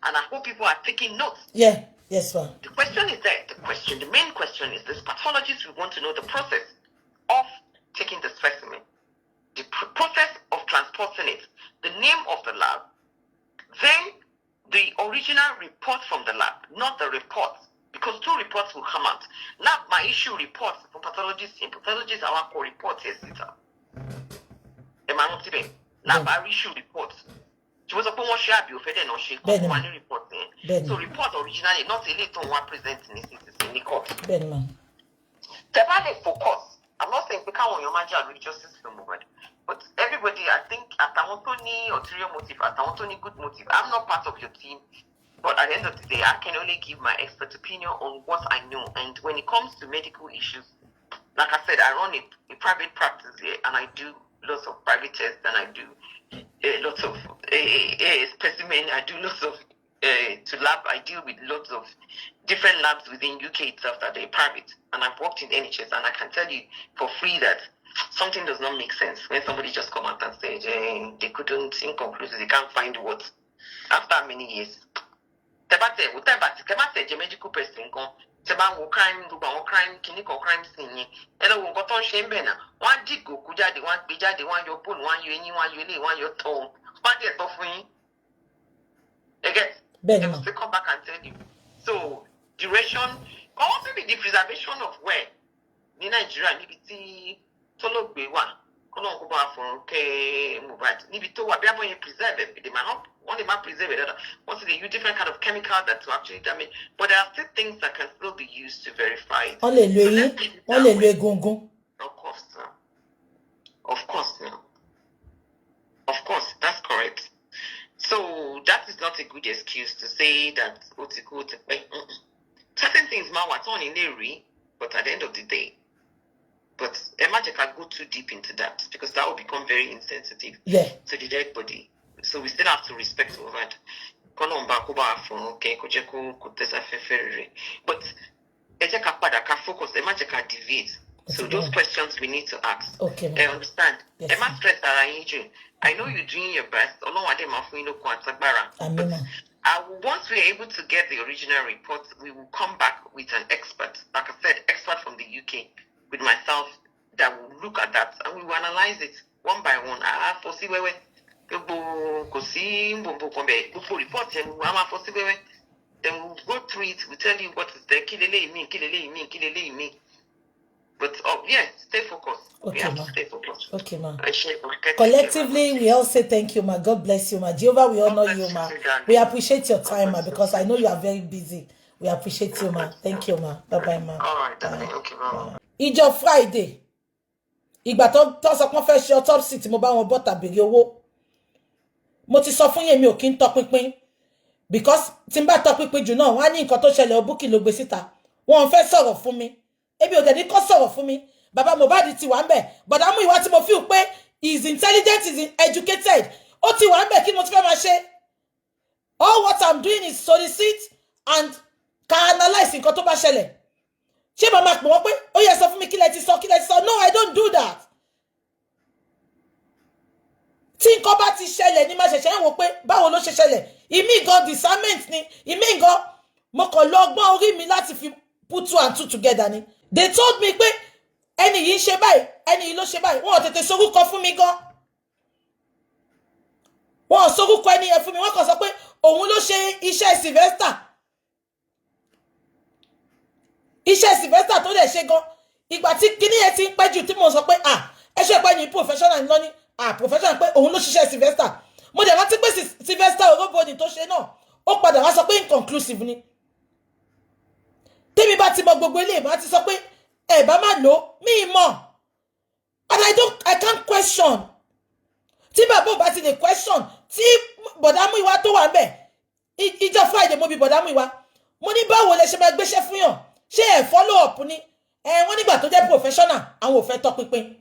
And I hope people are taking notes. Yeah, yes, ma'am. The question is there. The main question is, this pathologist, we want to know the process of taking the specimen, the process of transporting it, the name of the lab, then the original report from the lab, not the report, because two reports will come out. Not my issue reports from pathologists. In pathologists, our co-report is it. Lab issue reports. She was a poor share be offended or she got one report. So report originally not a little one present in the court. The focus. I'm not saying we can't your magic religious system, but everybody, I think, at Tawantoni ulterior motive, at Tawantoni good motive. I'm not part of your team, but at the end of the day, I can only give my expert opinion on what I know. And when it comes to medical issues, like I said, I run a private practice here, and I do lots of private tests, and I do lots of specimen. I do lots of to lab. I deal with lots of different labs within UK itself that they're private, and I've worked in NHS, and I can tell you for free that something does not make sense when somebody just come out and say they couldn't, inconclusive, they can't find what after many years. Medical person crime scene. Hello, got on shame bena. One digo, kuja, the one bija, the one your pun, one you any one you lay, one your tone. What is offering? Again, they must come back and tell you. So, duration, also be the preservation of where Nàìjíríà níbi tí tọ́lọ́gbé wà kọ́lọ́n kó bá fọ̀rọ̀ Mohbad níbi tó wà bí abọ́ yẹn preserve it, they might not want to preserve it. Once they use different kind of chemical that will actually damage, but there are still things that can still be used to verify it. On le egungun. Of course, no. Of course, no. Of course, that's correct. So that is not a good excuse to say that certain things might on in theory, but at the end of the day. But imagine I go too deep into that because that will become very insensitive to the dead body. So we still have to respect all that. But focus, imagine I deviate. So those questions we need to ask. Okay. I understand. Yes, I know you're doing your best. But once we're able to get the original report, we will come back with an expert. Like I said, expert from the UK, with myself, that will look at that and we will analyze it one by one. I foresee where then we'll go through it. We'll tell you what is there. Kilele mean. But yes, stay focused. Okay, we have ma. to stay focused. Okay, ma. Collectively, we all say thank you, ma. God bless you, ma. Jehovah, we honor you, ma. We appreciate your time, ma, because I know you are very busy. We appreciate you, ma. Thank you, ma. Bye-bye, ma. All right, darling. Okay, bye. Ìjọ Friday. Ìgbà tó sọ pé fẹ́ ṣe autopsy tí mo bá wọn bọ́ta béèrè owó. Mo ti sọ fún yín mi ò kí ń tọpinpin. Because tí n bá tọpinpin jù náà, wọ́n á ní nǹkan tó ṣẹlẹ̀ ó Bukky ló gbé síta. Wọ́n fẹ́ sọ̀rọ̀ fún mi. Ebi ò dẹ̀ ní kó sọ̀rọ̀ fún mi. Bàbá Mohbad ti wà ńbẹ̀. Bọ̀dá Muyiwa tí mo feel pé is intelligent, is educated. Ó ti wà ńbẹ̀ kí mo ti fẹ́ máa ṣe. All what I'm doing is solicit and can analyze nǹkan tó bá ṣẹlẹ̀. Ṣé màmá pè wọ́n pé ó yẹ sọ fún mi kí lẹ ti sọ. No, I don't do that. Tí nǹkan bá ti ṣẹlẹ̀ ni máa ṣẹ̀ṣẹ̀ ń wò pé báwo ló ṣe ṣẹlẹ̀. Ìmí gan discernment ni. Ìmí gan mo kàn lọ ọgbọ́n orí mi láti fi put two and two together ni. They told me pé ẹni yìí ṣe báyìí, ẹni yìí ló ṣe báyìí. Wọ́n tètè sorúkọ fún mi gan. Wọ́n sorúkọ ẹni yẹn fún mi. Wọ́n kàn sọ pé òun ló ṣe iṣẹ́ Sylvester. Iṣẹ́ Sylvester tó dẹ̀ ṣe gan. Ìgbà tí kíní yẹn ti ń pẹ́ jù tí mo sọ pé ẹ ṣe pé ní professional lọ ní professional pé òun ló ṣiṣẹ́ Sylvester. Mo dẹ̀ rántí pé Sylvester Orobodi tó ṣe náà ó padà wá sọ pé inconclusive ni. Tèmi bá ti mọ gbogbo ilé ìbá ti sọ pé ẹ bá má lò mí mọ̀. And I can't question. Tí bàbá ò bá ti lè question tí bọ̀dá Muyiwa tó wà ńbẹ̀. Ìjọ Friday mo bi bọ̀dá Muyiwa. Mo ní báwo lẹ ṣe máa gbéṣẹ́ fún yàn? Ṣé ẹ follow up ni? Wọ́n nígbà tó jẹ́ professional àwọn ò fẹ́ tọpinpin.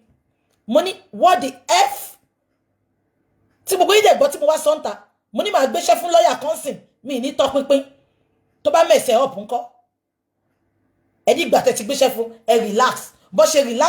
Mo ní what the f? Tí gbogbo yín dẹ̀ gbọ́ tí mo wá sọ́ńtà. Mo ní máa gbéṣẹ́ fún lawyer counsel mi ní tọpinpin. Tó bá mess up ńkọ́. Ẹ dìgbà tẹ́ ti gbéṣẹ́ fún ẹ relax. Bó ṣe relax